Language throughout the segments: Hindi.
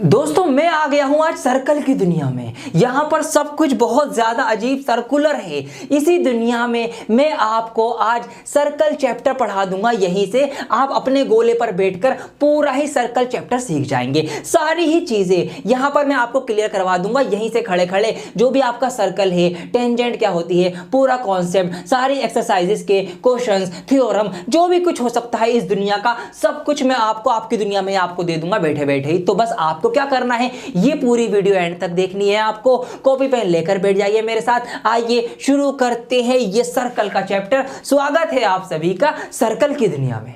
दोस्तों मैं आ गया हूं आज सर्कल की दुनिया में। यहां पर सब कुछ बहुत ज्यादा अजीब सर्कुलर है। इसी दुनिया में मैं आपको आज सर्कल चैप्टर पढ़ा दूंगा। यहीं से आप अपने गोले पर बैठकर पूरा ही सर्कल चैप्टर सीख जाएंगे। सारी ही चीजें यहां पर मैं आपको क्लियर करवा दूंगा। यहीं से खड़े खड़े जो भी आपका सर्कल है, टेंजेंट क्या होती है, पूरा कॉन्सेप्ट, सारी एक्सरसाइजेस के क्वेश्चंस, थ्योरम, जो भी कुछ हो सकता है इस दुनिया का, सब कुछ मैं आपको आपकी दुनिया में आपको दे दूंगा बैठे बैठे ही। तो बस आपको क्या करना है, ये पूरी वीडियो एंड तक देखनी है। आपको कॉपी पेन लेकर बैठ जाइए मेरे साथ। आइए शुरू करते हैं ये सर्कल का चैप्टर। स्वागत है आप सभी का सर्कल की दुनिया में।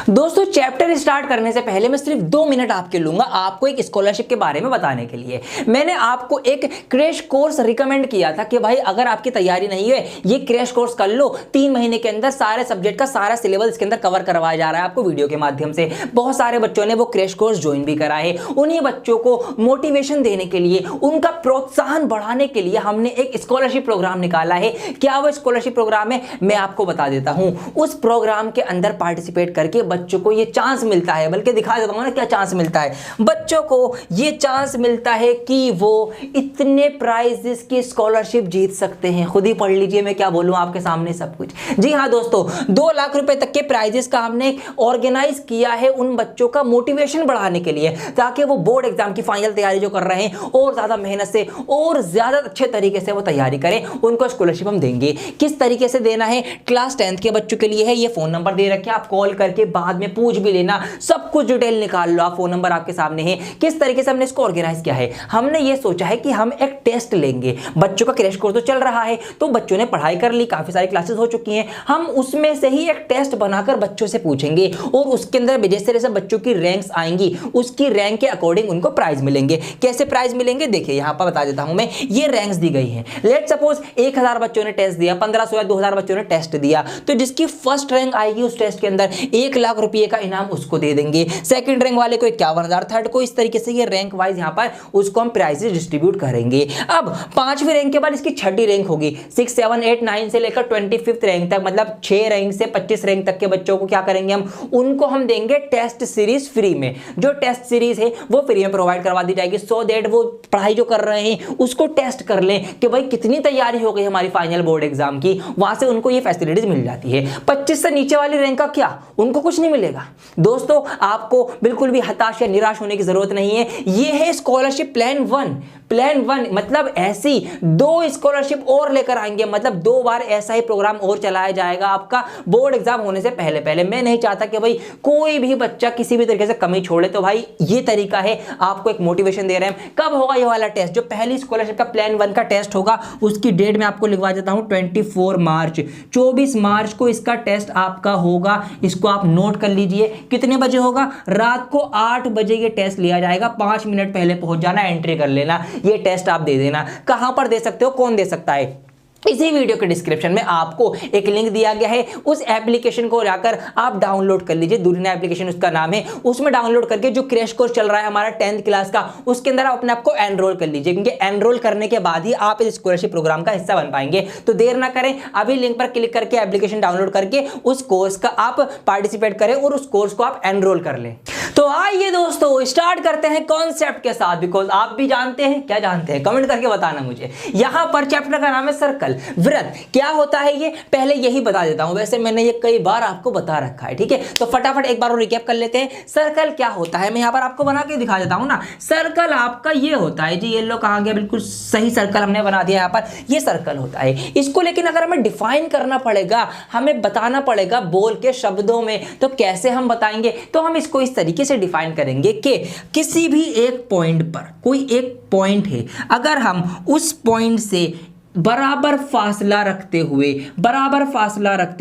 दोस्तों चैप्टर स्टार्ट करने से पहले मैं सिर्फ 2 मिनट आपके लूंगा आपको एक स्कॉलरशिप के बारे में बताने के लिए। मैंने आपको एक क्रैश कोर्स रिकमेंड किया था कि भाई अगर आपकी तैयारी नहीं है ये क्रैश कोर्स कर लो। 3 महीने के अंदर सारे सब्जेक्ट का सारा सिलेबस इसके अंदर कवर करवाया जा रहा है आपको वीडियो के माध्यम से। बहुत सारे बच्चों ने वो क्रैश कोर्स ज्वाइन भी करा है। उन्हीं बच्चों को मोटिवेशन देने के लिए, उनका प्रोत्साहन बढ़ाने के लिए हमने एक स्कॉलरशिप प्रोग्राम निकाला है। क्या वो स्कॉलरशिप प्रोग्राम है, मैं आपको बता देता हूं। उस प्रोग्राम के अंदर पार्टिसिपेट करके बच्चों को ये चांस मिलता है, बल्कि दिखा देता हूं ना क्या चांस मिलता है। बच्चों को ये चांस मिलता है कि वो इतने प्राइजेस की स्कॉलरशिप जीत सकते हैं। खुद ही पढ़ लीजिए मैं क्या बोलूं आपके सामने सब कुछ। जी हां दोस्तों, 2 लाख रुपए तक के प्राइजेस का हमने ऑर्गेनाइज किया है उन बच्चों का मोटिवेशन बढ़ाने के लिए, ताकि वो बोर्ड एग्जाम की फाइनल तैयारी जो कर रहे हैं और ज्यादा मेहनत से और ज्यादा अच्छे तरीके से वो तैयारी करें। उनको स्कॉलरशिप हम देंगे। किस तरीके से देना है, क्लास 10th के बच्चों के लिए है। ये फोन नंबर दे रखे, आप कॉल करके बाद में पूछ भी लेना, सब कुछ डिटेल निकाल लो। आप फोन नंबर आपके सामने है। किस तरीके से हमने इसको ऑर्गेनाइज किया है, हमने ये सोचा है कि हम एक टेस्ट लेंगे। बच्चों का क्रैश कोर्स तो चल रहा है, तो बच्चों ने पढ़ाई कर ली, काफी सारी क्लासेस हो चुकी हैं। हम उसमें से ही एक टेस्ट बनाकर बच्चों से पूछेंगे और उसके अंदर जैसे जैसे बच्चों की रैंक्स आएंगी उसकी रैंक के अकॉर्डिंग उनको प्राइज मिलेंगे। कैसे प्राइज मिलेंगे, देखिए यहां पर बता देता हूं मैं। ये रैंक्स दी गई हैं। लेट सपोज 1000 बच्चों ने टेस्ट दिया, 1500 या 2000 बच्चों ने टेस्ट दिया, तो जिसकी फर्स्ट रैंक आएगी उस टेस्ट के अंदर 1 लाख रुपए का इनाम उसको दे देंगे। सेकंड रैंक वाले को 51,000, थर्ड को, इस तरीके से ये रैंक वाइज यहां पर उसको हम प्राइजेस डिस्ट्रीब्यूट करेंगे। अब 5वीं रैंक के बाद इसकी 6ठी रैंक होगी। 6, 7, 8, 9 से लेकर 25th रैंक तक, मतलब 6 रैंक से 25 रैंक तक के बच्चों को क्या करेंगे हम, उनको हम देंगे टेस्ट सीरीज फ्री में। जो टेस्ट सीरीज है वो फ्री में प्रोवाइड करवा दी जाएगी, सो दैट वो पढ़ाई जो कर रहे हैं उसको टेस्ट कर लें कि भाई कितनी तैयारी हो गई हमारी फाइनल बोर्ड एग्जाम की। वहां से उनको ये फैसिलिटीज मिल जाती है। 25 से नीचे वाली रैंक का क्या, उनको कुछ नहीं मिलेगा। दोस्तों आपको बिल्कुल भी हताश या निराश होने की जरूरत नहीं है। यह है स्कॉलरशिप प्लान 1। प्लान 1 मतलब ऐसी 2 स्कॉलरशिप और लेकर आएंगे, मतलब 2 बार ऐसा ही प्रोग्राम और चलाया जाएगा आपका बोर्ड एग्जाम होने से पहले पहले। मैं नहीं चाहता कि भाई कोई भी बच्चा किसी भी तरीके से कमी छोड़े, तो भाई ये तरीका है, आपको एक मोटिवेशन दे रहे हैं। कब होगा ये वाला टेस्ट, जो पहली स्कॉलरशिप का प्लान 1 का टेस्ट होगा उसकी डेट मैं आपको लिखवा देता हूं, 24 मार्च। 24 मार्च को इसका टेस्ट आपका होगा। इसको आप नोट कर लीजिए। कितने बजे होगा, रात को 8 बजे ये टेस्ट लिया जाएगा। 5 मिनट पहले पहुंच जाना, एंट्री कर लेना, ये टेस्ट आप दे देना। कहां पर दे सकते हो, कौन दे सकता है, इसी वीडियो के डिस्क्रिप्शन में आपको एक लिंक दिया गया है। उस एप्लीकेशन को जाकर आप डाउनलोड कर लीजिए। दूरिना एप्लीकेशन उसका नाम है। उसमें डाउनलोड करके जो क्रैश कोर्स चल रहा है हमारा 10th क्लास का, उसके अंदर आप अपने आप को एनरोल कर लीजिए, क्योंकि एनरोल करने के बाद ही आप इस स्कॉलरशिप प्रोग्राम का हिस्सा बन पाएंगे। तो देर ना करें, अभी लिंक पर क्लिक करके एप्लीकेशन डाउनलोड करके उस कोर्स का आप पार्टिसिपेट करें और उस कोर्स को आप एनरोल कर लें। तो आइए दोस्तों स्टार्ट करते हैं कॉन्सेप्ट के साथ, बिकॉज आप भी जानते हैं, क्या जानते हैं कमेंट करके बताना मुझे। यहां पर चैप्टर का नाम है सर्कल वृत्त। क्या होता है ये, पहले यही बता देता हूं, वैसे मैंने ये कई बार आपको बता रखा है, ठीक है। तो फटाफट एक बार और रिकैप कर लेते हैं। सर्कल क्या होता है, मैं यहां पर आपको बना के दिखा देता हूं ना। सर्कल आपका ये होता है जी, येलो कहां गया, बिल्कुल सही सर्कल हमने बना दिया। यहां पर ये सर्कल होता है। इसको लेकिन अगर हमें डिफाइन करना पड़ेगा, हमें बताना पड़ेगा बोल के शब्दों में, तो कैसे हम बताएंगे, तो हम इसको इस तरीके से डिफाइन करेंगे कि किसी भी एक पॉइंट पर, कोई एक पॉइंट है, अगर हम उस पॉइंट से बराबर फासला रखते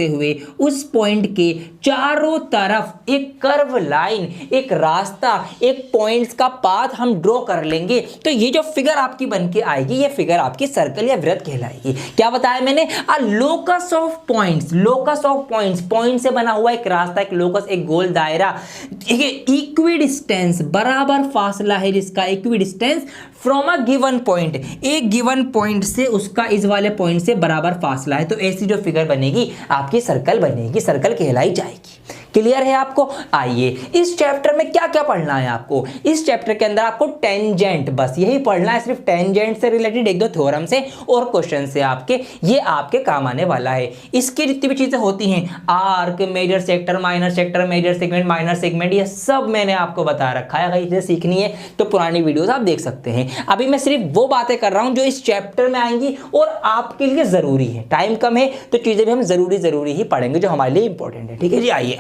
हुए उस पॉइंट के चारों तरफ एक कर्व लाइन, एक रास्ता, एक पॉइंट्स का पाथ हम ड्रॉ कर लेंगे, तो ये जो फिगर आपकी बन के आएगी, ये फिगर आपकी सर्कल या वृत्त कहलाएगी। क्या बताया मैंने, locus of points. Locus of points, point से बना हुआ एक रास्ता, एक लोकस, एक गोल दायरा। इक्वी डिस्टेंस, बराबर फासला है जिसका, equi distance from a given point, एक गिवन पॉइंट से उसका इसका इस वाले पॉइंट से बराबर फासला है, तो ऐसी जो फिगर बनेगी आपकी सर्कल बनेगी, सर्कल कहलाई जाएगी। क्लियर है आपको? आइए इस चैप्टर में क्या क्या पढ़ना है आपको। इस चैप्टर के अंदर आपको टेंजेंट, बस यही पढ़ना है, सिर्फ टेंजेंट से रिलेटेड एक दो थ्योरम से और क्वेश्चन से आपके, ये आपके काम आने वाला है। इसकी जितनी भी चीजें होती हैं, arc, major sector, minor sector, major segment, minor segment, ये सब मैंने आपको बता रखा है। अगर इसे सीखनी है तो पुरानी वीडियोस आप देख सकते हैं। अभी मैं सिर्फ वो बातें कर रहा हूं जो इस चैप्टर में आएंगी और आपके लिए जरूरी है। टाइम कम है तो चीजें भी हम जरूरी ही पढ़ेंगे जो हमारे लिए इंपॉर्टेंट है। ठीक है जी, आइए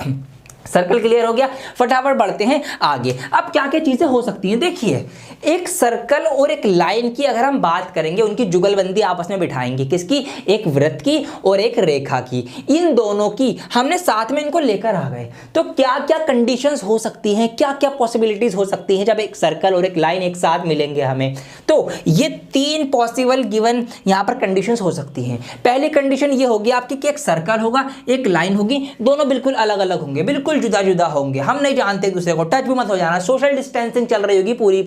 सर्कल क्लियर हो गया, फटाफट बढ़ते हैं आगे। अब क्या क्या चीजें हो सकती हैं, देखिए एक सर्कल और एक लाइन की अगर हम बात करेंगे, उनकी जुगलबंदी आपस में बिठाएंगे, किसकी? एक वृत्त की और एक रेखा की। इन दोनों की हमने साथ में इनको लेकर आ गए, तो क्या क्या कंडीशंस हो सकती हैं, क्या क्या पॉसिबिलिटीज हो सकती हैं जब एक सर्कल और एक लाइन एक साथ मिलेंगे हमें। तो ये 3 पॉसिबल गिवन यहां पर कंडीशंस हो सकती हैं। पहली कंडीशन ये होगी आपकी कि एक सर्कल होगा, एक लाइन होगी, दोनों बिल्कुल अलग अलग होंगे, बिल्कुल जुदा जुदा होंगे, हम नहीं जानते एक दूसरे को, टच भी मत हो जाना, सोशल डिस्टेंसिंग चल रही होगी पूरी,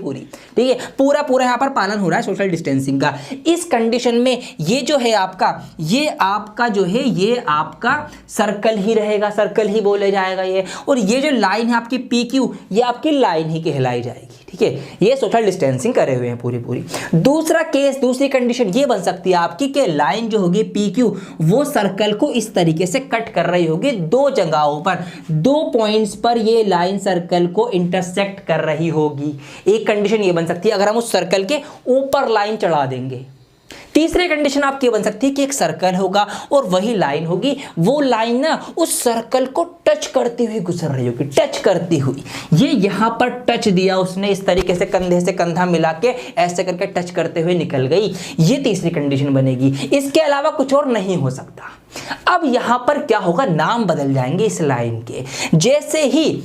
ठीक है, पूरा यहां पर पालन हो रहा है सोशल डिस्टेंसिंग का। इस कंडीशन में ये जो है आपका, ये आपका जो है ये आपका सर्कल ही रहेगा, सर्कल ही बोले जाएगा ये, और ये जो लाइन है आपकी पी क्यू, ये आपकी लाइन ही कहलाई जाएगी। ठीक है, ये सोशल डिस्टेंसिंग करे हुए हैं पूरी। दूसरा केस, दूसरी कंडीशन ये बन सकती है आपकी कि लाइन जो होगी पी क्यू, वो सर्कल को इस तरीके से कट कर रही होगी, 2 जगहों पर, 2 पॉइंट्स पर ये लाइन सर्कल को इंटरसेक्ट कर रही होगी। एक कंडीशन ये बन सकती है अगर हम उस सर्कल के ऊपर लाइन चढ़ा देंगे। तीसरी कंडीशन आपकी बन सकती है कि एक सर्कल होगा और वही लाइन होगी, वो लाइन ना उस सर्कल को टच करती हुई गुजर रही होगी, टच करती हुई। ये यहां पर टच दिया उसने, इस तरीके से कंधे से कंधा मिला के ऐसे करके टच करते हुए निकल गई, ये तीसरी कंडीशन बनेगी। इसके अलावा कुछ और नहीं हो सकता। अब यहां पर क्या होगा, नाम बदल जाएंगे इस लाइन के। जैसे ही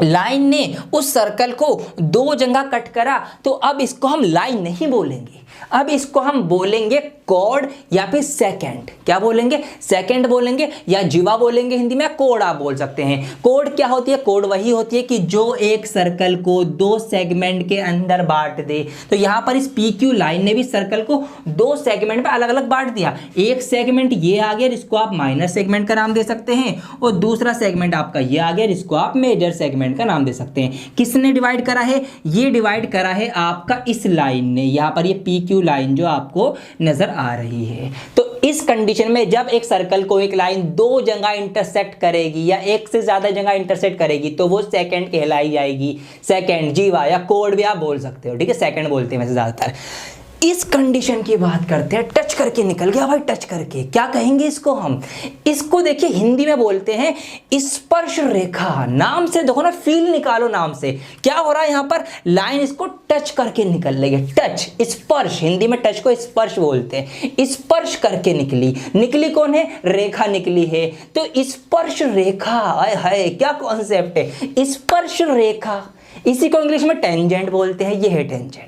लाइन ने उस सर्कल को 2 जगह कट करा, तो अब इसको हम लाइन नहीं बोलेंगे, अब इसको हम बोलेंगे कॉर्ड या फिर सेकंड। क्या बोलेंगे? सेकंड बोलेंगे, या जीवा बोलेंगे हिंदी में, कोड आप बोल सकते हैं। कोड क्या होती है? कोड वही होती है कि जो एक सर्कल को 2 सेगमेंट के अंदर बांट दे। तो यहां पर इस पी क्यू लाइन ने भी सर्कल को 2 सेगमेंट में अलग अलग बांट दिया। एक सेगमेंट ये आ गया जिसको आप माइनर सेगमेंट का नाम दे सकते हैं, और दूसरा सेगमेंट आपका ये आ गया जिसको आप मेजर सेगमेंट का नाम दे सकते हैं। किसने डिवाइड करा है? ये डिवाइड करा है आपका इस लाइन ने, यहां पर ये पी क्यू लाइन जो आपको नजर आ रही है। तो इस कंडीशन में जब एक सर्कल को एक लाइन 2 जगह इंटरसेक्ट करेगी या एक से ज्यादा जगह इंटरसेक्ट करेगी, तो वो सेकंड कहलाई जाएगी। सेकंड, जीवा या कोड भी आप बोल सकते हो। ठीक है, सेकंड बोलते हैं वैसे ज्यादातर। इस कंडीशन की बात करते हैं, टच करके निकल गया भाई, टच करके क्या कहेंगे इसको हम? इसको देखिए हिंदी में बोलते हैं स्पर्श रेखा। नाम से देखो ना, फील निकालो नाम से, क्या हो रहा है यहां पर? लाइन इसको टच करके निकल रही है। टच, स्पर्श, हिंदी में टच को स्पर्श बोलते हैं। स्पर्श करके निकली कौन है? रेखा निकली है। तो स्पर्श रेखा, हाय क्या कॉन्सेप्ट है, स्पर्श रेखा। इसी को इंग्लिश में टेंजेंट बोलते हैं। ये है टेंजेंट।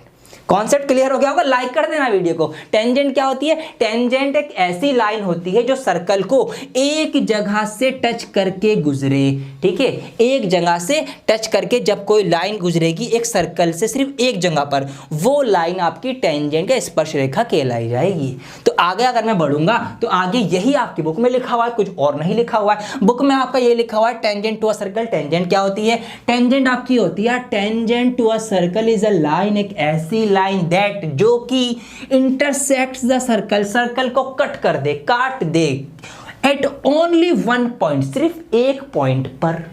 कॉन्सेप्ट क्लियर हो गया होगा? लाइक कर देना वीडियो को। टेंजेंट क्या होती है? टेंजेंट एक ऐसी लाइन होती है जो सर्कल को एक जगह से टच करके गुजरे। ठीक है, एक जगह से टच करके जब कोई लाइन गुजरेगी एक सर्कल से सिर्फ एक जगह पर, वो लाइन आपकी टेंजेंट या स्पर्श रेखा कहलाई जाएगी। तो आगे अगर मैं बढ़ूंगा तो आगे यही आपकी बुक में लिखा हुआ है, कुछ और नहीं लिखा हुआ है। बुक में आपका ये लिखा हुआ है tangent to a circle. Tangent क्या होती है? टेंजेंट आपकी होती है, tangent to a circle is a line, एक ऐसी लाइन दैट जो कि इंटरसेक्ट्स द सर्कल, सर्कल को कट कर दे, काट दे, एट ओनली 1 पॉइंट, सिर्फ एक पॉइंट पर।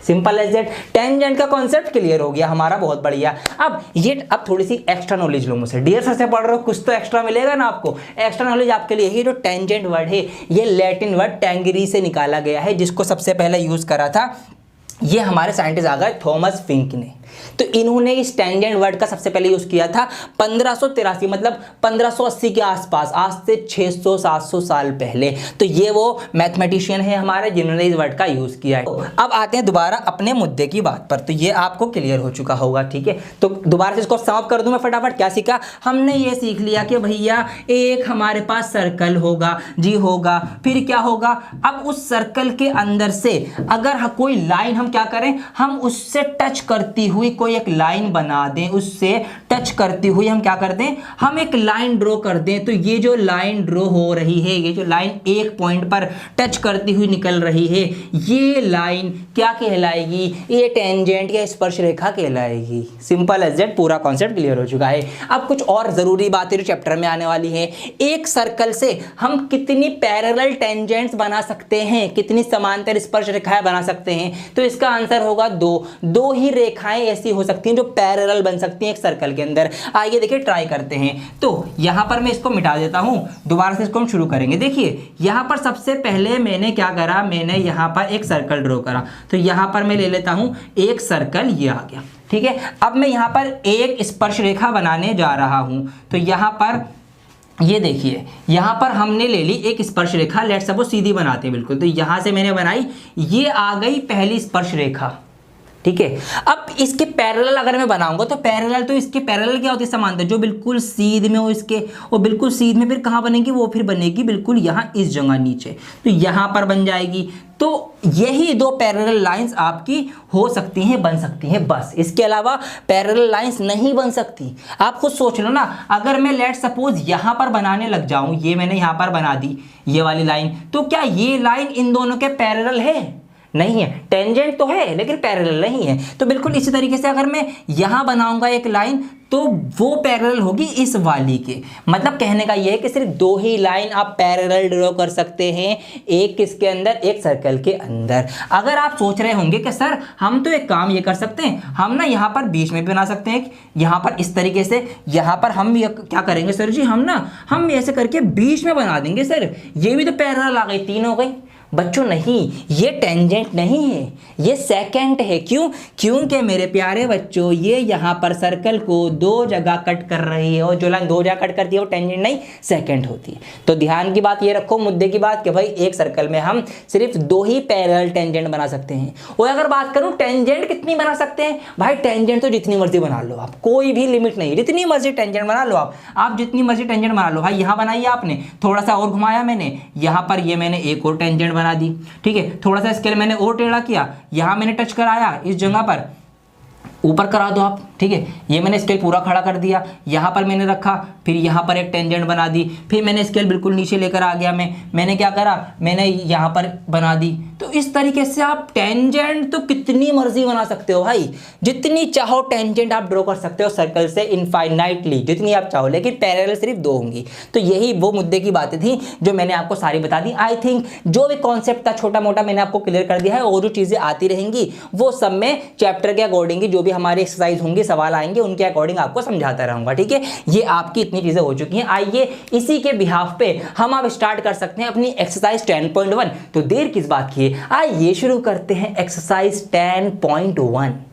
Simple as that. टेंजेंट का कॉन्सेप्ट क्लियर हो गया हमारा, बहुत बढ़िया। अब थोड़ी सी एक्स्ट्रा नॉलेज लो मुझसे। डियर सर से पढ़ रहे हो, कुछ तो एक्स्ट्रा मिलेगा ना आपको। एक्स्ट्रा नॉलेज आपके लिए, ये जो टेंजेंट वर्ड है ये लैटिन वर्ड टेंगरी से निकाला गया है, जिसको सबसे पहले यूज करा था ये हमारे साइंटिस्ट आ गए थॉमस फिंक ने। तो इन्होंने इस टेंजेंट वर्ड का सबसे पहले यूज किया था 1583, मतलब 1580 के आसपास, आज से 600-700 साल पहले। तो ये वो मैथमेटिशियन है हमारे जिन्होंने इस वर्ड का यूज किया है। तो अब आते हैं दोबारा अपने मुद्दे की बात पर। तो ये आपको क्लियर हो चुका होगा, ठीक है। तो दोबारा से इसको समाप्त कर दूं मैं फटाफट। क्या सीखा हमने? ये सीख लिया कि भैया एक हमारे पास सर्कल होगा जी, होगा, फिर क्या होगा? अब उस सर्कल के अंदर से अगर कोई लाइन हम क्या करें, हम उससे टच करती हुई कोई एक लाइन बना दें, उससे टच करती हुई हम क्या कर दें, हम एक लाइन ड्रॉ कर दें। तो ये जो लाइन ड्रॉ हो रही है, ये जो लाइन एक पॉइंट पर टच करती हुई निकल रही है, ये लाइन क्या कहलाएगी, ये टेंजेंट या स्पर्श रेखा कहलाएगी। सिंपल एज दैट, पूरा कॉन्सेप्ट क्लियर हो चुका है। अब कुछ और जरूरी बातें जो चैप्टर में आने वाली है। एक सर्कल से हम कितनी पैरेलल टेंजेंट्स बना सकते हैं, कितनी समांतर स्पर्श रेखाएं बना सकते हैं, तो इसका आंसर होगा दो ही रेखाएं ऐसी हो सकती हैं जो पैरेलल बन सकती हैं एक सर्कल के अंदर। आइए देखिए, ट्राई करते हैं। तो यहां पर मैं इसको मिटा देता हूं, दोबारा से इसको हम शुरू करेंगे। देखिए यहां पर सबसे पहले मैंने क्या करा, मैंने यहां पर एक सर्कल ड्रॉ करा। तो यहां पर मैं ले लेता हूं एक सर्कल, ये आ गया, ठीक है। अब मैं यहां पर एक स्पर्श रेखा बनाने जा रहा हूं। तो यहां पर ये देखिए, यहां पर हमने ले ली एक स्पर्श रेखा, लेट सपोज सीधी बनाते हैं बिल्कुल। तो यहां से मैंने बनाई, ये आ गई पहली स्पर्श रेखा, ठीक है। अब इसके पैरेलल अगर मैं बनाऊंगा तो पैरेलल, तो इसके पैरेलल क्या होती है, समांतर, जो बिल्कुल सीध में हो इसके, और बिल्कुल सीध में फिर कहाँ बनेगी, वो फिर बनेगी बिल्कुल यहाँ इस जगह नीचे, तो यहाँ पर बन जाएगी। तो यही दो पैरेलल लाइंस आपकी हो सकती हैं, बन सकती हैं, बस। इसके अलावा पैरेलल लाइंस नहीं बन सकती। आप खुद सोच लो ना, अगर मैं लेट सपोज यहाँ पर बनाने लग जाऊं, ये मैंने यहाँ पर बना दी ये वाली लाइन, तो क्या ये लाइन इन दोनों के पैरेलल है? नहीं है। टेंजेंट तो है लेकिन पैरेलल नहीं है। तो बिल्कुल इसी तरीके से अगर मैं यहां बनाऊंगा एक लाइन, तो वो पैरेलल होगी इस वाली के। मतलब कहने का ये है कि सिर्फ दो ही लाइन आप पैरेलल ड्रॉ कर सकते हैं, एक किसके अंदर, एक सर्कल के अंदर। अगर आप सोच रहे होंगे कि सर हम तो एक काम ये कर सकते हैं, हम ना यहाँ पर बीच में भी बना सकते हैं, यहाँ पर इस तरीके से, यहाँ पर हम क्या करेंगे सर जी, हम ऐसे करके बीच में बना देंगे सर, ये भी तो पैरेलल आ गई, तीन हो गई। बच्चों नहीं, ये टेंजेंट नहीं है, ये सेकेंट है। क्यों? क्योंकि मेरे प्यारे बच्चों, ये यहाँ पर सर्कल को दो जगह कट कर रही है, और जो लाइन दो जगह कट करती है वो टेंजेंट नहीं, सेकेंट होती है। तो ध्यान की बात ये रखो, मुद्दे की बात, कि भाई एक सर्कल में हम सिर्फ दो ही पैरेलल टेंजेंट बना सकते हैं। और अगर बात करूं टेंजेंट कितनी बना सकते हैं, भाई टेंजेंट तो जितनी मर्जी बना लो आप, कोई भी लिमिट नहीं, जितनी मर्जी टेंजेंट बना लो आप जितनी मर्जी टेंजेंट बना लो। भाई यहाँ बनाई आपने, थोड़ा सा और घुमाया मैंने, यहाँ पर ये मैंने एक और टेंजेंट बना दी, ठीक है। थोड़ा सा स्केल मैंने और टेढ़ा किया, यहां मैंने टच कराया, इस जगह पर ऊपर करा दो आप, ठीक है। ये मैंने स्केल पूरा खड़ा कर दिया, यहाँ पर मैंने रखा, फिर यहाँ पर एक टेंजेंट बना दी, फिर मैंने स्केल बिल्कुल नीचे लेकर आ गया, मैंने क्या करा, मैंने यहाँ पर बना दी। तो इस तरीके से आप टेंजेंट तो कितनी मर्जी बना सकते हो भाई, जितनी चाहो टेंजेंट आप ड्रॉ कर सकते हो सर्कल से इनफाइनाइटली, जितनी आप चाहो, लेकिन पैरेलल सिर्फ दो होंगी। तो यही वो मुद्दे की बातें थी जो मैंने आपको सारी बता दी। आई थिंक जो भी कॉन्सेप्ट था छोटा मोटा मैंने आपको क्लियर कर दिया है, और जो चीज़ें आती रहेंगी वो सब में चैप्टर के अकॉर्डिंग, जो भी हमारी एक्सरसाइज होंगी, सवाल आएंगे, उनके अकॉर्डिंग आपको समझाता रहूंगा, ठीक है। ये आपकी इतनी चीजें हो चुकी हैं। आइए इसी के बिहाफ पे हम अब स्टार्ट कर सकते हैं अपनी एक्सरसाइज 10.1। तो देर किस बात की है, आइए शुरू करते हैं एक्सरसाइज 10.1।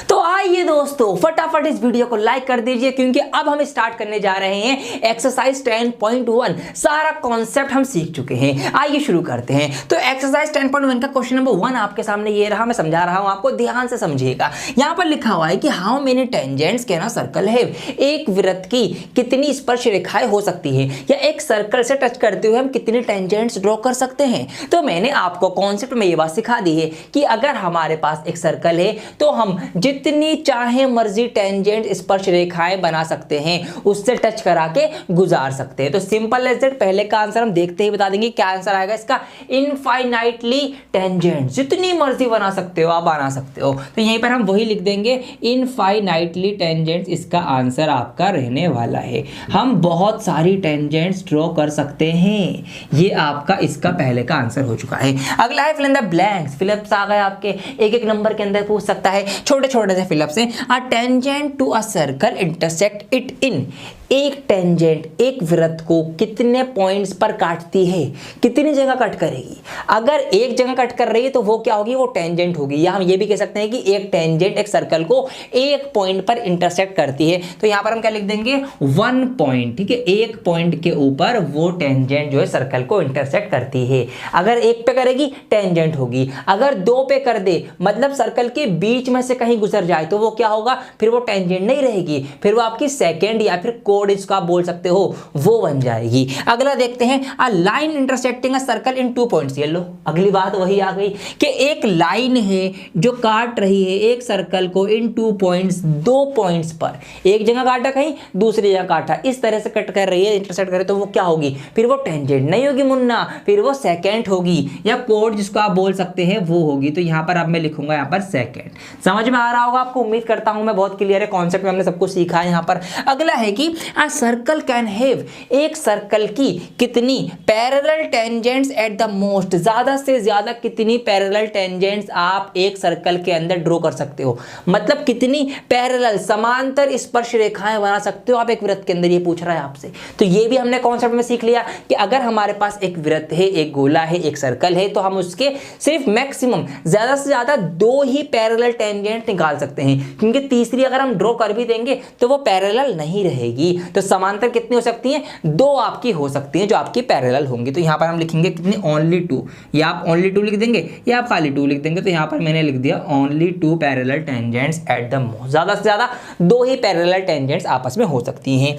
तो आइए दोस्तों फटाफट इस वीडियो को लाइक कर दीजिए, क्योंकि अब हम स्टार्ट करने जा रहे हैं एक्सरसाइज 10.1। सारा कॉन्सेप्ट हम सीख चुके हैं, आइए शुरू करते हैं। तो एक्सरसाइज 10.1 का क्वेश्चन नंबर 1 आपके सामने ये रहा, मैं समझा रहा हूं आपको, ध्यान से समझिएगा। यहां पर लिखा हुआ है कि how many tangents can a circle have, एक वृत्त की कितनी स्पर्श रेखाएं हो सकती है, या एक सर्कल से टच करते हुए हम कितनी टेंजेंट्स ड्रॉ कर सकते हैं। तो मैंने आपको कॉन्सेप्ट में ये बात सिखा दी है कि अगर हमारे पास एक सर्कल है तो हम जितनी चाहे मर्जी टेंजेंट स्पर्श रेखाएं बना सकते हैं, उससे टच करा के गुजार सकते हैं। तो सिंपल एज दैट, पहले का आंसर हम देखते ही बता देंगे क्या आंसर आएगा इसका, इनफाइनाइटली टेंजेंट, जितनी मर्जी बना सकते हो आप, बना सकते हो। तो यहीं पर हम वही लिख देंगे, इनफाइनाइटली टेंजेंट्स इसका आंसर आपका रहने वाला है। हम बहुत सारी टेंजेंट्स ड्रॉ कर सकते हैं, ये आपका इसका पहले का आंसर हो चुका है। अगला है fill in the blanks, fill ups आ गए आपके, एक एक नंबर के अंदर पूछ सकता है, छोटे छोटे से फिलअप्स हैं। A tangent to a circle intersect it in, एक टेंजेंट एक वृत्त को कितने पॉइंट्स पर काटती है, कितनी जगह कट करेगी। अगर एक जगह कट कर रही है तो वो क्या होगी, वो टेंजेंट होगी। या हम ये भी कह सकते हैं कि एक टेंजेंट एक सर्कल को एक पॉइंट पर इंटरसेक्ट करती है। तो यहां पर हम क्या लिख देंगे, 1 पॉइंट, ठीक है, एक पॉइंट के ऊपर वो टेंजेंट जो है सर्कल को इंटरसेक्ट करती है। अगर एक पे करेगी टेंजेंट होगी, अगर दो पे कर दे, मतलब सर्कल के बीच में से कहीं गुजर जाए, तो वो क्या होगा, फिर वो टेंजेंट नहीं रहेगी, फिर वो आपकी सेकेंड या फिर कोड इसको आप बोल सकते हो वो बन जाएगी। अगला देखते हैं, a line intersecting a circle in 2 points. ये लो अगली बात वही आ गई कि एक लाइन है जो काट रही है एक सर्कल को इन 2 पॉइंट्स, 2 पॉइंट्स पर, एक जगह काटा कहीं दूसरी जगह काटा, इस तरह से कट कर रही है, इंटरसेक्ट करे तो वो क्या होगी, फिर वो टेंजेंट नहीं होगी मुन्ना, फिर वो सेकेंट होगी या कोड जिसको आप बोल सकते हैं वो होगी। तो यहां पर अब मैं लिखूंगा यहां पर सेकेंड। समझ में आ रहा होगा आपको, उम्मीद करता हूं मैं बहुत क्लियर है, कॉन्सेप्ट में हमने सब कुछ सीखा है यहां पर। अगला है कि अ सर्कल कैन हैव, एक सर्कल की कितनी parallel tangents at the most, ज्यादा से ज्यादा कितनी पैरेलल टेंजेंट्स आप एक सर्कल के अंदर ड्रॉ कर सकते हो, मतलब कितनी पैरेलल समांतर स्पर्श रेखाएं बना सकते हो आप एक वृत्त के अंदर, ये पूछ रहा है आपसे। तो ये भी हमने कॉन्सेप्ट में सीख लिया कि अगर हमारे पास एक वृत्त है, एक गोला है, एक सर्कल है, तो हम उसके सिर्फ मैक्सिमम ज्यादा से ज्यादा 2 ही पैरेलल टेंजेंट निकाल सकते हैं, क्योंकि तीसरी अगर हम ड्रॉ कर भी देंगे तो वो पैरेलल नहीं रहेगी। तो समांतर कितनी हो सकती हैं, 2 आपकी हो सकती हैं जो आपकी पैरेलल होंगी। तो यहां पर हम लिखेंगे कितनी, ओनली 2, या आप ओनली 2 लिख देंगे या आप खाली 2 लिख देंगे। तो यहां पर मैंने लिख दिया only 2 parallel tangents at the most, ज्यादा से ज्यादा 2 ही पैरेलल टेंजेंट्स आपस में हो सकती हैं।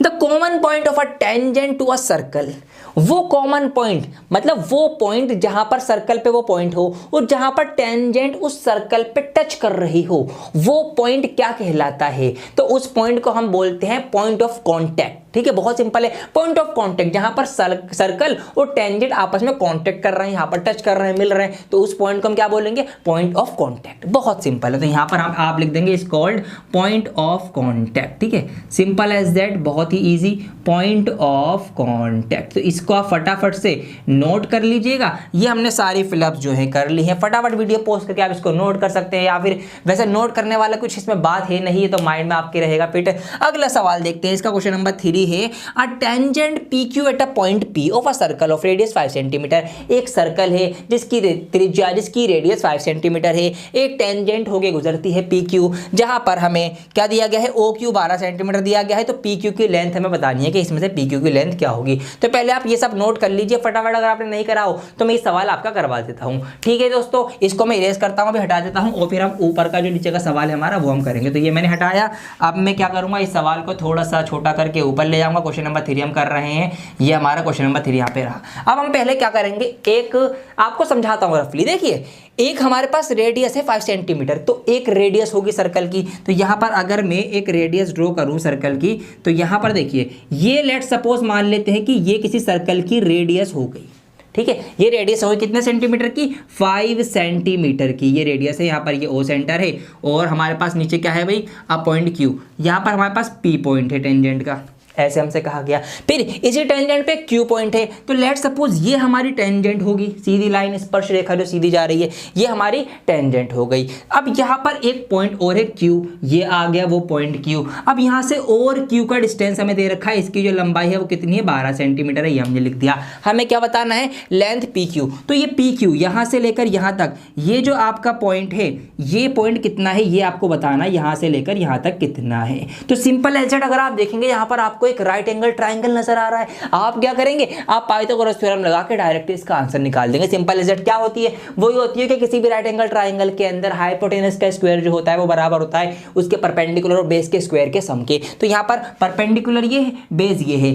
The common point of a tangent to a circle, वो कॉमन पॉइंट मतलब वो पॉइंट जहां पर सर्कल पे वो पॉइंट हो और जहां पर टेंजेंट उस सर्कल पे टच कर रही हो, वो पॉइंट क्या कहलाता है, तो उस पॉइंट को हम बोलते हैं पॉइंट ऑफ कांटेक्ट। ठीक है, बहुत सिंपल है, पॉइंट ऑफ कांटेक्ट, जहां पर सर्कल और टेंजेंट आपस में कांटेक्ट कर रहे हैं, यहां पर टच कर रहे हैं, मिल रहे हैं, तो उस पॉइंट को हम क्या बोलेंगे, पॉइंट ऑफ कांटेक्ट। बहुत सिंपल है, तो यहां पर आप लिख देंगे is called point of contact. ठीक है, सिंपल एज दैट, बहुत ही इजी, पॉइंट ऑफ कांटेक्ट। तो इसको आप फटाफट से नोट कर लीजिएगा। ये हमने सारी फिलअप जो है कर ली है, फटाफट वीडियो पोस्ट करके आप इसको नोट कर सकते हैं, या फिर वैसे नोट करने वाला कुछ इसमें बात है नहीं, तो माइंड में आपके रहेगा फिट। अगला सवाल देखते हैं, इसका क्वेश्चन नंबर 3 है, a tangent PQ eight a point P of a circle of radius 5 centimetre. एक सर्कल है जिसकी त्रिज्या, जिसकी रेडियस 5 सेंटीमीटर है, एक टेंजेंट होके गुजरती है PQ, जहां पर हमें क्या दिया गया है, OQ 12 सेंटीमीटर दिया गया है, तो PQ की लेंथ हमें बतानी है कि इसमें से PQ की लेंथ क्या होगी। तो पहले आप ये सब नोट कर लीजिए फटाफट, अगर आपने नहीं करा हो तो मैं ये सवाल आपका करवा देता हूं। ठीक है दोस्तों, इसको मैं इरेज करता हूं, अभी हटा देता हूं, और फिर हम ऊपर का जो नीचे का सवाल है हमारा वो हम करेंगे। तो ये मैंने हटाया, अब मैं क्या करूंगा, इस सवाल को थोड़ा सा छोटा करके ऊपर ले जाऊंगा। क्वेश्चन नंबर 3 हम कर रहे हैं, ये हमारा क्वेश्चन नंबर 3 यहाँ पे रहा। अब हम पहले क्या करेंगे, एक आपको समझाता हूँ रफली। देखिए, एक हमारे पास रेडियस है 5 सेंटीमीटर, तो एक रेडियस होगी सर्कल की। तो यहाँ पर अगर मैं एक रेडियस ड्रॉ करूँ सर्कल की, तो यहाँ पर देखिए, ये लेट सपोज मान लेते हैं कि ये किसी सर्कल की रेडियस हो गई। ठीक है, ये रेडियस हो कितने सेंटीमीटर की, 5 सेंटीमीटर की ये रेडियस है। यहाँ पर ये O सेंटर है, और हमारे पास नीचे क्या है भाई, अ पॉइंट Q, यहाँ पर हमारे पास P पॉइंट है टेंजेंट का, ऐसे हमसे कहा गया। फिर इसी टेंजेंट पे Q पॉइंट है, तो लेट सपोज ये हमारी टेंजेंट होगी, सीधी लाइन स्पर्श रेखा जो सीधी जा रही है, ये हमारी टेंजेंट हो गई। अब यहाँ पर एक पॉइंट और है Q, ये आ गया वो पॉइंट Q। अब यहाँ से और Q का डिस्टेंस हमें दे रखा है, इसकी जो लंबाई है वो कितनी है, 12 सेंटीमीटर है, ये हमने लिख दिया। हमें क्या बताना है, लेंथ PQ। तो ये PQ यहाँ से लेकर यहाँ तक, ये जो आपका पॉइंट है, ये पॉइंट कितना है ये आपको बताना है, यहाँ से लेकर यहाँ तक कितना है। तो सिंपल एज दैट, अगर आप देखेंगे यहाँ पर आपको एक राइट एंगल ट्राइंगल नजर आ रहा है, आप क्या करेंगे, आप पाइथागोरस थ्योरम लगा के डायरेक्ट इसका आंसर निकाल देंगे। Simple as that. क्या होती है, वही होती है कि किसी भी राइट एंगल ट्राइंगल के अंदर हाइपोटेनस का स्क्वायर जो होता है वो बराबर होता है उसके परपेंडिकुलर और बेस के स्क्वायर के सम के। तो यहाँ पर परपेंडिकुलर ये है, बेस ये है,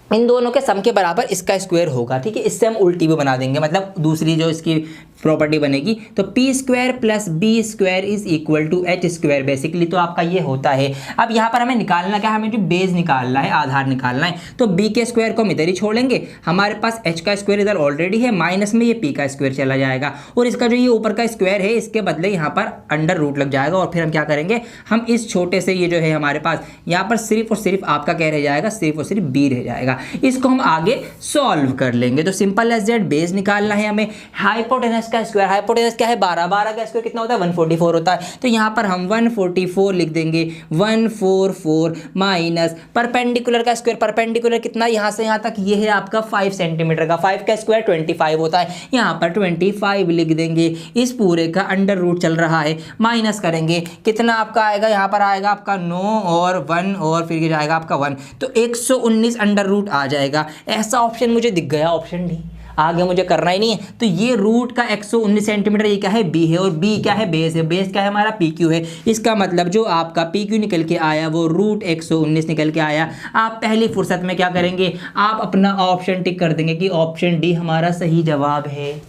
इन दोनों के सम के बराबर इसका स्क्वायर होगा। ठीक है, इससे हम उल्टी भी बना देंगे, मतलब दूसरी जो इसकी प्रॉपर्टी बनेगी, तो P square plus B square is equal to H square basically. तो आपका ये होता है। अब यहाँ पर हमें निकालना क्या है, हमें जो बेस निकालना है, आधार निकालना है, तो B के स्क्वायर को हम इधर ही छोड़ेंगे, हमारे पास H का स्क्वायर इधर ऑलरेडी है, माइनस में ये P का स्क्वायर चला जाएगा, और इसका जो ये ऊपर का स्क्वायर है इसके बदले यहाँ पर अंडर रूट लग जाएगा। और फिर हम क्या करेंगे, हम इस छोटे से ये जो है हमारे पास यहाँ पर सिर्फ और सिर्फ आपका क्या रह जाएगा, सिर्फ और सिर्फ B रह जाएगा। इसको हम आगे सॉल्व कर लेंगे। तो सिंपल एज दैट, बेस निकालना है हमें, हाइपोटेनस का स्क्वायर, हाइपोटेनस क्या है 12, 12 का स्क्वायर कितना होता है 144 होता है। तो यहाँ पर हम 144 लिख देंगे, 144 माइनस परपेंडिकुलर का स्क्वायर, परपेंडिकुलर कितना यहाँ से यहाँ तक, ये है आपका 5 सेंटीमीटर का, 5 का स्क्वायर 25 होता है, यहाँ पर 25 लिख देंगे। इस पूरे का अंडर रूट चल रहा है, माइनस करेंगे, कितना आपका आएगा, यहाँ पर आएगा आपका 9 और 1 और फिर जाएगा आपका 1, तो 119 अंडर रूट आ जाएगा। ऐसा ऑप्शन मुझे दिख गया, ऑप्शन डी। आगे मुझे करना ही नहीं है। तो ये रूट का 119 सेंटीमीटर ये क्या है, बी है, और बी क्या है, बेस है। बेस क्या है हमारा, पी क्यू है। इसका मतलब जो आपका पी क्यू निकल के आया वो रूट 119 निकल के आया। आप पहली फुर्सत में क्या करेंगे, आप अपना ऑप्शन टिक कर देंगे कि ऑप्शन डी हमारा सही जवाब है।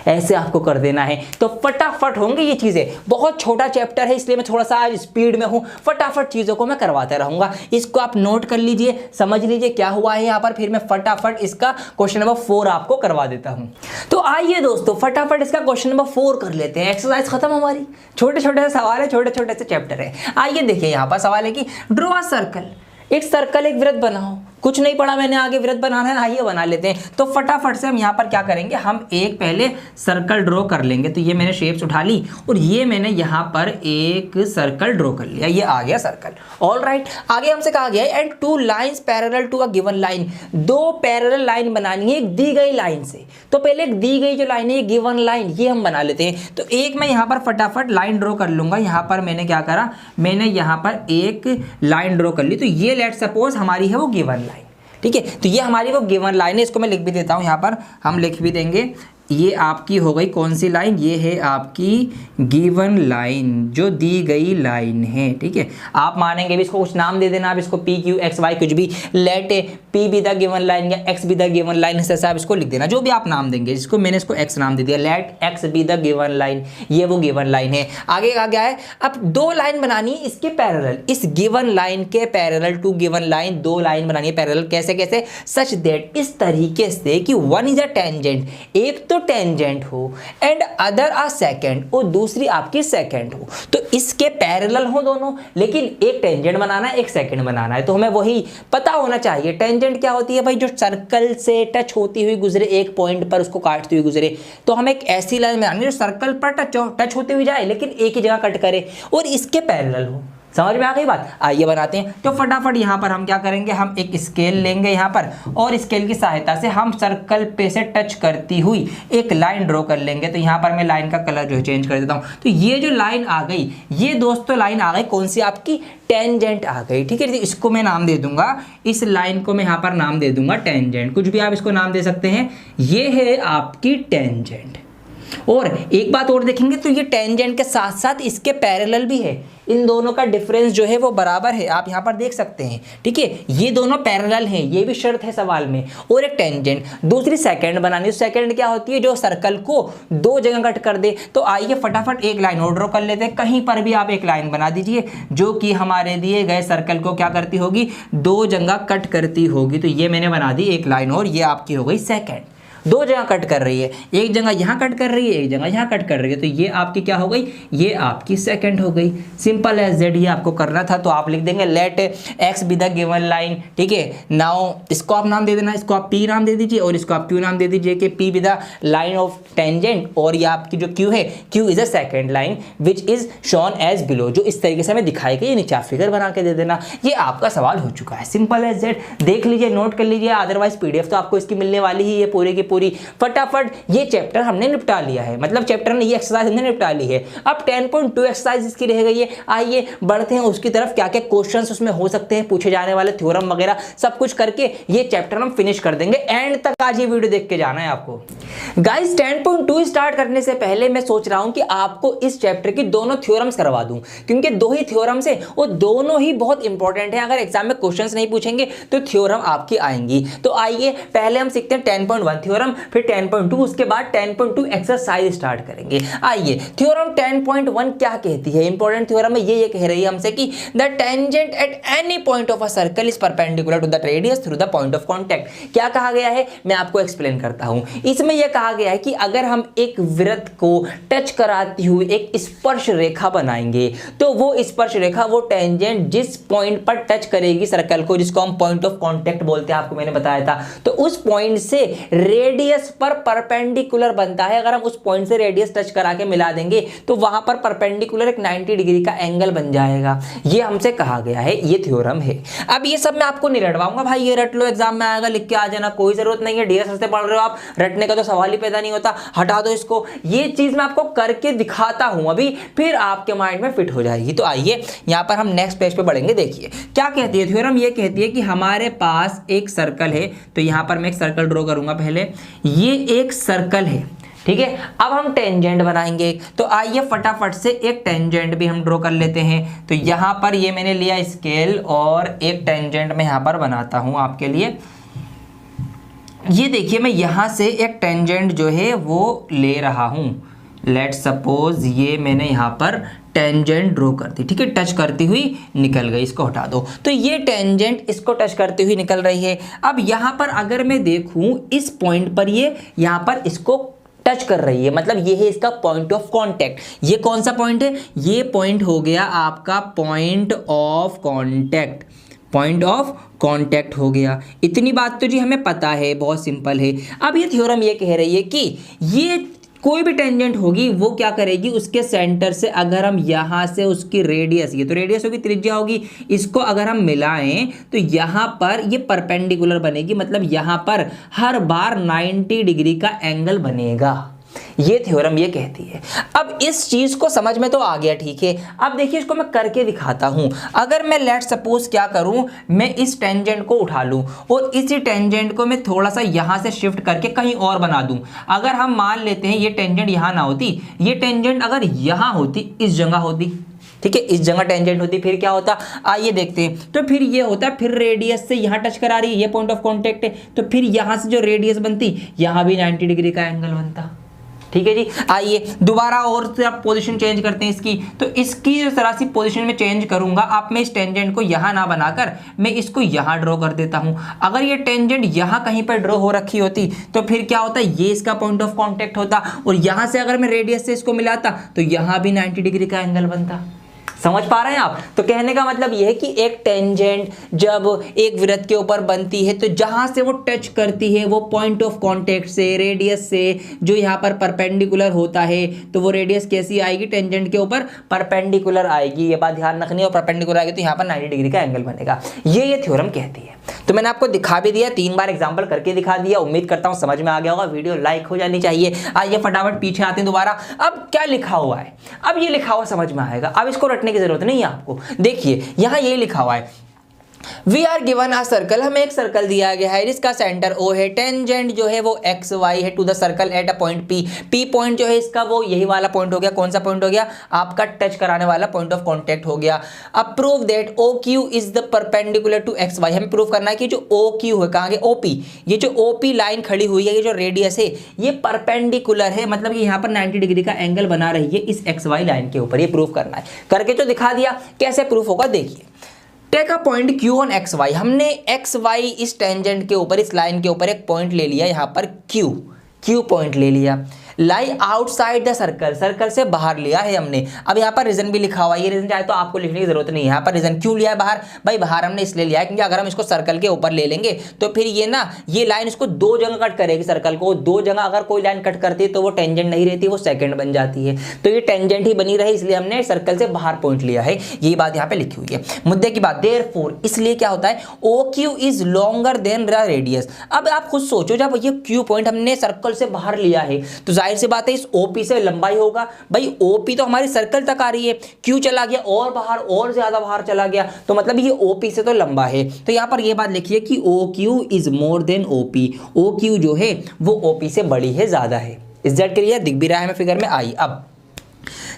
ऐसे आपको कर देना है, तो फटाफट होंगे ये चीज़ें। बहुत छोटा चैप्टर है इसलिए मैं थोड़ा सा आज स्पीड में हूँ, फटाफट चीज़ों को मैं करवाते रहूँगा। इसको आप नोट कर लीजिए, समझ लीजिए क्या हुआ है यहाँ पर, फिर मैं फटाफट इसका क्वेश्चन नंबर 4 आपको करवा देता हूँ। तो आइए दोस्तों फटाफट इसका क्वेश्चन नंबर 4 कर लेते हैं। एक्सरसाइज खत्म हमारी, छोटे छोटे से सवाल है, छोटे छोटे से चैप्टर है। आइए देखिए यहाँ पर सवाल है कि ड्रॉ अ सर्कल, एक सर्कल एक वृत्त बनाओ। कुछ नहीं पढ़ा मैंने, आगे वृत्त बनाना है, आइए बना लेते हैं। तो फटाफट से हम यहाँ पर क्या करेंगे, हम एक पहले सर्कल ड्रॉ कर लेंगे। तो ये मैंने शेप्स उठा ली और ये मैंने यहाँ पर एक सर्कल ड्रॉ कर लिया, ये आ गया सर्कल। ऑल राइट, आगे हमसे कहा गया है and 2 lines parallel to a given line, 2 parallel line बनानी है एक दी गई लाइन से। तो पहले एक दी गई जो लाइन है गिवन लाइन, ये हम बना लेते हैं। तो एक मैं यहाँ पर फटाफट लाइन ड्रॉ कर लूंगा। यहाँ पर मैंने क्या करा, मैंने यहाँ पर एक लाइन ड्रॉ कर ली। तो ये लेट सपोज हमारी है वो गिवन लाइन, ठीक है। तो ये हमारी वो गिवन लाइन है, इसको मैं लिख भी देता हूँ, यहाँ पर हम लिख भी देंगे। ये आपकी हो गई कौन सी लाइन, ये है आपकी गिवन लाइन, जो दी गई लाइन है, ठीक है। आप मानेंगे भी इसको कुछ नाम दे देना, आप इसको पी क्यू एक्स वाई कुछ भी, let P B the given line या X be the given line, ऐसे आप इसको लिख देना, जो भी आप नाम देंगे। इसको मैंने इसको एक्स नाम दे दिया, let x be the given line, ये वो गिवन लाइन है। आगे कहा गया है अब 2 लाइन बनानी है इसके पैरेलल, इस गिवन लाइन के parallel to given line 2 line बनानी है पैरेलल। कैसे कैसे, सच दैट, इस तरीके से कि वन इज अ टेंजेंट, एक तो टेंजेंट हो एंड अदर आ सेकेंड, और दूसरी आपकी सेकेंड हो। तो इसके पैरेलल हो दोनों, लेकिन एक टेंजेंट बनाना है एक सेकेंड बनाना है। तो हमें वही पता होना चाहिए। टेंजेंट क्या होती है भाई, जो सर्कल से टच होती हुई गुजरे, एक पॉइंट पर उसको काटती हुई गुजरे। तो हमें एक ऐसी लाइन बनानी है जो सर्कल पर टच होती हुई जाए लेकिन एक ही जगह कट करे और इसके पैरेलल हो। समझ में आ गई बात, आइए बनाते हैं। तो फटाफट यहाँ पर हम क्या करेंगे, हम एक स्केल लेंगे यहाँ पर, और स्केल की सहायता से हम सर्कल पे से टच करती हुई एक लाइन ड्रॉ कर लेंगे। तो यहाँ पर मैं लाइन का कलर जो है चेंज कर देता हूँ। तो ये जो लाइन आ गई, ये दोस्तों लाइन आ गई कौन सी, आपकी टेंजेंट आ गई, ठीक है। इसको मैं नाम दे दूंगा, इस लाइन को मैं यहाँ पर नाम दे दूंगा टेंजेंट, कुछ भी आप इसको नाम दे सकते हैं। ये है आपकी टेंजेंट। और एक बात और देखेंगे तो ये टेंजेंट के साथ साथ इसके पैरेलल भी है, इन दोनों का डिफरेंस जो है वो बराबर है, आप यहाँ पर देख सकते हैं, ठीक है। ये दोनों पैरेलल हैं, ये भी शर्त है सवाल में। और एक टेंजेंट, दूसरी सेकंड बनानी। सेकंड क्या होती है, जो सर्कल को 2 जगह कट कर दे। तो आइए फटाफट एक लाइन और ड्रॉ कर लेते हैं। कहीं पर भी आप एक लाइन बना दीजिए जो कि हमारे दिए गए सर्कल को क्या करती होगी, 2 जगह कट करती होगी। तो ये मैंने बना दी एक लाइन, और ये आपकी हो गई सेकंड, 2 जगह कट कर रही है, एक जगह यहाँ कट कर रही है, एक जगह यहाँ कट कर रही है। तो ये आपकी क्या हो गई, ये आपकी सेकंड हो गई। सिंपल एज दैट, ये आपको करना था। तो आप लिख देंगे let x be the given line, ठीक है। नाउ इसको आप नाम दे देना, इसको आप पी नाम दे दीजिए और इसको आप क्यू नाम दे दीजिए कि P B the line of tangent, और ये आपकी जो क्यू है, Q is a second line which is shown as below, जो इस तरीके से हमें दिखाई गई। नीचे आप फिगर बना के दे देना। ये आपका सवाल हो चुका है, सिंपल एज दैट। देख लीजिए, नोट कर लीजिए, अदरवाइज पीडीएफ तो आपको इसकी मिलने वाली ही है पूरी की पूरी। फटाफट ये चैप्टर हमने निपटा लिया है, मतलब चैप्टर ने ये एक्सरसाइज हमने निपटा ली है। अब 10.2 एक्सरसाइज इसकी रह गई है। आइए बढ़ते हैं उसकी तरफ, क्या क्या क्वेश्चंस उसमें हो सकते हैं, पूछे जाने वाले थ्योरम वगैरह सब कुछ करके ये चैप्टर हम फिनिश कर देंगे। एंड तक आज ये वीडियो देख के जाना है आपको। गाइस 10.2 स्टार्ट करने से पहले मैं सोच रहा हूं कि आपको इस चैप्टर की दोनों थ्योरम्स करवा दूं, क्योंकि 2 ही थ्योरम्स है और दोनों ही बहुत इंपॉर्टेंट है। अगर एग्जाम में क्वेश्चंस नहीं पूछेंगे तो थ्योरम आपकी आएंगी। तो आइए पहले हम सीखते हैं 10.1 थ्योरम, फिर 10.2, उसके बाद 10.2 एक्सरसाइज स्टार्ट करेंगे। आइए थ्योरम 10.1 क्या कहती है, इंपॉर्टेंट थ्योरम है ये कह रही है हमसे कि the tangent at any point of a circle is perpendicular to the radius through the point of contact. क्या कहा गया है, मैं आपको एक्सप्लेन करता हूं। इसमें यह कहा गया है कि अगर हम एक वृत्त को टच कराती हुई एक स्पर्श रेखा बनाएंगे, तो वो स्पर्श रेखा, वो टेंजेंट जिस पॉइंट पर टच करेगी सर्कल को, जिसको हम पॉइंट ऑफ कांटेक्ट बोलते हैं, आपको मैंने बताया था, तो उस पॉइंट से रेडियस पर परपेंडिकुलर बनता है। अगर हम उस पॉइंट से रेडियस टच करा के मिला देंगे तो वहां पर परपेंडिकुलर एक 90 डिग्री का एंगल बन जाएगा। ये हमसे कहा गया है, ये थ्योरम है। अब ये सब मैं आपको नहीं रटवाऊंगा भाई, ये रट लो, एग्जाम में आएगा, लिख के आ जाना, कोई जरूरत नहीं है। डीएस से पढ़ रहे हो आप, रटने का तो सवाल ही पैदा नहीं होता, हटा दो इसको। ये चीज मैं आपको करके दिखाता हूं अभी, फिर आपके माइंड में फिट हो जाएगी। तो आइए यहां पर हम नेक्स्ट पेज पे बढ़ेंगे। देखिए क्या कहती है थ्योरम, ये कहती है कि हमारे पास एक सर्कल है। तो यहां पर मैं एक सर्कल ड्रॉ करूंगा पहले, ये एक सर्कल है, ठीक है। अब हम टेंजेंट बनाएंगे, तो आइए फटाफट से एक टेंजेंट भी हम ड्रॉ कर लेते हैं। तो यहाँ पर ये मैंने लिया स्केल और एक टेंजेंट मैं यहाँ पर बनाता हूँ आपके लिए। ये देखिए मैं यहाँ से एक टेंजेंट जो है वो ले रहा हूँ। लेट सपोज ये मैंने यहाँ पर टेंजेंट ड्रॉ कर दी, ठीक है, टच करती हुई निकल गई, इसको हटा दो। तो ये टेंजेंट इसको टच करती हुई निकल रही है। अब यहाँ पर अगर मैं देखूँ इस पॉइंट पर ये यहाँ पर इसको टच कर रही है, मतलब ये है इसका पॉइंट ऑफ कांटेक्ट। ये कौन सा पॉइंट है? ये पॉइंट हो गया आपका point of contact, point of contact हो गया। इतनी बात तो जी हमें पता है, बहुत सिंपल है। अब ये थ्योरम ये कह रही है कि ये कोई भी टेंजेंट होगी वो क्या करेगी, उसके सेंटर से अगर हम यहाँ से उसकी रेडियस, ये तो रेडियस होगी, त्रिज्या होगी, इसको अगर हम मिलाएं तो यहाँ पर ये परपेंडिकुलर बनेगी, मतलब यहाँ पर हर बार 90 डिग्री का एंगल बनेगा। ये थ्योरम ये कहती है। अब इस चीज को समझ में तो आ गया, ठीक है। अब देखिए इसको मैं करके दिखाता हूं। अगर मैं लेट सपोज क्या करूं, मैं इस टेंजेंट को उठा लूं और इसी टेंजेंट को मैं थोड़ा सा यहां से शिफ्ट करके कहीं और बना दूं। अगर हम मान लेते हैं ये टेंजेंट यहां ना होती, ये टेंजेंट अगर यहां होती, इस जगह होती, ठीक है, इस जगह टेंजेंट होती, फिर क्या होता, आइए देखते हैं। तो फिर ये होता, फिर रेडियस से यहाँ टच करा रही है, ये पॉइंट ऑफ कांटेक्ट है, तो फिर यहाँ से जो रेडियस बनती, यहाँ भी 90 डिग्री का एंगल बनता। ठीक है जी। आइए दोबारा और पोजीशन चेंज करते हैं इसकी। तो इसकी जो तरह सी पोजीशन में चेंज करूंगा, अब मैं इस टेंजेंट को यहाँ ना बनाकर मैं इसको यहाँ ड्रॉ कर देता हूँ। अगर ये टेंजेंट यहाँ कहीं पर ड्रॉ हो रखी होती तो फिर क्या होता, ये इसका पॉइंट ऑफ कांटेक्ट होता, और यहाँ से अगर मैं रेडियस से इसको मिलाता तो यहाँ भी 90 डिग्री का एंगल बनता। समझ पा रहे हैं आप? तो कहने का मतलब यह है कि एक टेंजेंट जब एक वृत्त के ऊपर बनती है तो जहां से वो टच करती है वो पॉइंट ऑफ कांटेक्ट से, रेडियस से जो यहाँ पर परपेंडिकुलर होता है, तो वो रेडियस कैसी आएगी, टेंजेंट के ऊपर परपेंडिकुलर आएगी। ये बात ध्यान रखनी है, और परपेंडिकुलर आएगी तो यहाँ पर 90 डिग्री का एंगल बनेगा। ये थ्योरम कहती है। तो मैंने आपको दिखा भी दिया, 3 बार एग्जाम्पल करके दिखा दिया। उम्मीद करता हूँ समझ में आ गया होगा। वीडियो लाइक हो जानी चाहिए। आइए फटाफट पीछे आते हैं दोबारा। अब क्या लिखा हुआ है, अब ये लिखा हुआ समझ में आएगा, अब इसको रटने की जरूरत नहीं है आपको। देखिए यहाँ ये लिखा हुआ है, we are given a circle, हमें एक सर्कल दिया गया है, इसका सेंटर O है, टेंजेंट जो है वो XY है to the circle at a point P। P point जो है इसका वो यही वाला पॉइंट हो गया। कौन सा पॉइंट हो गया, आपका टच कराने वाला पॉइंट ऑफ कांटेक्ट हो गया। अब prove that OQ is the perpendicular to XY, हमें प्रूव करना है कि जो OQ है, कहाँ के OP, ये जो OP लाइन खड़ी हुई है, ये जो रेडियस है ये परपेंडिकुलर है, मतलब कि यहाँ पर 90 डिग्री का एंगल बना रही है इस XY लाइन के ऊपर। ये प्रूव करना है, करके तो दिखा दिया। कैसे प्रूफ होगा देखिए। Take a point Q on XY, हमने XY इस टेंजेंट के ऊपर, इस लाइन के ऊपर एक पॉइंट ले लिया, यहाँ पर Q पॉइंट ले लिया। लाई आउटसाइड द सर्कल, सर्कल से बाहर लिया है हमने। अब यहाँ पर रीजन भी लिखा हुआ है, ये रीजन चाहे तो आपको लिखने की जरूरत नहीं है। यहाँ पर रीजन क्यों लिया है बाहर, भाई बाहर हमने इसलिए लिया है क्योंकि अगर हम इसको सर्कल के ऊपर ले लेंगे तो फिर ये ना, ये लाइन इसको 2 जगह कट करेगी, सर्कल को 2 जगह अगर कोई लाइन कट करती है तो वो टेंजेंट नहीं रहती, वो सेकंड बन जाती है। तो ये टेंजेंट ही बनी रही, इसलिए हमने सर्कल से बाहर पॉइंट लिया है। यही बात यहाँ पे लिखी हुई है। मुद्दे की बात, देयरफॉर, इसलिए क्या होता है, OQ is longer than the radius. अब आप खुद सोचो, जब ये Q पॉइंट हमने सर्कल से बाहर लिया है तो जाहिर सी बात है इस OP से लंबाई होगा। भाई OP तो हमारी सर्कल तक आ रही है, Q चला गया और बाहर, और ज्यादा बाहर चला गया, तो मतलब ये OP से तो लंबा है। तो यहाँ पर ये बात लिखिए कि OQ is more than OP, OQ जो है वो OP से बड़ी है, ज्यादा है। Is that clear? दिख भी रहा है हमें फिगर में। आई अब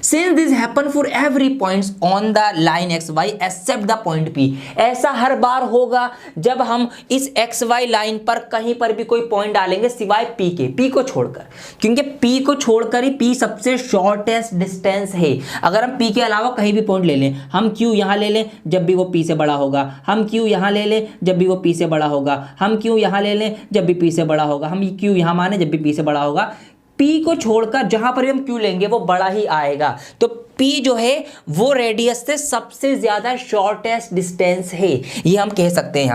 Since this happen for every points on the line XY except the point P, ऐसा हर बार होगा जब हम इस XY लाइन पर कहीं पर भी कोई पॉइंट डालेंगे सिवाय P के, P को छोड़कर, क्योंकि P को छोड़कर ही P सबसे शॉर्टेस्ट डिस्टेंस है। अगर हम P के अलावा कहीं भी पॉइंट ले लें, हम Q यहाँ ले लें जब भी वो P से बड़ा होगा, हम Q यहाँ ले लें जब भी वो P से बड़ा होगा, हम Q यहाँ ले लें जब भी P से बड़ा होगा, हम Q यहाँ माने जब भी P से बड़ा होगा, P को छोड़कर जहां पर हम Q लेंगे वो बड़ा ही आएगा। तो P जो है वो रेडियस से सबसे ज्यादा शॉर्टेस्ट डिस्टेंस है, ये हम कह सकते हैं।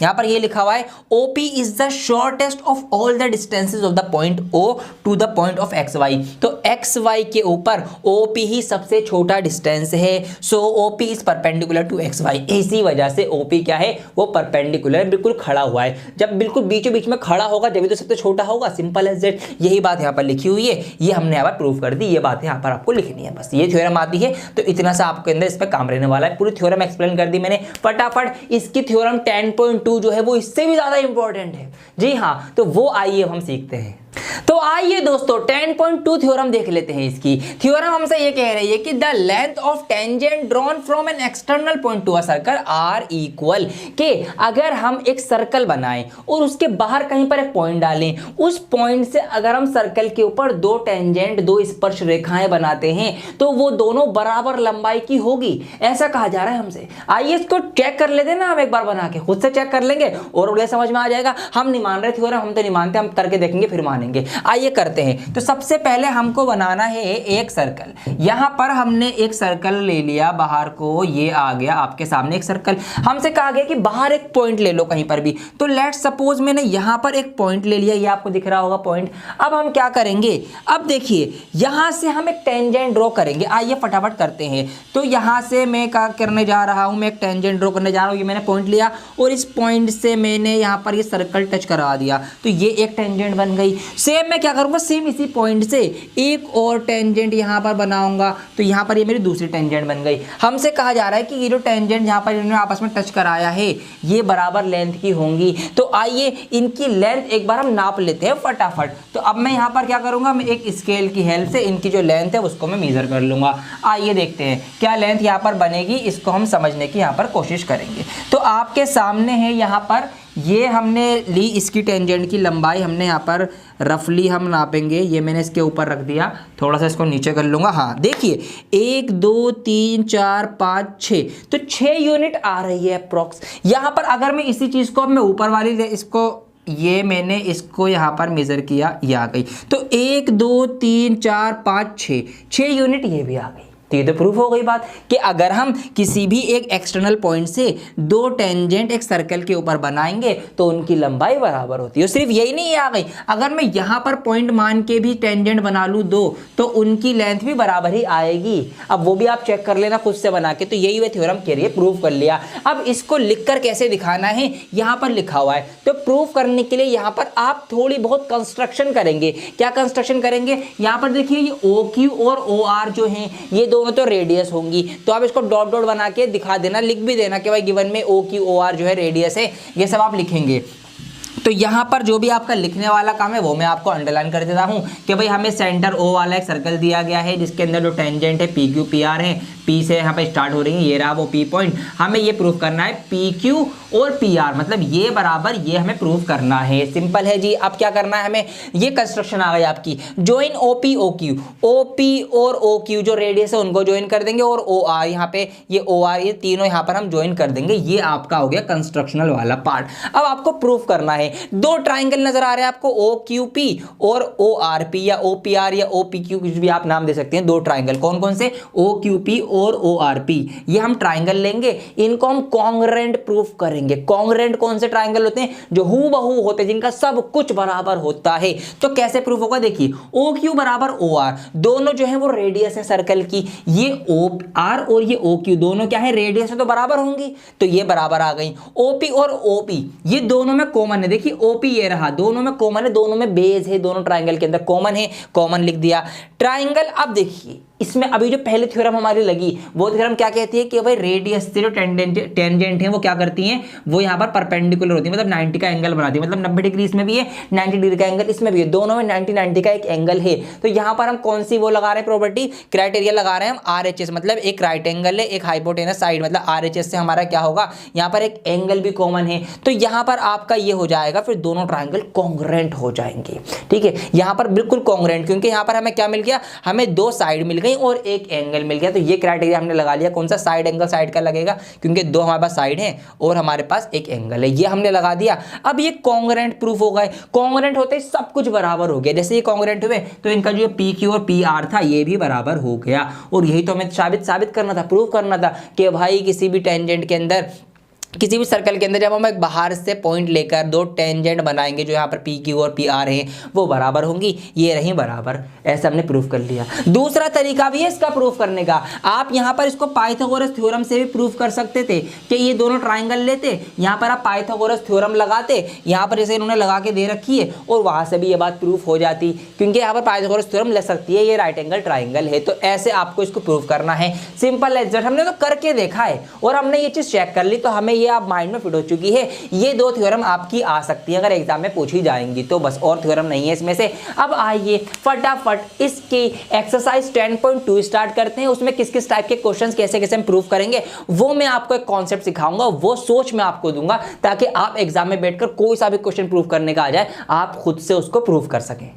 यहाँ पर ये लिखा हुआ है OP is the shortest of all the distances of the point O to the point of XY। तो XY के ऊपर OP ही सबसे छोटा डिस्टेंस है। So OP is perpendicular to XY, इसी वजह से OP क्या है, वो परपेंडिकुलर बिल्कुल खड़ा हुआ है। जब बिल्कुल बीचों बीच में खड़ा होगा जब तो सबसे छोटा होगा, सिंपल एज दैट। यही बात यहाँ पर लिखी हुई है, ये हमने यहाँ पर प्रूव कर दी। ये बात यहाँ पर आपको लिखनी है, बस ये थ्योरम थ्योरम आती है, तो इतना सा आपके अंदर इस पर काम रहने वाला है। पूरी थ्योरम एक्सप्लेन कर दी मैंने फटाफट। इसकी थ्योरम 10.2 जो है वो इससे भी ज्यादा इंपॉर्टेंट है। जी हाँ, तो वो आइए हम सीखते हैं। तो आइए दोस्तों 10.2 थ्योरम देख लेते हैं। इसकी थ्योरम हमसे ये कह रही है कि the length of tangent drawn from an external point to a circle are equal, के अगर हम एक सर्कल बनाएं और उसके बाहर कहीं पर एक पॉइंट डालें, उस पॉइंट से अगर हम सर्कल के ऊपर दो टेंजेंट, दो स्पर्श रेखाएं बनाते हैं तो वो दोनों बराबर लंबाई की होगी, ऐसा कहा जा रहा है हमसे। आइए इसको चेक कर लेते हैं ना, हम एक बार बना के खुद से चेक कर लेंगे और उन्हें समझ में आ जाएगा। हम नहीं मान रहे थ्योरम, हम तो नहीं मानते, हम करके देखेंगे फिर मानेंगे। आइए करते हैं। तो सबसे पहले हमको बनाना है एक सर्कल। यहां पर हमने एक सर्कल ले लिया बाहर को, ये आ गया आपके सामने एक सर्कल। हमसे कहा गया कि बाहर एक पॉइंट ले लो कहीं पर भी, तो लेट्स सपोज मैंने यहां पर एक पॉइंट ले लिया, ये आपको दिख रहा होगा पॉइंट। अब हम क्या करेंगे, अब देखिए यहां से हम एक टेंजेंट ड्रॉ करेंगे। आइए फटाफट करते हैं। तो यहां से मैं क्या करने जा रहा हूं, मैं एक टेंजेंट ड्रॉ करने जा रहा हूं। ये मैंने पॉइंट लिया और इस पॉइंट से मैंने यहां पर ये सर्कल टच करा दिया, तो ये एक टेंजेंट बन गई। सेम मैं क्या करूंगा, सेम इसी पॉइंट से एक और टेंजेंट यहां पर बनाऊंगा, तो यहां पर ये मेरी दूसरी टेंजेंट बन गई। हमसे कहा जा रहा है कि ये जो टेंजेंट यहां पर इन्होंने आपस में टच कराया है ये बराबर लेंथ की होंगी। तो आइए इनकी लेंथ एक बार हम नाप लेते हैं फटाफट। तो अब मैं यहां पर क्या करूंगा, मैं एक स्केल की हेल्प से इनकी जो लेंथ है उसको मैं मेजर कर लूंगा। आइए देखते हैं क्या लेंथ यहां पर बनेगी, इसको हम समझने की यहां पर कोशिश करेंगे। तो आपके सामने है यहां पर, ये हमने ली इसकी टेंजेंट की लंबाई, हमने यहाँ पर रफली हम नापेंगे। ये मैंने इसके ऊपर रख दिया, थोड़ा सा इसको नीचे कर लूँगा। हाँ देखिए 1 2 3 4 5 6, तो 6 यूनिट आ रही है अप्रॉक्स। यहाँ पर अगर मैं इसी चीज़ को, अब मैं ऊपर वाली इसको, ये मैंने इसको यहाँ पर मेज़र किया, ये आ गई। तो 1 2 3 4 5 6 यूनिट ये भी आ गई। तो ये तो प्रूफ हो गई बात कि अगर हम किसी भी एक एक्सटर्नल पॉइंट से दो टेंजेंट एक सर्कल के ऊपर बनाएंगे तो उनकी लंबाई बराबर होती है। और सिर्फ यही नहीं आ गई, अगर मैं यहाँ पर पॉइंट मान के भी टेंजेंट बना लूँ दो, तो उनकी लेंथ भी बराबर ही आएगी। अब वो भी आप चेक कर लेना खुद से बना के। तो यही वह थ्योरम कह रही है, प्रूफ कर लिया। अब इसको लिखकर कैसे दिखाना है, यहाँ पर लिखा हुआ है। तो प्रूफ करने के लिए यहाँ पर आप थोड़ी बहुत कंस्ट्रक्शन करेंगे। क्या कंस्ट्रक्शन करेंगे, यहाँ पर देखिए ये OQ और OR जो है ये दोनों तो रेडियस होंगी, तो आप इसको डॉट डॉट बना के दिखा देना, लिख भी देना कि भाई गिवन में OQ OR जो है रेडियस है, ये सब आप लिखेंगे। तो यहाँ पर जो भी आपका लिखने वाला काम है वो मैं आपको अंडरलाइन कर देता हूँ कि भाई हमें सेंटर O वाला एक सर्कल दिया गया है जिसके अंदर जो टेंजेंट है PQ PR है, P से यहाँ पे स्टार्ट हो रही है, ये रहा वो P पॉइंट। हमें ये प्रूफ करना है PQ और PR, मतलब ये बराबर ये हमें प्रूफ करना है। सिंपल है जी। अब क्या करना है हमें, ये कंस्ट्रक्शन आ गई आपकी, ज्वाइन OP OQ, OP और OQ जो रेडियस है उनको ज्वाइन कर देंगे, और OR यहाँ पे ये OR, ये तीनों यहाँ पर हम ज्वाइन कर देंगे। ये आपका हो गया कंस्ट्रक्शनल वाला पार्ट। अब आपको प्रूफ करना है, दो ट्राइंगल नजर आ रहे हैं आपको, OQP और ORP या OPR या OPQ, कुछ भी आप नाम दे सकते हैं। दो ट्राइंगल कौन कौन से, OQP और ORP, ये हम ट्राइंगल लेंगे, इनको हम कॉन्ग्रुएंट प्रूफ करेंगे। कॉन्ग्रुएंट कौन से ट्राइंगल होते हैं, जो हूबहू होते हैं, जिनका सब कुछ बराबर होता है। तो कैसे प्रूफ होगा, देखिए OQ बराबर OR, दोनों जो है वो रेडियस है सर्कल की। ये OR और ये OQ दोनों क्या है, रेडियस है, तो बराबर होंगी, तो ये बराबर आ गई। OP और OP ये दोनों में कॉमन है, देखिए OP ये रहा, दोनों में कॉमन है, दोनों में बेस है, दोनों ट्राइंगल के अंदर कॉमन है, कॉमन लिख दिया। ट्राइंगल, अब देखिए इसमें अभी जो पहले थ्योरम हमारी लगी वो थ्योरम क्या कहती है कि भाई रेडियस से जो टेंजेंट है वो क्या करती हैं, वो यहाँ पर परपेंडिकुलर होती है, मतलब 90 का एंगल बनाती है। मतलब 90 डिग्री इसमें भी है, 90 डिग्री का एंगल इसमें भी है, दोनों में 90 का एक एंगल है। तो यहाँ पर हम कौन सी वो लगा रहे हैं, प्रॉपर्टी क्राइटेरिया लगा रहे हैं हम, RHS, मतलब एक राइट एंगल है, एक हाइपोटेनस साइड, मतलब RHS से हमारा क्या होगा, यहाँ पर एक एंगल भी कॉमन है। तो यहाँ पर आपका ये हो जाएगा, फिर दोनों ट्राइंगल कॉन्ग्रुएंट हो जाएंगे। ठीक है, यहाँ पर बिल्कुल कॉन्ग्रुएंट, क्योंकि यहाँ पर हमें क्या मिल गया, हमें दो साइड मिल गई और एक एंगल मिल गया। तो ये क्राइटेरिया हमने लगा लिया। कौन सा, साइड एंगल साइड का लगेगा, क्योंकि दो हमारे पास साइड है और हमारे पास एक एंगल है, ये हमने लगा दिया। अब ये कॉन्ग्रुएंट प्रूफ हो गए। कॉन्ग्रुएंट होते ही सब कुछ बराबर हो गया। जैसे ये कॉन्ग्रुएंट हुए तो इनका जो PQ और PR था ये भी बराबर हो गया। और यही तो हमें साबित करना था, प्रूफ करना था कि भाई किसी भी टेंजेंट के अंदर किसी भी सर्कल के अंदर जब हम एक बाहर से पॉइंट लेकर दो टेंजेंट बनाएंगे जो यहाँ पर पी क्यू और पी आर हैं वो बराबर होंगी, ये रही बराबर। ऐसा हमने प्रूफ कर लिया। दूसरा तरीका भी है इसका प्रूफ करने का। आप यहाँ पर इसको पाइथागोरस थ्योरम से भी प्रूफ कर सकते थे कि ये दोनों ट्राइंगल लेते, यहाँ पर आप पाइथागोरस थ्योरम लगाते, यहाँ पर जैसे इन्होंने लगा के दे रखी है, और वहाँ से भी ये बात प्रूफ हो जाती, क्योंकि यहाँ पर पाइथागोरस थ्योरम ले सकती है, ये राइट एंगल ट्राइंगल है। तो ऐसे आपको इसको प्रूफ करना है, सिंपल एज दैट। हमने तो करके देखा है और हमने ये चीज़ चेक कर ली, तो हमें ये आप माइंड में फिट हो चुकी है। ये दो थ्योरम आपकी आ सकती है अगर एग्जाम में पूछी जाएंगी तो, बस और थ्योरम नहीं है इसमें से। अब आइए फटाफट इसकी एक्सरसाइज 10.2 स्टार्ट करते हैं। उसमें किस किस टाइप के क्वेश्चंस कैसे कैसे हम प्रूव करेंगे वो मैं आपको एक कॉन्सेप्ट सिखाऊंगा, वो सोच मैं आपको दूंगा ताकि आप एग्जाम में बैठकर कोई सा भी क्वेश्चन प्रूव करने का आ जाए आप खुद से उसको प्रूव कर सकें।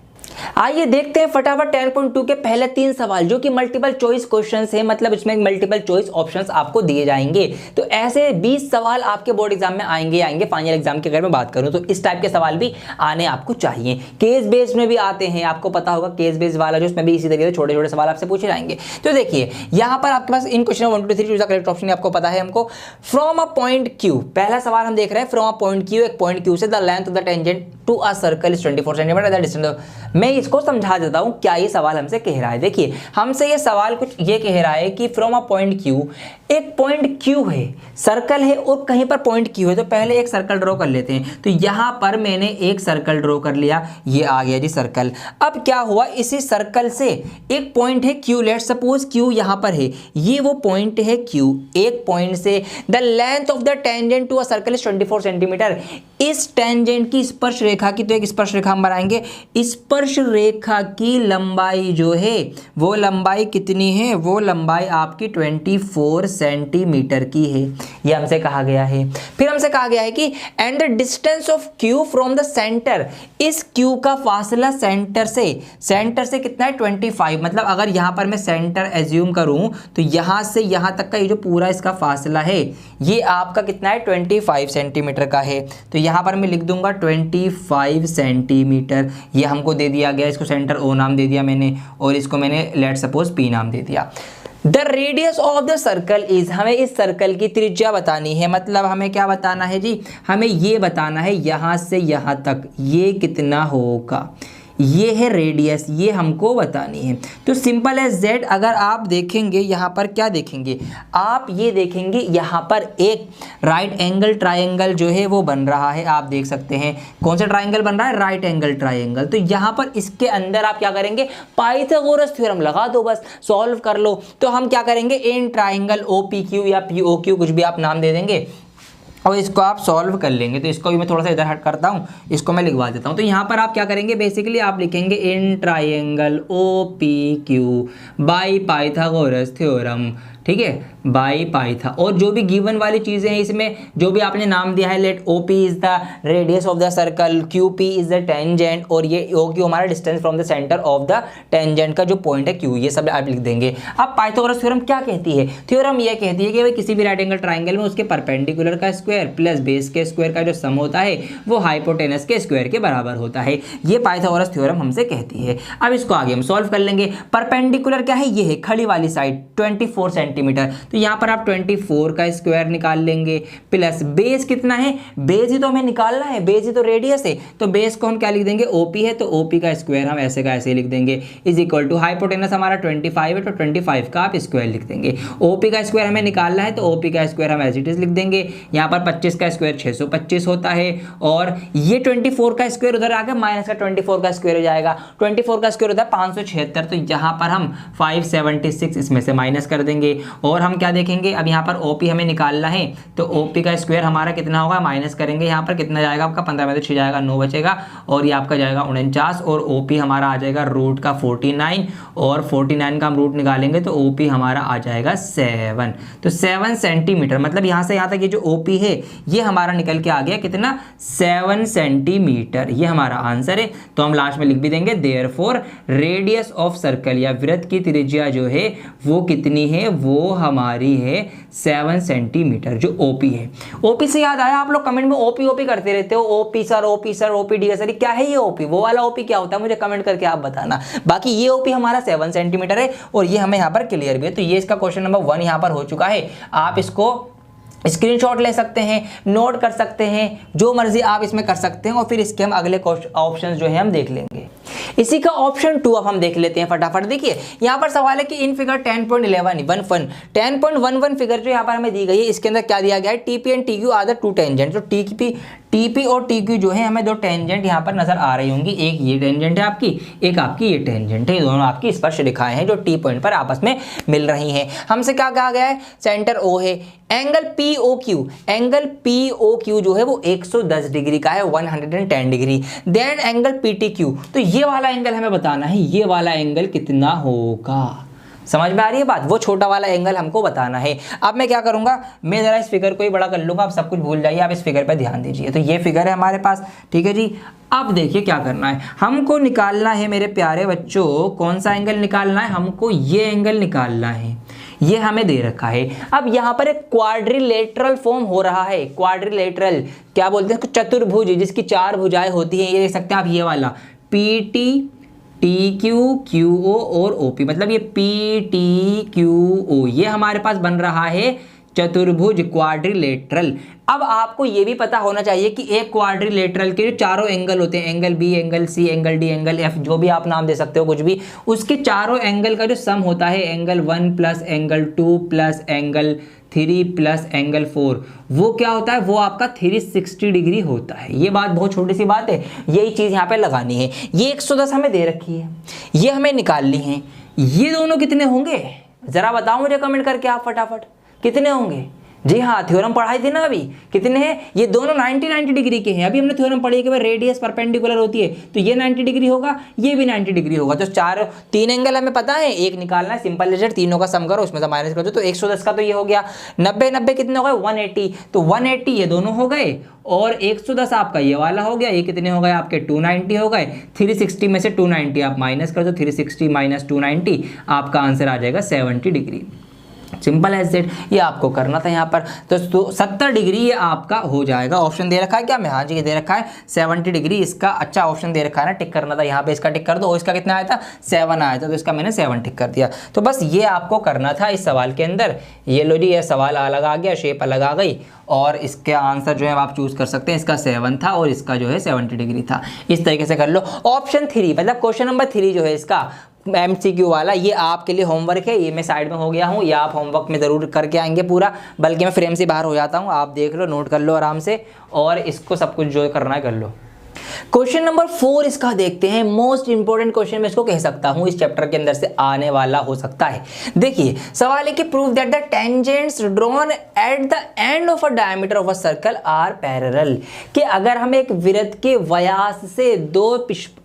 आइए देखते हैं फटाफट 10.2 के पहले 3 सवाल जो कि मल्टीपल चॉइस क्वेश्चंस है, मतलब इसमें मल्टीपल चॉइस ऑप्शंस आपको दिए जाएंगे। तो ऐसे 20 सवाल आपके बोर्ड एग्जाम में आएंगे फाइनल एग्जाम की अगर मैं बात करूं तो इस टाइप के सवाल भी आने आपको चाहिए। केस बेस्ड में भी आते हैं, आपको पता होगा केस बेस्ड वाला जो, उसमें भी इसी तरीके से छोटे छोटे सवाल आपसे पूछे जाएंगे। तो देखिए यहाँ पर आपके पास इन question 1 2 3 choose the correct option आपको पता है हमको। फ्रॉम अ पॉइंट क्यू, पहला सवाल हम देख रहे हैं फ्रॉम अ पॉइंट क्यू, एक पॉइंट क्यू से the length of the tangent to a circle is 24 centimetre the distance. मैं इसको समझा देता हूं क्या ये सवाल हमसे कह रहा है। देखिए हमसे ये सवाल कुछ ये कह रहा है कि फ्रॉम अ पॉइंट क्यू, एक पॉइंट क्यू है, सर्कल है और कहीं पर पॉइंट क्यू है, तो पहले एक सर्कल ड्रॉ कर लेते हैं। तो यहां पर मैंने एक सर्कल ड्रॉ कर लिया, ये आ गया जी सर्कल। अब क्या हुआ, इसी सर्कल से एक पॉइंट है क्यू, लेट्स सपोज क्यू यहां पर है, ये वो पॉइंट है क्यू, एक पॉइंट से the length of the tangent to a circle is 24 centimetre. इस टेंजेंट की स्पर्श रेखा की, तो एक स्पर्श रेखा हम बनाएंगे, स्पर्श रेखा की लंबाई जो है वो लंबाई कितनी है, वो लंबाई आपकी 24 सेंटीमीटर की है, ये हमसे कहा गया है। फिर हमसे कहा गया है कि and the distance of Q from the centre, इस क्यू का फासला सेंटर से कितना है 25। मतलब अगर यहां पर मैं सेंटर एज्यूम करूं तो यहां से यहां तक का ये जो पूरा इसका फासला है ये आपका कितना है 25 सेंटीमीटर का है। तो यहां पर मैं लिख दूंगा 25 सेंटीमीटर, ये हमको दे दिया गया, इसको सेंटर ओ नाम दे दिया मैंने और इसको मैंने लेट सपोज पी नाम दे दिया। The radius of the circle is, हमें इस सर्कल की त्रिज्या बतानी है, मतलब हमें क्या बताना है जी, हमें ये बताना है यहां से यहां तक ये कितना होगा, ये है रेडियस, ये हमको बतानी है। तो सिंपल एज दैट, अगर आप देखेंगे यहाँ पर क्या देखेंगे, आप ये देखेंगे यहाँ पर एक राइट एंगल ट्रायंगल जो है वो बन रहा है, आप देख सकते हैं कौन सा ट्रायंगल बन रहा है, राइट एंगल ट्रायंगल। तो यहाँ पर इसके अंदर आप क्या करेंगे, पाइथागोरस थ्योरम लगा दो, बस सॉल्व कर लो। तो हम क्या करेंगे, in triangle O P Q या पी ओ क्यू कुछ भी आप नाम दे देंगे और इसको आप सॉल्व कर लेंगे। तो इसको भी मैं थोड़ा सा इधर हट करता हूँ, इसको मैं लिखवा देता हूँ। तो यहाँ पर आप क्या करेंगे, बेसिकली आप लिखेंगे in triangle O P Q by Pythagoras theorem, ठीक है, बाई पाइथा, और जो भी गिवन वाली चीज़ें हैं इसमें जो भी आपने नाम दिया है, let O P is the radius of the circle, Q P is the tangent और ये ओ क्यू हमारा distance from the centre of the tangent का जो पॉइंट है क्यू, ये सब आप लिख देंगे। अब पाइथागोरस थ्योरम क्या कहती है, थ्योरम ये कहती है कि भाई किसी भी राइट एंगल ट्राइंगल में उसके परपेंडिकुलर का स्क्वायर प्लस बेस के स्क्वायर का जो सम होता है वो हाइपोटेनस के स्क्वायर के बराबर होता है, ये पाइथागोरस थ्योरम हमसे कहती है। अब इसको आगे हम सॉल्व कर लेंगे। परपेंडिकुलर क्या है, ये है खड़ी वाली साइड 24 सेंटीमीटर, तो यहाँ पर आप 24 का स्क्वायर निकाल लेंगे प्लस बेस कितना है, बेस ही तो हमें निकालना है, बेस ही तो रेडियस है, तो बेस को हम क्या लिख देंगे, ओपी है तो ओपी का स्क्वायर हम ऐसे का ऐसे लिख देंगे, इज इक्वल टू हाइपोटेनस हमारा 25 है तो 25 का आप स्क्वायर लिख देंगे। ओपी का स्क्वायर हमें निकालना है तो ओपी का स्क्वायर हम एज इट इज लिख देंगे। यहाँ पर 25 का स्क्वायर 625 होता है और ये 24 का स्क्वायर उधर आकर माइनस का 24 का स्क्वायर हो जाएगा, 24 का स्क्वायर होता है 576, तो यहाँ पर हम 576 इसमें से माइनस कर देंगे। और हम क्या देखेंगे, अब यहाँ पर ओपी हमें निकालना है तो ओपी का स्क्वायर हमारा कितना होगा, माइनस करेंगे, यहाँ पर कितना जाएगा आपका 15 में से 6 जाएगा 9 बचेगा और ये आपका जाएगा 49 और ओपी हमारा आ जाएगा रूट का 49 और 49 का हम रूट निकालेंगे तो ओपी हमारा आ जाएगा 7, तो 7 सेंटीमीटर, मतलब यहाँ से यहाँ तक ये जो ओपी है ये हमारा निकल के आ गया कितना, 7 सेंटीमीटर, ये हमारा आंसर है। तो हम लास्ट में लिख भी देंगे देयरफॉर रेडियस ऑफ सर्कल या वृत्त की त्रिज्या जो है वो कितनी है, वो हमारी है 7 सेंटीमीटर जो ओपी है। ओपी से याद आया, आप लोग कमेंट में ओपी करते रहते हो, OP sir OP D sir, क्या है ये ओपी, वो वाला ओपी क्या होता है मुझे कमेंट करके आप बताना। बाकी ये ओपी हमारा 7 सेंटीमीटर है और ये हमें यहाँ पर क्लियर भी है। तो ये इसका क्वेश्चन नंबर 1 यहाँ पर हो चुका है। आप इसको स्क्रीनशॉट ले सकते हैं, नोट कर सकते हैं, जो मर्जी आप इसमें कर सकते हैं और फिर इसके हम अगले ऑप्शन जो है हम देख लेंगे। इसी का ऑप्शन 2 अब हम देख लेते हैं फटाफट। देखिए यहाँ पर सवाल है कि इन फिगर 10.11 फिगर जो यहाँ पर हमें दी गई है, इसके अंदर क्या दिया गया है, TP and TQ are the two tangent. तो टीपी और टीक्यू जो है हमें दो टेंजेंट यहाँ पर नजर आ रही होंगी, एक ये टेंजेंट है आपकी, एक आपकी ये टेंजेंट है, ये दोनों आपकी स्पर्श रेखाएं हैं जो टी पॉइंट पर आपस में मिल रही हैं। हमसे क्या कहा गया है, सेंटर ओ है, एंगल पी ओ क्यू जो है वो 110 डिग्री का है, 110 degree. Then angle P T Q, तो ये वाला एंगल हमें बताना है, ये वाला एंगल कितना होगा। समझ में आ रही है बात, वो छोटा वाला एंगल हमको बताना है। अब मैं क्या करूंगा, मैं जरा इस फिगर को ही बड़ा कर लूंगा, आप सब कुछ भूल जाइए, आप इस फिगर पर ध्यान दीजिए। तो ये फिगर है हमारे पास, ठीक है जी। अब देखिए क्या करना है, हमको निकालना है मेरे प्यारे बच्चों, कौन सा एंगल निकालना है, हमको ये एंगल निकालना है, ये हमें दे रखा है। अब यहाँ पर एक क्वाड्रिलेटरल फॉर्म हो रहा है, क्वाड्रिलेटरल क्या बोलते हैं, चतुर्भुज जिसकी 4 भुजाएं होती हैं, ये देख सकते हैं आप, ये वाला P T Q Q O और ओ पी, मतलब ये पी टी क्यू ओ, ये हमारे पास बन रहा है चतुर्भुज, क्वाड्रिलेटरल। अब आपको ये भी पता होना चाहिए कि एक क्वाड्रिलेटरल के जो चारों एंगल होते हैं, angle B, angle C, angle D, angle F, जो भी आप नाम दे सकते हो कुछ भी, उसके चारों एंगल का जो सम होता है, angle 1 plus angle 2 plus angle 3 plus angle 4, वो क्या होता है, वो आपका 360 डिग्री होता है। ये बात बहुत छोटी सी बात है, यही चीज़ यहाँ पे लगानी है। ये 110 हमें दे रखी है, ये हमें निकालनी है। ये दोनों कितने होंगे जरा बताओ मुझे कमेंट करके आप फटाफट, कितने होंगे। जी हाँ, थ्योरम पढ़ाई थी ना अभी, कितने हैं, ये दोनों 90 डिग्री के हैं। अभी हमने थ्योरम पढ़ी है कि भाई रेडियस परपेंडिकुलर होती है, तो ये 90 डिग्री होगा, ये भी 90 डिग्री होगा। तो 3 एंगल हमें पता है, एक निकालना है, सिंपल रिजल्ट, तीनों का सम करो, उसमें से माइनस कर दो, तो 110 का तो ये हो गया। 90 कितने हो गए, 180, तो 180 ये दोनों हो गए, और 110 आपका ये वाला हो गया। ये कितने हो गए आपके, 290 हो गए। 360 में से 290 आप माइनस कर दो, 360 माइनस 290, आपका आंसर आ जाएगा 70 डिग्री। सिंपल एज दैट, ये आपको करना था यहाँ पर। तो 70 डिग्री ये आपका हो जाएगा। ऑप्शन दे रखा है क्या, मैं हाँ जी दे रखा है 70 डिग्री इसका। अच्छा ऑप्शन दे रखा है ना, टिक करना था यहाँ पे, इसका टिक कर दो। और इसका कितना आया था, 7 आया था, तो इसका मैंने 7 टिक कर दिया। तो बस ये आपको करना था इस सवाल के अंदर। ये लो जी, ये सवाल अलग आ गया, शेप अलग आ गई, और इसके आंसर जो है आप चूज कर सकते हैं। इसका 7 था और इसका जो है 70 डिग्री था। इस तरीके से कर लो। ऑप्शन 3 मतलब क्वेश्चन नंबर 3 जो है इसका MCQ वाला, ये आपके लिए होमवर्क है। ये मैं साइड में हो गया हूँ, ये आप होमवर्क में ज़रूर करके आएंगे पूरा, बल्कि मैं फ्रेम से बाहर हो जाता हूँ, आप देख लो, नोट कर लो आराम से, और इसको सब कुछ जो करना है कर लो। क्वेश्चन नंबर 4 इसका देखते हैं। मोस्ट इंपोर्टेंट क्वेश्चन मैं इसको कह सकता हूं, इस चैप्टर के अंदर से आने वाला हो सकता है। देखिए सवाल है कि prove that the tangents drawn at the end of a diameter of a circle are parallel, कि अगर हम एक वृत्त के व्यास से 2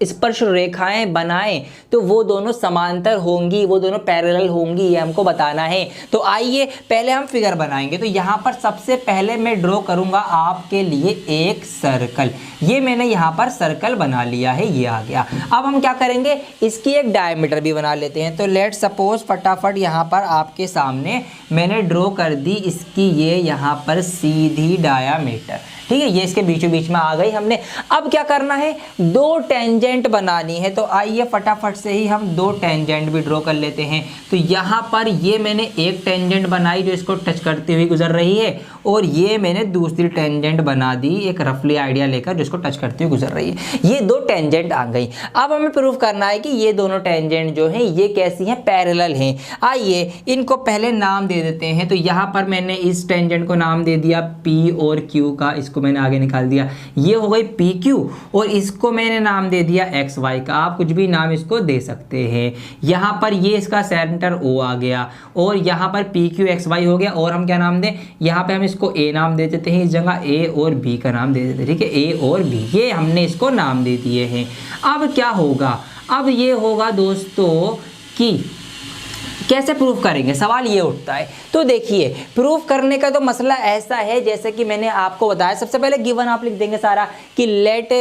स्पर्श रेखाएं बनाएं तो वो दोनों समांतर होंगी, वो दोनों पैरेलल होंगी, ये हमको बताना है। तो आइए पहले हम फिगर बनाएंगे। तो यहाँ पर सबसे पहले मैं ड्रॉ करूंगा आपके लिए एक सर्कल। ये मैंने यहाँ पर सर्कल बना लिया है, ये आ गया। अब हम क्या करेंगे, इसकी एक डायमीटर भी बना लेते हैं। तो लेट सपोज फटाफट यहाँ पर आपके सामने मैंने ड्रॉ कर दी इसकी ये यहाँ पर सीधी डायमीटर, ठीक है, ये इसके बीचों बीच में आ गई हमने। अब क्या करना है, 2 टेंजेंट बनानी है। तो आइए फटाफट से ही हम 2 टेंजेंट भी ड्रॉ कर लेते हैं। तो यहाँ पर ये मैंने एक टेंजेंट बनाई जो इसको टच करती हुई गुजर रही है, और ये मैंने दूसरी टेंजेंट बना दी एक रफली आइडिया लेकर जिसको टच करती हुई गुजर रही है। ये 2 टेंजेंट आ गई। अब हमें प्रूव करना है कि ये दोनों टेंजेंट जो हैं ये कैसी हैं, पैरेलल हैं। आइए इनको पहले नाम दे देते हैं। तो यहाँ पर मैंने इस टेंजेंट को नाम दे दिया P और Q का, इसको मैंने आगे निकाल दिया, ये हो गई PQ, और इसको मैंने नाम दे दिया XY का। आप कुछ भी नाम इसको दे सकते हैं। यहाँ पर ये इसका सेंटर O आ गया, और यहाँ पर PQXY हो गया। और हम क्या नाम दें, यहाँ पे हम इसको A नाम दे देते हैं, इस जगह A और B का नाम दे देते हैं, ठीक है, A और B, ये हमने इसको नाम दे दिए हैं। अब क्या होगा, अब ये होगा दोस्तों कि कैसे प्रूफ करेंगे, सवाल ये उठता है। तो देखिए प्रूफ करने का तो मसला ऐसा है, जैसे कि मैंने आपको बताया, सबसे पहले गिवन आप लिख देंगे सारा कि late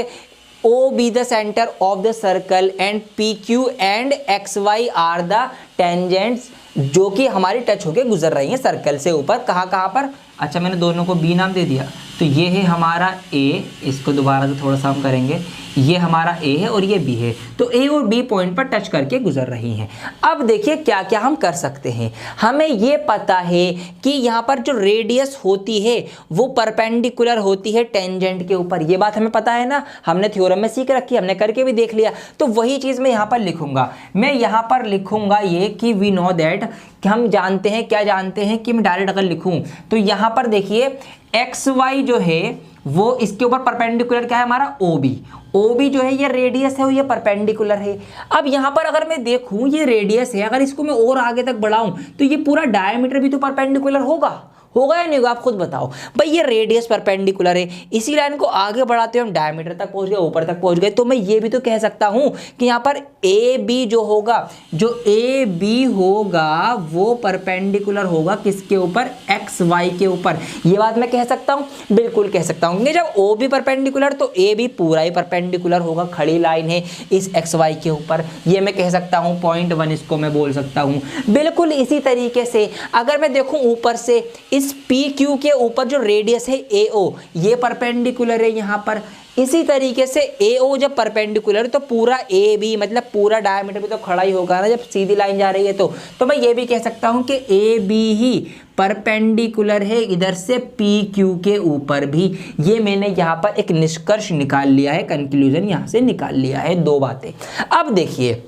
O be the center of the circle and PQ and XY are the tangents, जो कि हमारी टच होके गुजर रही हैं सर्कल से ऊपर। कहाँ पर, अच्छा मैंने दोनों को B नाम दे दिया, तो ये है हमारा ए, इसको दोबारा से थोड़ा सा हम करेंगे, ये हमारा ए है और ये बी है, तो ए और बी पॉइंट पर टच करके गुजर रही हैं। अब देखिए क्या क्या हम कर सकते हैं। हमें ये पता है कि यहाँ पर जो रेडियस होती है वो परपेंडिकुलर होती है टेंजेंट के ऊपर, ये बात हमें पता है ना, हमने थ्योरम में सीख रखी है, हमने करके भी देख लिया। तो वही चीज़ मैं यहाँ पर लिखूंगा, मैं यहाँ पर लिखूंगा ये कि वी नो दैट, कि हम जानते हैं, क्या जानते हैं कि मैं डायरेक्ट अगर लिखूं तो यहाँ पर देखिए एक्स वाई जो है वो इसके ऊपर परपेंडिकुलर क्या है हमारा ओबी, ओबी जो है ये रेडियस है और ये परपेंडिकुलर है। अब यहाँ पर अगर मैं देखूं ये रेडियस है, अगर इसको मैं और आगे तक बढ़ाऊं तो ये पूरा डायमीटर भी तो परपेंडिकुलर होगा या नहीं होगा, आप खुद बताओ भाई। ये रेडियस परपेंडिकुलर है, इसी लाइन को आगे बढ़ाते हुए हम डायमीटर तक पहुंच गए, ऊपर तक पहुंच गए। तो मैं ये भी तो कह सकता हूं कि यहाँ पर ए बी जो होगा, जो ए बी होगा वो परपेंडिकुलर होगा किसके ऊपर, एक्स वाई के ऊपर। ये बात मैं कह सकता हूं, बिल्कुल कह सकता हूं, जब ओ बी परपेंडिकुलर तो ए बी पूरा ही परपेंडिकुलर होगा, खड़ी लाइन है इस एक्स वाई के ऊपर। ये मैं कह सकता हूं, पॉइंट 1 इसको मैं बोल सकता हूं। बिल्कुल इसी तरीके से अगर मैं देखूं ऊपर से इस पी क्यू के ऊपर जो रेडियस है ए ओ, ये परपेंडिकुलर है यहाँ पर। इसी तरीके से ए ओ जब परपेंडिकुलर तो पूरा ए बी मतलब पूरा डायमीटर भी तो खड़ा ही होगा ना, जब सीधी लाइन जा रही है तो मैं ये भी कह सकता हूँ कि ए बी ही परपेंडिकुलर है इधर से पी क्यू के ऊपर भी। ये मैंने यहाँ पर एक निष्कर्ष निकाल लिया है, कंक्लूजन यहाँ से निकाल लिया है, 2 बातें। अब देखिए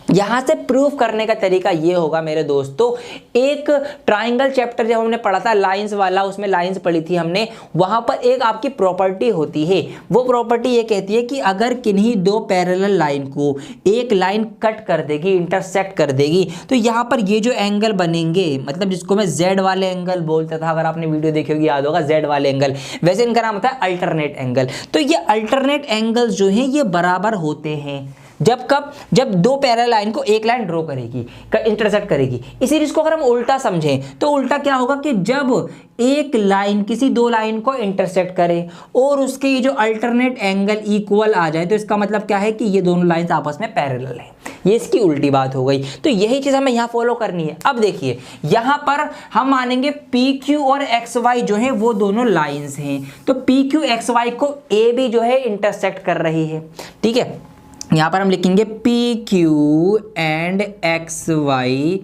यहाँ से प्रूफ करने का तरीका ये होगा मेरे दोस्तों, एक ट्राइंगल चैप्टर जब हमने पढ़ा था लाइंस वाला, उसमें लाइंस पढ़ी थी हमने, वहाँ पर एक आपकी प्रॉपर्टी होती है। वो प्रॉपर्टी ये कहती है कि अगर किन्हीं 2 पैरेलल लाइन को एक लाइन कट कर देगी, इंटरसेक्ट कर देगी, तो यहाँ पर ये जो एंगल बनेंगे, मतलब जिसको मैं जेड वाले एंगल बोलता था, अगर आपने वीडियो देखी होगी याद होगा, जेड वाले एंगल, वैसे इनका नाम होता है अल्टरनेट एंगल। तो ये अल्टरनेट एंगल्स जो हैं ये बराबर होते हैं जब कब, जब 2 पैरेलल लाइन को एक लाइन ड्रॉ करेगी, इंटरसेक्ट करेगी। इसी चीज को अगर हम उल्टा समझें तो उल्टा क्या होगा कि जब एक लाइन किसी 2 लाइन को इंटरसेक्ट करे और उसके ये जो अल्टरनेट एंगल इक्वल आ जाए, तो इसका मतलब क्या है कि ये दोनों लाइंस आपस में पैरेलल है। ये इसकी उल्टी बात हो गई। तो यही चीज हमें यहाँ फॉलो करनी है। अब देखिए यहाँ पर हम मानेंगे पी क्यू और एक्स वाई जो है वो दोनों लाइंस हैं, तो पी क्यू एक्स वाई को ए बी जो है इंटरसेक्ट कर रही है, ठीक है। यहाँ पर हम लिखेंगे P Q and X Y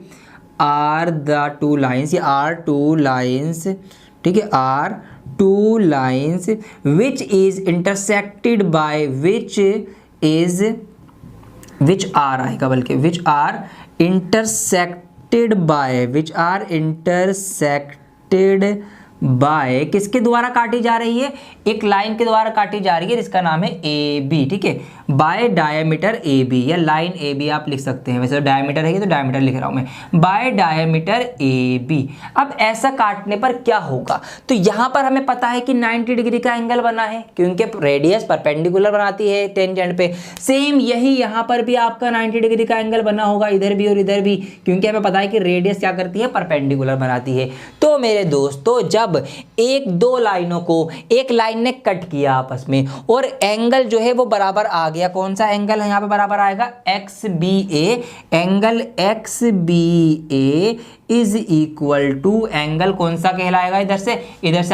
are the 2 lines, ये आर 2 लाइन्स, ठीक है, are 2 lines which is intersected by which are आएगा, बल्कि विच आर इंटरसेक्टेड बाय किसके द्वारा काटी जा रही है, एक लाइन के द्वारा काटी जा रही है जिसका नाम है ए बी, ठीक है, बाय डायमीटर ए बी, या लाइन ए बी आप लिख सकते हैं, वैसे डायमीटर है तो डायमीटर लिख रहा हूं मैं, बाय डायमीटर ए बी। अब ऐसा काटने पर क्या होगा, तो यहां पर हमें पता है कि 90 डिग्री का एंगल बना है क्योंकि रेडियस परपेंडिकुलर बनाती है टेंजेंट पे। सेम यही यहां पर भी आपका 90 डिग्री का एंगल बना होगा, इधर भी और इधर भी, क्योंकि हमें पता है कि रेडियस क्या करती है, परपेंडिकुलर बनाती है। तो मेरे दोस्तों जब 1-2 लाइनों को एक लाइन ने कट किया आपस में और एंगल जो है वो बराबर आ गया, कौन सा एंगल है यहाँ पे बराबर आएगा, X B A, angle X B A is equal to angle कौन सा कहलाएगा, इधर से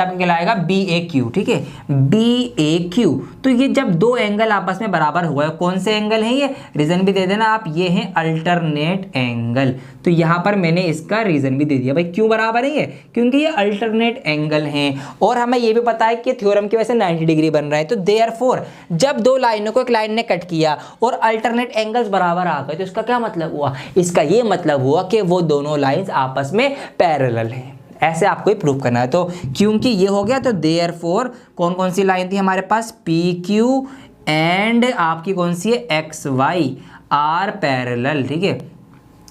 आपका कहलाएगा बी ए क्यू, ठीक है, बी ए क्यू। तो ये जब 2 एंगल आपस में बराबर हुआ है, कौन से एंगल है ये, रीजन भी दे देना आप, ये है अल्टरनेट एंगल। तो यहाँ पर मैंने इसका रीजन भी दे दिया, भाई क्यों बराबर है ये, क्योंकि ये अल्टरनेट एंगल हैं और हमें ये भी पता है कि थ्योरम की वजह से 90 डिग्री बन रहा है। तो देयरफॉर जब 2 लाइनों को एक लाइन ने कट किया और अल्टरनेट एंगल्स बराबर आ गए, तो इसका क्या मतलब हुआ, इसका ये मतलब हुआ कि वो दोनों लाइंस आपस में पैरेलल हैं। ऐसे आपको ही प्रूव करना है। तो क्योंकि ये हो गया तो देयरफॉर कौन कौन सी लाइन थी हमारे पास, पी क्यू एंड आपकी कौन सी है, एक्स वाई आर पैरेलल, ठीक है,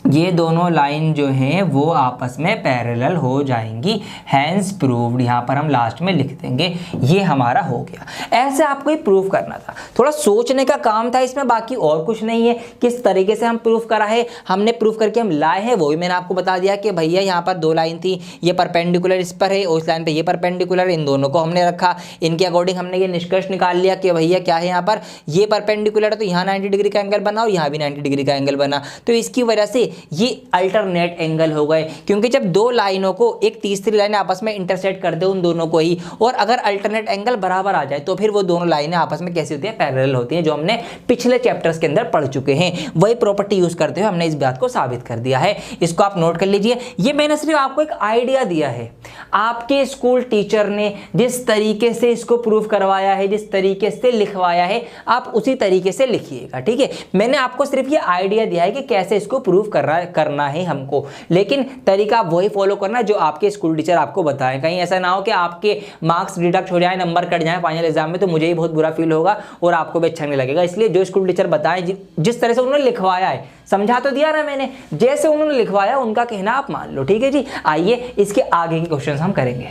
ये दोनों लाइन जो हैं वो आपस में पैरेलल हो जाएंगी, हैंस प्रूव्ड। यहाँ पर हम लास्ट में लिख देंगे, ये हमारा हो गया। ऐसे आपको ही प्रूव करना था, थोड़ा सोचने का काम था इसमें, बाकी और कुछ नहीं है। किस तरीके से हम प्रूफ करा है, हमने प्रूफ करके हम लाए हैं, वो भी मैंने आपको बता दिया कि भैया यहाँ पर 2 लाइन थी, ये परपेंडिकुलर इस पर है, उस लाइन पर ये परपेंडिकुलर, इन दोनों को हमने रखा, इनके अकॉर्डिंग हमने ये निष्कर्ष निकाल लिया कि भैया क्या है, यहाँ पर ये परपेंडिकुलर है तो यहाँ 90 डिग्री का एंगल बना और यहाँ भी 90 डिग्री का एंगल बना। तो इसकी वजह से ये अल्टरनेट एंगल हो गए, क्योंकि जब दो लाइनों को एक तीसरी लाइन आपस में इंटरसेक्ट कर दे उन दोनों को ही, और अगर अल्टरनेट एंगल बराबर आ जाए तो फिर वो दोनों लाइनें आपस में कैसी होती है, पैरेलल होती हैं, जो हमने पिछले चैप्टर्स के अंदर पढ़ चुके हैं। वही प्रॉपर्टी यूज करते हुए हमने इस बात को साबित कर दिया है। इसको आप नोट कर लीजिए। ये मैंने सिर्फ आपको एक आइडिया दिया है, आपके स्कूल टीचर ने जिस तरीके से इसको प्रूव करवाया है, जिस तरीके से लिखवाया है, आप उसी तरीके से लिखिएगा, ठीक है। मैंने आपको सिर्फ ये आइडिया दिया है कि कैसे इसको प्रूव करना है हमको, लेकिन तरीका वही फॉलो करना जो आपके स्कूल टीचर आपको बताएं। कहीं ऐसा ना हो कि आपके मार्क्स डिडक्ट हो जाए, नंबर कट जाए फाइनल एग्जाम में, तो मुझे ही बहुत बुरा फील होगा और आपको भी अच्छा नहीं लगेगा। इसलिए जो स्कूल टीचर बताएं, जिस तरह से उन्होंने लिखवाया है, समझा तो दिया ना मैंने, जैसे उन्होंने लिखवाया उनका कहना आप मान लो, ठीक है जी। आइए इसके आगे के क्वेश्चन हम करेंगे।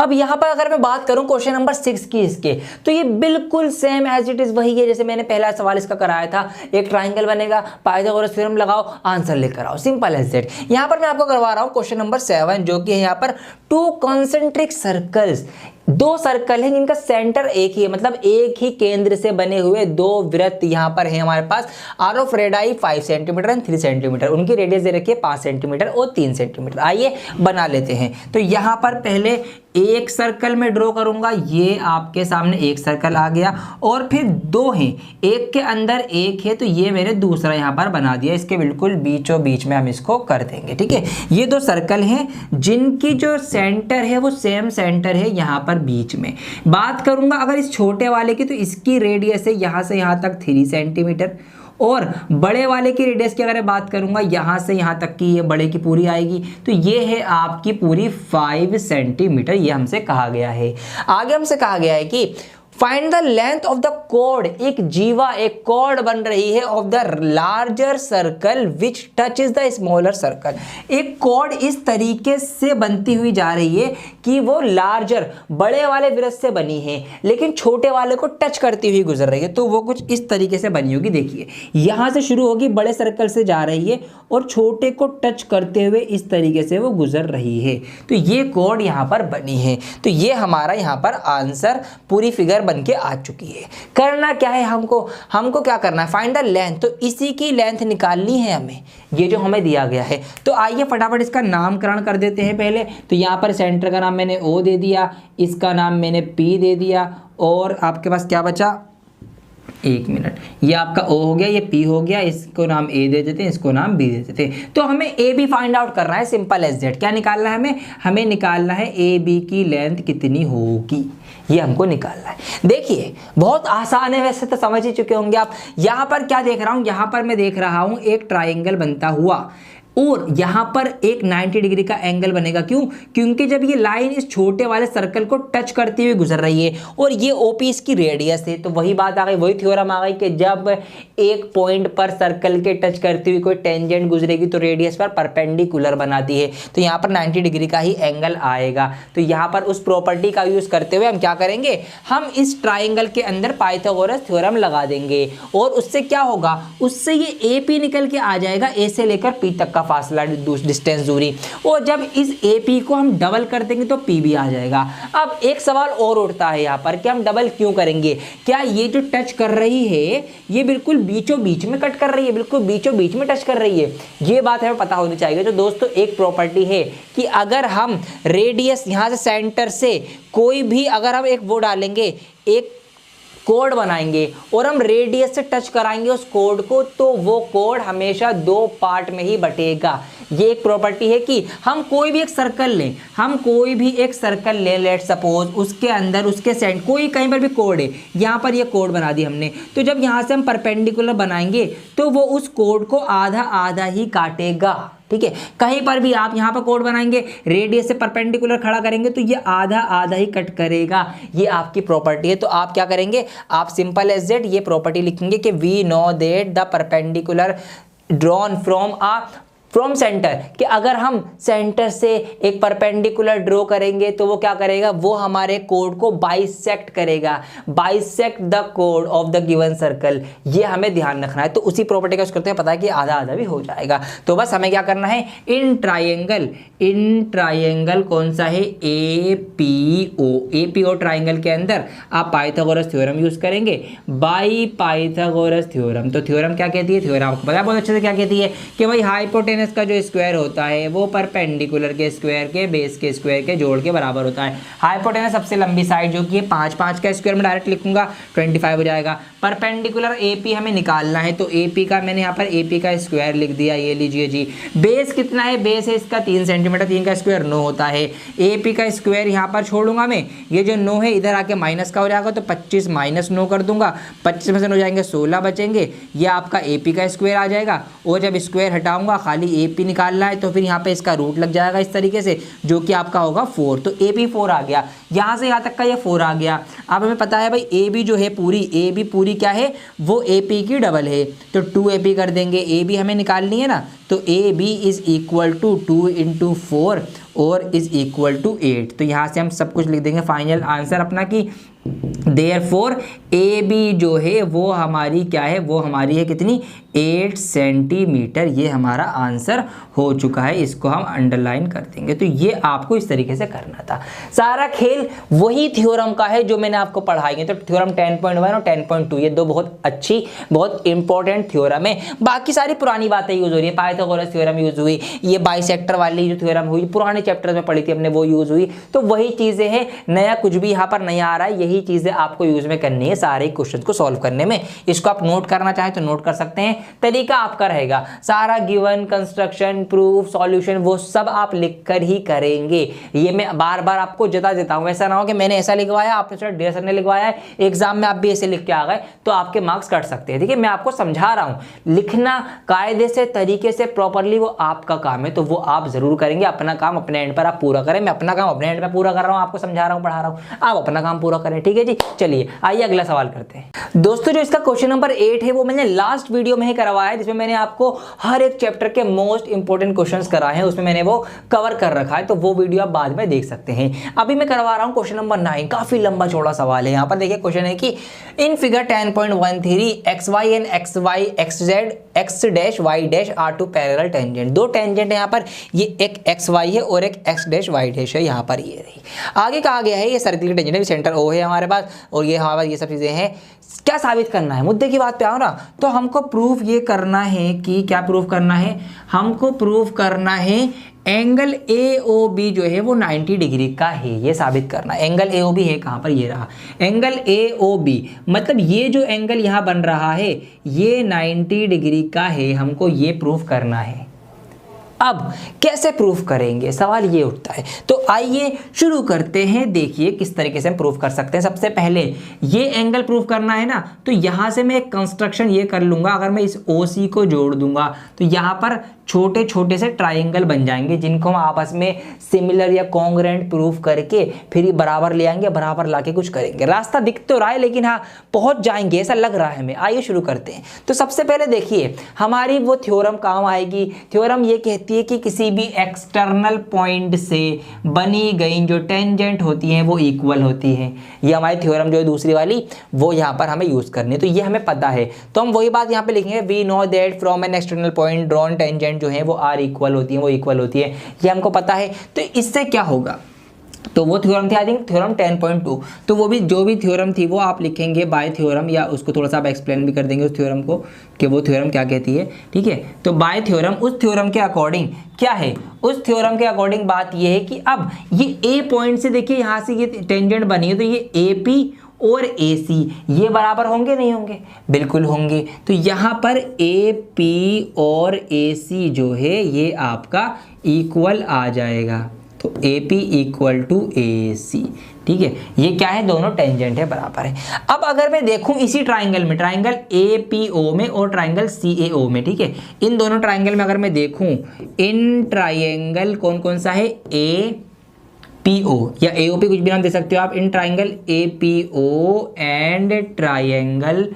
अब यहाँ पर अगर मैं बात करूं क्वेश्चन नंबर 6 की इसके, तो ये बिल्कुल सेम एज इट इज वही है जैसे मैंने पहला सवाल इसका कराया था। एक ट्राइंगल बनेगा, पाइथागोरस थ्योरम लगाओ, आंसर लेकर आओ, सिंपल एज दैट। यहाँ पर मैं आपको करवा रहा हूँ क्वेश्चन नंबर 7, जो कि है यहाँ पर 2 कॉन्सेंट्रिक सर्कल्स, 2 सर्कल हैं जिनका सेंटर एक ही है, मतलब एक ही केंद्र से बने हुए 2 वृत्त यहाँ पर है हमारे पास। R of radii 5 centimetre and 3 centimetre, उनकी रेडियस दे रखी है 5 सेंटीमीटर और 3 सेंटीमीटर। आइए बना लेते हैं। तो यहाँ पर पहले एक सर्कल में ड्रॉ करूंगा, ये आपके सामने एक सर्कल आ गया, और फिर 2 हैं, एक के अंदर एक है, तो ये मैंने दूसरा यहाँ पर बना दिया। इसके बिल्कुल बीचों बीच में हम इसको कर देंगे, ठीक है। ये 2 सर्कल हैं जिनकी जो सेंटर है वो सेम सेंटर है यहाँ पर बीच में। बात करूंगा अगर इस छोटे वाले की, तो इसकी रेडियस है यहाँ से यहाँ तक 3 सेंटीमीटर, और बड़े वाले की रेडियस की अगर मैं बात करूंगा यहाँ से यहाँ तक की, ये बड़े की पूरी आएगी, तो ये है आपकी पूरी 5 सेंटीमीटर, ये हमसे कहा गया है। आगे हमसे कहा गया है कि find the length of the chord, एक जीवा, एक कॉर्ड बन रही है of the larger circle which touches the smaller circle. एक कॉर्ड इस तरीके से बनती हुई जा रही है कि वो लार्जर, बड़े वाले वृत्त से बनी है, लेकिन छोटे वाले को टच करती हुई गुजर रही है। तो वो कुछ इस तरीके से बनी होगी। देखिए यहां से शुरू होगी, बड़े सर्कल से जा रही है और छोटे को टच करते हुए इस तरीके से वो गुजर रही है। तो ये कॉर्ड यहाँ पर बनी है। तो ये हमारा यहाँ पर आंसर, पूरी फिगर बन के आ चुकी है। करना क्या है हमको क्या करना है, फाइंड द लेंथ। तो इसी की लेंथ निकालनी है हमें, ये जो हमें दिया गया है। तो आइए फटाफट इसका नामकरण कर देते हैं पहले। तो यहाँ पर सेंटर का नाम मैंने O दे दिया, इसका नाम मैंने P दे दिया, और आपके पास क्या बचा, 1 मिनट, ये आपका O हो गया, ये P हो गया, इसको नाम A दे देते हैं, इसको नाम B दे देते हैं। तो हमें A B फाइंड आउट करना है, सिंपल एज दैट। क्या निकालना है हमें निकालना है A B की लेंथ कितनी होगी, ये हमको निकालना है। देखिए बहुत आसान है, वैसे तो समझ ही चुके होंगे आप। यहाँ पर क्या देख रहा हूँ, यहाँ पर मैं देख रहा हूँ एक ट्राइंगल बनता हुआ, और यहाँ पर एक 90 डिग्री का एंगल बनेगा। क्यों? क्योंकि जब ये लाइन इस छोटे वाले सर्कल को टच करती हुई गुजर रही है, और ये OP इसकी रेडियस है। तो वही बात आ गई, वही थ्योरम आ गई कि जब एक पॉइंट पर सर्कल के टच करती हुई कोई टेंजेंट गुजरेगी तो रेडियस पर परपेंडिकुलर बनाती है। तो यहाँ पर 90 डिग्री का ही एंगल आएगा। तो यहाँ पर उस प्रॉपर्टी का यूज करते हुए हम क्या करेंगे, हम इस ट्राइंगल के अंदर पाइथागोरस थ्योरम लगा देंगे, और उससे क्या होगा, उससे ये AP निकल के आ जाएगा, A से लेकर P तक का फासला, डिस्टेंस, दूरी। और जब इस AP को हम डबल कर देंगे तो P भी आ जाएगा। अब एक सवाल और उठता है यहाँ पर कि हम डबल क्यों करेंगे, क्या ये जो टच कर रही है ये बिल्कुल बीचों बीच में कट कर रही है, बिल्कुल बीचों बीच में टच कर रही है, ये बात हमें पता होनी चाहिए। तो दोस्तों एक प्रॉपर्टी है कि अगर हम रेडियस यहाँ से सेंटर से कोई भी, अगर हम एक वो डालेंगे, एक कोड बनाएंगे और हम रेडियस से टच कराएंगे उस कोड को, तो वो कोड हमेशा 2 पार्ट में ही बटेगा। ये एक प्रॉपर्टी है कि हम कोई भी एक सर्कल लें, लेट सपोज उसके अंदर उसके सेंटर कोई कहीं पर भी कोड है, यहाँ पर ये कोड बना दी हमने। तो जब यहाँ से हम परपेंडिकुलर बनाएंगे तो वो उस कोड को आधा आधा ही काटेगा, ठीक है। कहीं पर भी आप यहाँ पर कोड बनाएंगे, रेडियस से परपेंडिकुलर खड़ा करेंगे तो ये आधा आधा ही कट करेगा। ये आपकी प्रॉपर्टी है। तो आप क्या करेंगे, आप सिंपल एज दैट ये प्रॉपर्टी लिखेंगे कि we know that the perpendicular drawn from a from centre, कि अगर हम सेंटर से एक परपेंडिकुलर ड्रॉ करेंगे तो वो क्या करेगा, वो हमारे कोड को बाइसेक्ट करेगा, bisect the code of the given circle, ये हमें ध्यान रखना है। तो उसी प्रॉपर्टी का यूज करते हैं, पता है कि आधा आधा भी हो जाएगा। तो बस हमें क्या करना है, इन ट्राइंगल कौन सा है, APO, APO ट्राइंगल के अंदर आप पाइथागोरस थ्योरम यूज करेंगे, बाई पाइथागोरस थ्योरम। तो थ्योरम क्या कहती है, थ्योरम आपको पता है बहुत अच्छे से क्या कहती है, कि भाई हाइपोटेनस का जो स्क्वायर होता है वो परपेंडिकुलर के स्क्वायर के बेस के स्क्वायर के जोड़ के बराबर होता है। हाइपोटेनस सबसे लंबी साइड जो कि है 5, 5 का स्क्वायर में डायरेक्ट लिखूंगा 25 हो जाएगा। परपेंडिकुलर AP हमें निकालना है, तो AP का मैंने यहाँ पर AP का स्क्वायर लिख दिया, ये लीजिए जी। बेस कितना है, बेस है इसका 3 सेंटीमीटर, 3 का स्क्वायर 9 होता है। AP का स्क्वायर यहाँ पर छोड़ूंगा मैं, ये जो 9 है इधर आके माइनस का हो जाएगा, तो 25 माइनस 9 कर दूंगा, 25 में से 9 जाएंगे 16 बचेंगे, ये आपका AP का स्क्वायर आ जाएगा। और जब स्क्वायर हटाऊंगा खाली AP निकालना है, तो फिर यहाँ पे इसका रूट लग जाएगा इस तरीके से, जो कि आपका होगा 4। तो AP 4 आ गया, यहाँ से यहाँ तक का ये 4 आ गया। अब हमें पता है भाई AB जो है पूरी, AB पूरी क्या है, वो AP की डबल है, तो 2AP कर देंगे, AB हमें निकालनी है ना, तो AB इज इक्वल टू 2 × 4 और इज इक्वल टू 8। तो यहाँ से हम सब कुछ लिख देंगे फाइनल आंसर अपना, कि देयरफॉर AB जो है वो हमारी क्या है, वो हमारी है कितनी, 8 सेंटीमीटर। ये हमारा आंसर हो चुका है, इसको हम अंडरलाइन कर देंगे। तो ये आपको इस तरीके से करना था। सारा खेल वही थ्योरम का है जो मैंने आपको पढ़ाई है। तो थ्योरम 10.1 और 10.2 ये दो बहुत अच्छी, बहुत इंपॉर्टेंट थ्योरम है। बाकी सारी पुरानी बातें यूज हो रही है, पाइथागोरस थ्योरम यूज हुई, ये बाइसेक्टर वाली जो थ्योरम हुई पुराने चैप्टर में पढ़ी थी हमने, वो यूज हुई। तो वही चीजें हैं, नया कुछ भी यहाँ पर नहीं आ रहा है, यही चीजें आपको यूज में करनी है सारे क्वेश्चन को सॉल्व करने में। इसको आप नोट करना चाहें तो नोट कर सकते हैं, तरीका आपका रहेगा, सारा गिवन, कंस्ट्रक्शन, प्रूफ, सॉल्यूशन वो सब आप लिखकर ही करेंगे। ये मैं बार बार आपको जता देता हूं, ऐसा ना हो कि मैंने ऐसा लिखवाया, आपने सोचा डेढ़ सर ने लिखवाया है, एग्जाम में आप भी ऐसे लिख के आ गए तो आपके मार्क्स कट सकते हैं। देखिए मैं आपको समझा रहा हूं, लिखना कायदे से, तरीके से, प्रॉपरली वो आपका काम है, तो वो आप जरूर करेंगे। अपना काम अपने एंड पर आप पूरा करें, मैं अपना काम अपने एंड पर पूरा कर रहा हूं, आपको समझा रहा हूं, पढ़ा रहा हूं, आप अपना काम पूरा करें। ठीक है जी, चलिए आइए अगला सवाल करते हैं। दोस्तों जो इसका क्वेश्चन नंबर 8 है वो मैंने लास्ट वीडियो में ही करवाया है, जिसमें मैंने आपको हर एक चैप्टर के मोस्ट इंपोर्टेंट क्वेश्चंस कराए हैं, उसमें मैंने वो कवर कर रखा है, तो वो वीडियो आप बाद में देख सकते हैं। अभी मैं करवा रहा हूं क्वेश्चन नंबर 9, काफी लंबा चौड़ा सवाल है। यहां पर देखिए क्वेश्चन है कि इन फिगर 10.13 xy एंड xy xz x dash y dash are two parallel tangent. दो टेंजेंट है यहाँ पर, ये एक xy है और एक x डैश y डैश है, यहाँ पर ये रही। आगे कहा गया है ये सर्किल की टेंजेंट है, सेंटर O है हमारे पास, और ये हमारे पास ये सब चीजें हैं। क्या साबित करना है, मुद्दे की बात पे आओ ना, तो हमको प्रूफ ये करना है कि क्या प्रूफ करना है, हमको प्रूफ करना है एंगल AOB जो है वो 90 डिग्री का है, ये साबित करना। एंगल AOB है कहाँ पर, ये रहा एंगल AOB, मतलब ये जो एंगल यहाँ बन रहा है ये 90 डिग्री का है, हमको ये प्रूफ करना है। अब कैसे प्रूफ करेंगे, सवाल ये उठता है। तो आइए शुरू करते हैं, देखिए किस तरीके से हम प्रूफ कर सकते हैं। सबसे पहले ये एंगल प्रूफ करना है ना, तो यहां से मैं एक कंस्ट्रक्शन ये कर लूंगा, अगर मैं इस OC को जोड़ दूंगा तो यहां पर छोटे छोटे से ट्राइंगल बन जाएंगे, जिनको हम आपस में सिमिलर या कॉन्ग्रुएंट प्रूफ करके फिर ये बराबर ले आएंगे, बराबर लाके कुछ करेंगे। रास्ता दिख तो रहा है लेकिन हाँ पहुंच जाएंगे ऐसा लग रहा है हमें। आइए शुरू करते हैं। तो सबसे पहले देखिए हमारी वो थ्योरम काम आएगी। थ्योरम ये कहती है कि किसी भी एक्सटर्नल पॉइंट से बनी गई जो टेंजेंट होती हैं वो इक्वल होती हैं। ये हमारी थ्योरम जो है दूसरी वाली, वो यहाँ पर हमें यूज करनी है, तो ये हमें पता है। तो हम वही बात यहाँ पे लिखेंगे, we know that from an external point drawn tangent जो है वो आर इक्वल होती है, वो इक्वल होती है, ये हमको पता है। तो इससे क्या होगा, तो वो थ्योरम थी आई थिंक थ्योरम 10.2, तो वो भी जो भी थ्योरम थी वो आप लिखेंगे बाय थ्योरम, या उसको थोड़ा सा आप एक्सप्लेन भी कर देंगे उस थ्योरम को कि वो थ्योरम क्या कहती है। ठीक है, तो बाय थ्योरम उस थ्योरम के अकॉर्डिंग क्या है, उस थ्योरम के अकॉर्डिंग बात ये है कि अब ये ए पॉइंट से देखिए यहाँ से ये टेंजेंट बनी है, तो ये AP और AC ये बराबर होंगे नहीं होंगे, बिल्कुल होंगे। तो यहाँ पर AP और AC जो है ये आपका इक्वल आ जाएगा, तो AP इक्वल टू AC। ठीक है, ये क्या है, दोनों टेंजेंट है, बराबर है। अब अगर मैं देखूं इसी ट्राइंगल में, ट्राइंगल APO में और ट्राइंगल CAO में, ठीक है, इन दोनों ट्राइंगल में अगर मैं देखूं, इन ट्राइंगल कौन कौन सा है, APO या AOP कुछ भी नाम दे सकते हो आप, in triangle APO and triangle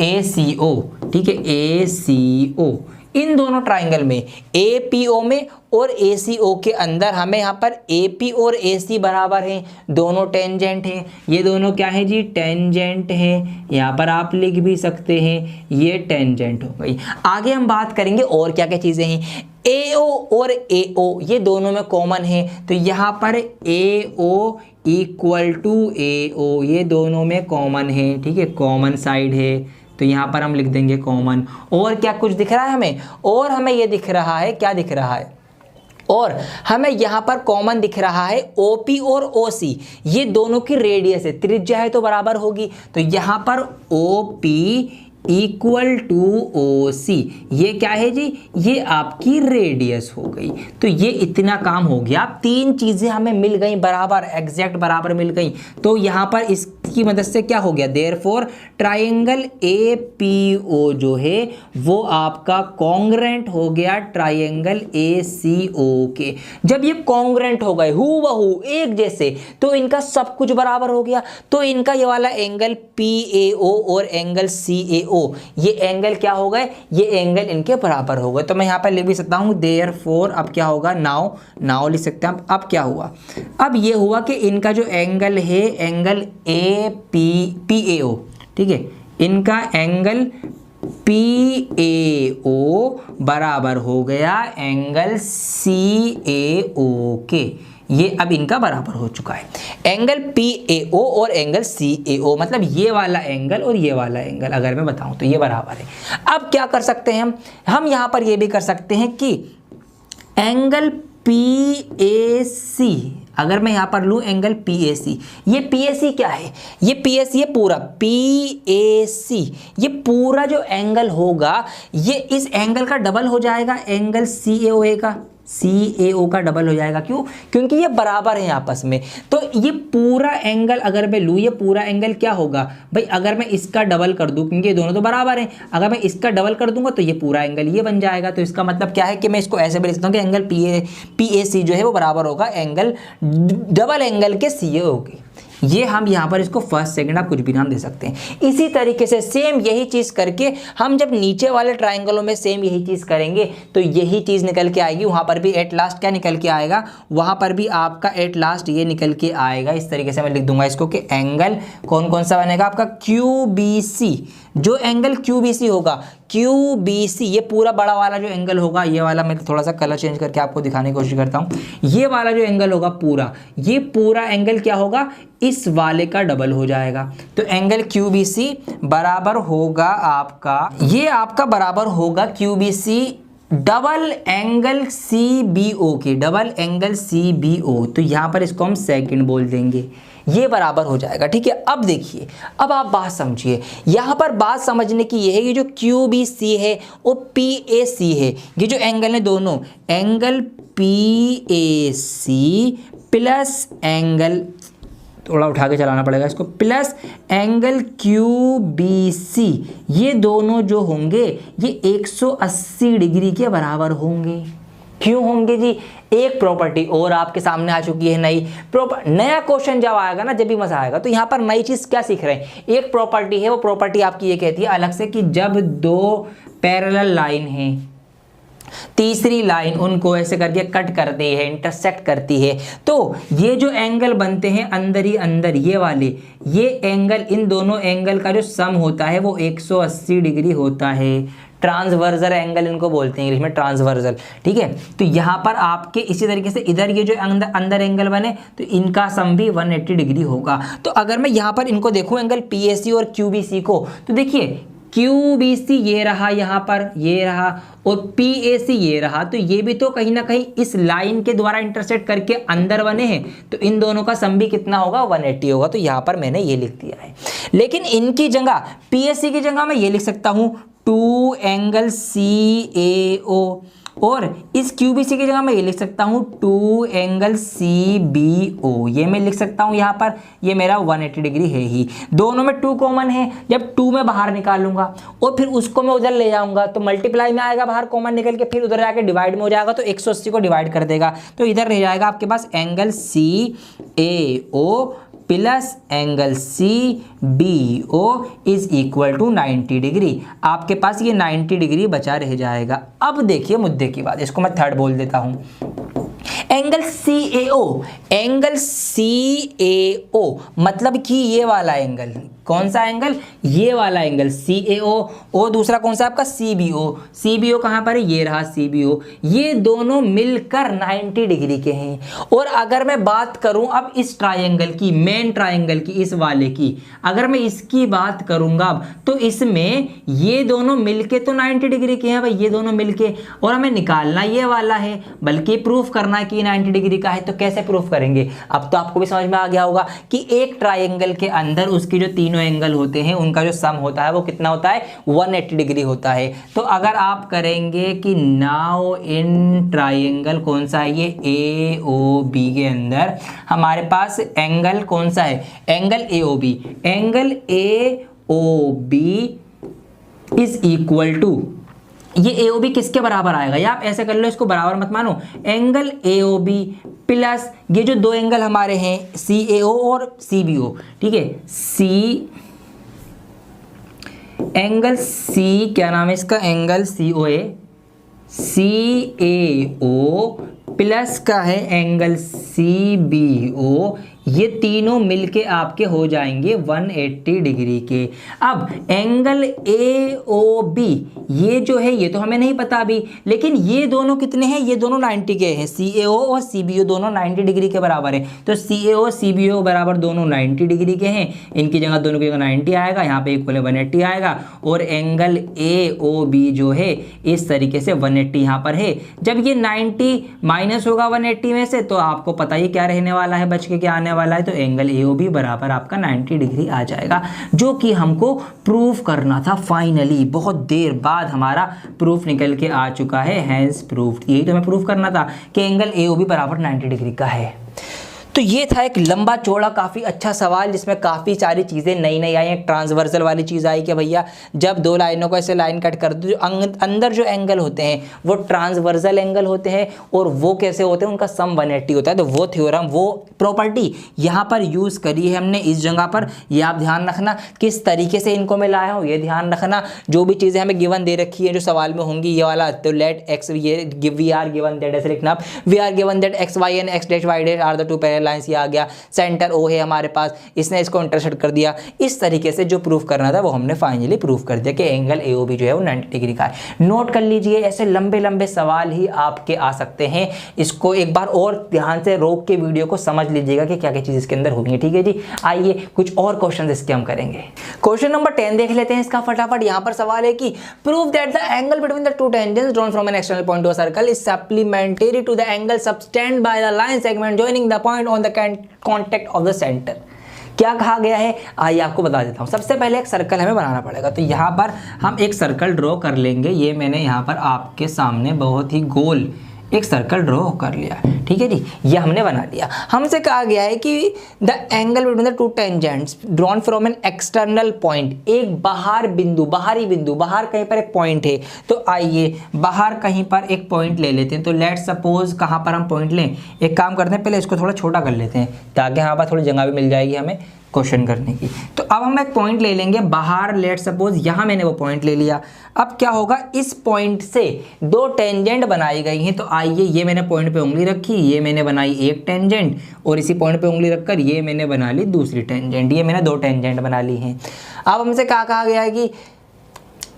ACO, ठीक है, ACO, इन दोनों ट्राइंगल में APO में और ACO के अंदर हमें यहाँ पर AP और AC बराबर हैं, दोनों टेंजेंट हैं। ये दोनों क्या है जी, टेंजेंट हैं। यहाँ पर आप लिख भी सकते हैं ये टेंजेंट हो गई। आगे हम बात करेंगे और क्या क्या चीज़ें हैं। AO और AO ये दोनों में कॉमन है, तो यहाँ पर AO इक्वल टू AO ये दोनों में कॉमन है, ठीक है, कॉमन साइड है, तो यहाँ पर हम लिख देंगे कॉमन। और क्या कुछ दिख रहा है हमें, और हमें ये दिख रहा है, क्या दिख रहा है, और हमें यहाँ पर कॉमन दिख रहा है OP और OC ये दोनों की रेडियस है, त्रिज्या है तो बराबर होगी, तो यहाँ पर OP इक्वल टू OC ये क्या है जी, ये आपकी रेडियस हो गई। तो ये इतना काम हो गया, तीन चीजें हमें मिल गई बराबर, एग्जैक्ट बराबर मिल गई। तो यहाँ पर इसकी मदद से क्या हो गया, देयरफॉर ट्राइंगल APO जो है वो आपका कॉन्ग्रेंट हो गया ट्राइंगल ACO के। जब ये कॉन्ग्रेंट हो गए हूबहू एक जैसे, तो इनका सब कुछ बराबर हो गया। तो इनका ये वाला एंगल PAO और एंगल CAO ये एंगल क्या हो गए, ये एंगल इनके बराबर हो गए। तो मैं यहाँ पर लिख भी सकता हूँ देयरफॉर, अब क्या होगा, नाउ लिख सकते हैं। अब क्या हुआ, अब ये हुआ कि इनका जो एंगल है एंगल PAO, ठीक है, इनका एंगल PAO बराबर हो गया एंगल CAO के। ये अब इनका बराबर हो चुका है, एंगल PAO और एंगल CAO, मतलब ये वाला एंगल और ये वाला एंगल अगर मैं बताऊं तो ये बराबर है। अब क्या कर सकते हैं हम यहाँ पर ये भी कर सकते हैं कि एंगल PAC, अगर मैं यहाँ पर लूँ एंगल PAC, ये PAC क्या है, ये PAC ये पूरा PAC ये पूरा जो एंगल होगा ये इस एंगल का डबल हो जाएगा, एंगल CAO का डबल हो जाएगा। क्यों, क्योंकि ये बराबर है आपस में। तो ये पूरा एंगल अगर मैं लूँ, ये पूरा एंगल क्या होगा भाई, अगर मैं इसका डबल कर दूँ, क्योंकि ये दोनों तो बराबर हैं, अगर मैं इसका डबल कर दूंगा तो ये पूरा एंगल ये बन जाएगा। तो इसका मतलब क्या है कि मैं इसको ऐसे भी लिख सकता हूँ कि एंगल PAC जो है वो बराबर होगा एंगल डबल एंगल के CAO के। ये हम यहाँ पर इसको फर्स्ट सेकंड आप कुछ भी नाम दे सकते हैं। इसी तरीके से सेम यही चीज़ करके हम जब नीचे वाले ट्राइंगलों में सेम यही चीज़ करेंगे तो यही चीज़ निकल के आएगी। वहाँ पर भी एट लास्ट क्या निकल के आएगा, वहाँ पर भी आपका एट लास्ट ये निकल के आएगा। इस तरीके से मैं लिख दूंगा इसको कि एंगल कौन कौन सा बनेगा आपका QBC। जो एंगल QBC होगा, QBC ये पूरा बड़ा वाला जो एंगल होगा, ये वाला मैं थोड़ा सा कलर चेंज करके आपको दिखाने की कोशिश करता हूँ। ये वाला जो एंगल होगा पूरा, ये पूरा एंगल क्या होगा, इस वाले का डबल हो जाएगा। तो एंगल QBC बराबर होगा आपका, ये आपका बराबर होगा QBC डबल एंगल CBO के, डबल एंगल CBO। तो यहाँ पर इसको हम सेकंड बोल देंगे, ये बराबर हो जाएगा। ठीक है, अब देखिए, अब आप बात समझिए, यहाँ पर बात समझने की ये है कि जो QBC है और PAC है, ये जो एंगल है दोनों, एंगल PAC प्लस एंगल, थोड़ा उठा के चलाना पड़ेगा इसको, प्लस एंगल QBC, ये दोनों जो होंगे ये 180 डिग्री के बराबर होंगे। क्यों होंगे जी, एक प्रॉपर्टी और आपके सामने आ चुकी है नई नया क्वेश्चन जब आएगा ना, जब भी मजा आएगा, तो यहाँ पर नई चीज क्या सीख रहे हैं, एक प्रॉपर्टी है, वो प्रॉपर्टी आपकी ये कहती है अलग से कि जब दो पैरेलल लाइन है, तीसरी लाइन उनको ऐसे करके कट करती है, इंटरसेक्ट करती है, तो ये जो एंगल बनते हैं अंदर ही अंदर ये वाले, ये एंगल, इन दोनों एंगल का जो सम होता है वो 180 डिग्री होता है। ट्रांसवर्सल एंगल इनको बोलते हैं इंग्लिश में, ट्रांसवर्सल। ठीक है, तो यहाँ पर आपके इसी तरीके से इधर ये जो अंदर एंगल बने तो इनका सम भी 180 डिग्री होगा। तो अगर मैं यहाँ पर इनको देखूँ एंगल PAC और QBC को, तो देखिए QBC ये रहा, यहाँ पर ये रहा, और PAC ये रहा, तो ये भी तो कहीं ना कहीं इस लाइन के द्वारा इंटरसेक्ट करके अंदर बने हैं, तो इन दोनों का सम भी कितना होगा, 180 होगा। तो यहाँ पर मैंने ये लिख दिया है। लेकिन इनकी जगह, PAC की जगह मैं ये लिख सकता हूँ 2 एंगल CAO, और इस QBC की जगह मैं ये लिख सकता हूँ 2 एंगल CBO, ये मैं लिख सकता हूँ यहाँ पर, ये मेरा 180 डिग्री है ही। दोनों में 2 कॉमन है, जब 2 मैं बाहर निकालूंगा और फिर उसको मैं उधर ले जाऊंगा तो मल्टीप्लाई में आएगा बाहर कॉमन निकल के, फिर उधर जाके डिवाइड में हो जाएगा, तो 180 को डिवाइड कर देगा, तो इधर रह जाएगा आपके पास angle CAO plus angle CBO is equal to 90 degree. आपके पास ये 90 डिग्री बचा रह जाएगा। अब देखिए मुद्दे की बात, इसको मैं थर्ड बोल देता हूं। एंगल CAO मतलब कि ये वाला एंगल, कौन सा एंगल, ये वाला एंगल CAO, और दूसरा कौन सा आपका CBO कहां पर है, ये रहा CBO, ये दोनों मिलकर 90 डिग्री के हैं। और अगर मैं बात करूं अब इस ट्रायंगल की, मेन ट्रायंगल की, इस वाले की, अगर मैं इसकी बात करूंगा अब, तो इसमें ये दोनों मिलके तो 90 डिग्री के हैं भाई, ये दोनों मिलके, और हमें निकालना ये वाला है, बल्कि प्रूफ करना है कि 90 डिग्री का है। तो कैसे प्रूफ करेंगे, अब तो आपको भी समझ में आ गया होगा कि एक ट्रायंगल के अंदर उसकी जो तीनों एंगल होते हैं उनका जो सम होता है वो कितना होता है, 180 डिग्री होता है। तो अगर आप करेंगे कि नाउ इन ट्रायंगल कौन सा है, ये AOB के अंदर हमारे पास एंगल कौन सा है, angle AOB, angle AOB is equal to, ये AOB किसके बराबर आएगा, या आप ऐसे कर लो, इसको बराबर मत मानो, एंगल AOB प्लस ये जो दो एंगल हमारे हैं CAO और CBO, ठीक है, एंगल C, क्या नाम है इसका, एंगल CAO प्लस का है एंगल CBO, ये तीनों मिलके आपके हो जाएंगे 180 डिग्री के। अब एंगल AOB ये जो है ये तो हमें नहीं पता अभी, लेकिन ये दोनों कितने हैं, ये दोनों 90 के हैं, CAO और CBO दोनों 90 डिग्री के बराबर है। तो CAO CBO बराबर दोनों 90 डिग्री के हैं, इनकी जगह दोनों की जगह 90 आएगा, यहाँ पे इक्वल 180 आएगा, और एंगल AOB जो है इस तरीके से 180 यहाँ पर है। जब ये 90 माइनस होगा 180 में से, तो आपको पता ही क्या रहने वाला है, बच के क्या आने वाला है, तो एंगल AOB बराबर आपका 90 डिग्री आ जाएगा, जो कि हमको प्रूफ करना था। फाइनली बहुत देर बाद हमारा प्रूफ निकल के आ चुका है, हैंस प्रूफ्ड। यही तो हमें प्रूफ करना था कि एंगल AOB बराबर 90 डिग्री का है। तो ये था एक लंबा चौड़ा काफ़ी अच्छा सवाल, जिसमें काफ़ी सारी चीज़ें नई नई आई। एक ट्रांसवर्सल वाली चीज़ आई कि भैया जब दो लाइनों को ऐसे लाइन कट कर दो, जो अंदर जो एंगल होते हैं वो ट्रांसवर्सल एंगल होते हैं, और वो कैसे होते हैं, उनका सम 180 होता है। तो वो थ्योरम, वो प्रॉपर्टी यहाँ पर यूज़ करी है हमने इस जगह पर। ये आप ध्यान रखना किस तरीके से इनको मैं लाया हूँ, ये ध्यान रखना। जो भी चीज़ें हमें गिवन दे रखी है जो सवाल में होंगी, ये वाला, तो लेट एक्स, ये वी आर गिवन दैट, ऐसे लिखना, we are given that x y and x dash y dash are the two parallel lines, ये आ गया। सेंटर O है हमारे पास, इसने इसको इंटरसेक्ट कर दिया। इस तरीके से जो प्रूफ करना था वो हमने फाइनली प्रूफ कर दिया कि एंगल AOB जो है वो 90 डिग्री का है। नोट कर लीजिए, ऐसे लंबे लंबे सवाल ही आपके आ सकते हैं। इसको एक बार और ध्यान से रोक के वीडियो को समझ लीजिएगा कि क्या क्या चीज़ इसके अंदर होंगी, ठीक है जी। आइए कुछ और क्वेश्चन इसके हम करेंगे। क्वेश्चन नंबर 10 देख लेते हैं इसका फटाफट। यहाँ पर सवाल है कि prove that the angle between the two tangents drawn from an external point to a circle is supplementary to the angle subtend by the line segment joining the point on the contact of the centre. क्या कहा गया है, आइए आपको बता देता हूं। सबसे पहले एक सर्कल हमें बनाना पड़ेगा। तो यहाँ पर हम एक सर्कल ड्रॉ कर लेंगे। ये मैंने यहाँ पर आपके सामने बहुत ही गोल एक सर्कल ड्रॉ कर लिया, ठीक है जी, ये हमने बना लिया। हमसे कहा गया है कि the angle between the two tangents drawn from an external point, एक बाहर बिंदु, बाहरी बिंदु, बाहर कहीं पर एक पॉइंट है। तो आइए बाहर कहीं पर एक पॉइंट ले लेते हैं। तो लेट सपोज कहाँ पर हम पॉइंट लें, एक काम करते हैं, पहले इसको थोड़ा छोटा कर लेते हैं ताकि यहाँ पर थोड़ी जगह भी मिल जाएगी हमें क्वेश्चन करने की। तो अब हम एक पॉइंट ले लेंगे बाहर, लेट सपोज यहाँ मैंने वो पॉइंट ले लिया। अब क्या होगा, इस पॉइंट से दो टेंजेंट बनाई गई हैं। तो आइए, ये मैंने पॉइंट पे उंगली रखी, ये मैंने बनाई एक टेंजेंट, और इसी पॉइंट पे उंगली रखकर ये मैंने बना ली दूसरी टेंजेंट। ये मैंने दो टेंजेंट बना ली हैं। अब हमसे क्या कहा गया है कि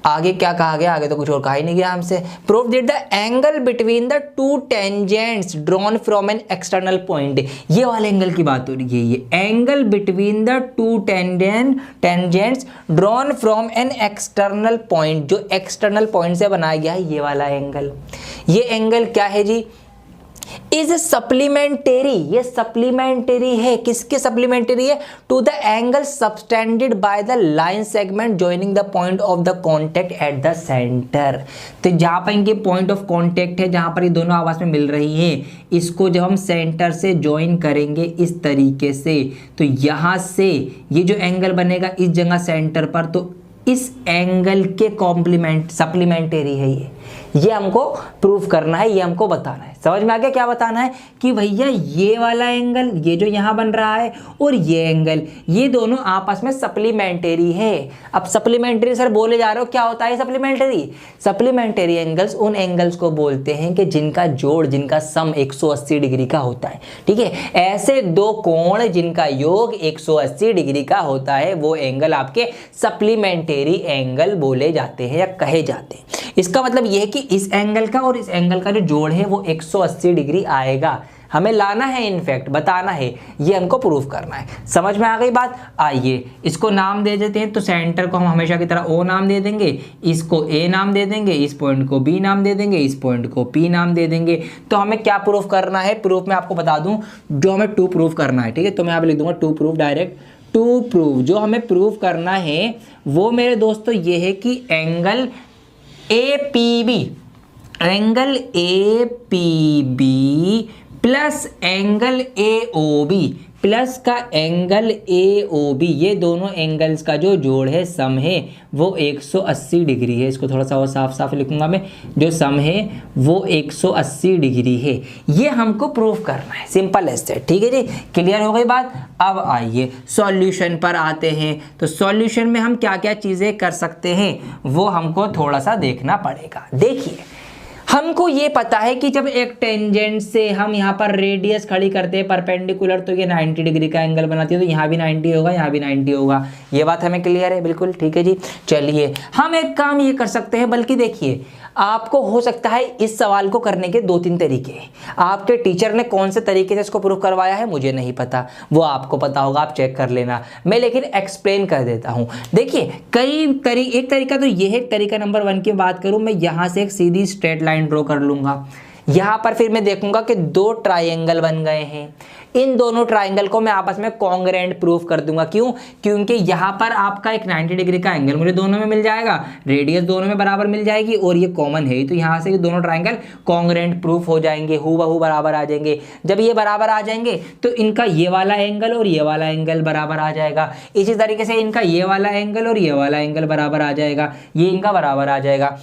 आगे क्या कहा गया, आगे तो कुछ और कहा ही नहीं गया हमसे। Prove that the angle between the two tangents drawn from an external point, ये वाले एंगल की बात हो रही है। ये angle between the two tangents drawn from an external point, जो एक्सटर्नल पॉइंट से बनाया गया है, ये वाला एंगल। ये एंगल क्या है जी, इज सप्लीमेंटरी, ये सप्लीमेंटरी है। किसके सप्लीमेंटरी है, to the angle subtended by the line segment joining the point of the contact at the centre. तो जहां पर इनके पॉइंट ऑफ कॉन्टेक्ट है, जहां पर ये दोनों आपस में मिल रही है, इसको जब हम सेंटर से ज्वाइन करेंगे इस तरीके से, तो यहां से ये जो एंगल बनेगा इस जगह सेंटर पर, तो इस एंगल के कॉम्प्लीमेंट सप्लीमेंटरी है ये हमको प्रूफ करना है, ये हमको बताना है। समझ में आ गया क्या बताना है कि भैया ये वाला एंगल, ये जो यहाँ बन रहा है, और ये एंगल, ये दोनों आपस में सप्लीमेंटरी है। अब सप्लीमेंटरी सर बोले जा रहे हो, क्या होता है सप्लीमेंटरी? सप्लीमेंटरी एंगल्स उन एंगल्स को बोलते हैं कि जिनका जोड़, जिनका सम 180 डिग्री का होता है। ठीक है, ऐसे दो कोण जिनका योग 180 डिग्री का होता है वो एंगल आपके सप्लीमेंटरी एंगल बोले जाते हैं या कहे जाते हैं। इसका मतलब यह है कि इस एंगल का और इस एंगल का जो जोड़ है वो 180 डिग्री आएगा। हमें लाना है, इनफैक्ट बताना है, ये हमको प्रूफ करना है। समझ में आ गई बात? आइए इसको नाम दे देते हैं। तो सेंटर को हम हमेशा की तरह ओ नाम दे देंगे, इसको ए नाम दे देंगे, इस पॉइंट को बी नाम दे देंगे, इस पॉइंट को पी नाम दे देंगे। तो हमें क्या प्रूफ करना है? प्रूफ में आपको बता दूं, जो हमें टू प्रूफ करना है। ठीक है, तो मैं यहाँ पे लिख दूंगा to proof, direct to proof. जो हमें प्रूफ करना है वो मेरे दोस्तों ये है कि angle APB, angle APB plus angle AOB plus का एंगल AOB, ये दोनों एंगल्स का जो जोड़ है, सम है, वो 180 डिग्री है। इसको थोड़ा सा और साफ साफ लिखूंगा मैं, जो सम है वो 180 डिग्री है। ये हमको प्रूफ करना है, सिंपल एज दैट। ठीक है जी, क्लियर हो गई बात? अब आइए सॉल्यूशन पर आते हैं। तो सॉल्यूशन में हम क्या क्या चीज़ें कर सकते हैं वो हमको थोड़ा सा देखना पड़ेगा। देखिए, हमको ये पता है कि जब एक टेंजेंट से हम यहाँ पर रेडियस खड़ी करते हैं परपेंडिकुलर, तो ये 90 डिग्री का एंगल बनाती है। तो यहाँ भी 90 होगा, यहाँ भी 90 होगा। ये बात हमें क्लियर है? बिल्कुल ठीक है जी। चलिए हम एक काम ये कर सकते हैं, बल्कि देखिए आपको हो सकता है इस सवाल को करने के 2-3 तरीके हैं। आपके टीचर ने कौन से तरीके से इसको प्रूफ करवाया है मुझे नहीं पता, वो आपको पता होगा, आप चेक कर लेना। मैं लेकिन एक्सप्लेन कर देता हूँ। देखिए एक तरीका तो ये है, तरीका नंबर 1 की बात करूँ, मैं यहाँ से एक सीधी स्ट्रेट लाइन ड्रॉ कर लूँगा। यहाँ पर फिर मैं देखूंगा कि 2 ट्राइंगल बन गए हैं। इन दोनों ट्राइंगल को मैं आपस में कॉन्ग्रुएंट प्रूफ कर दूंगा। क्यों? क्योंकि यहाँ पर आपका एक 90 डिग्री का एंगल मुझे दोनों में मिल जाएगा, रेडियस दोनों में बराबर मिल जाएगी, और ये कॉमन है। तो यहाँ से दोनों ट्राइंगल कॉन्ग्रुएंट प्रूफ हो जाएंगे, हूबहू बराबर आ जाएंगे। जब ये बराबर आ जाएंगे तो इनका ये वाला एंगल और ये वाला एंगल बराबर आ जाएगा। इसी तरीके से इनका ये वाला एंगल और ये वाला एंगल बराबर आ जाएगा, ये इनका बराबर आ जाएगा।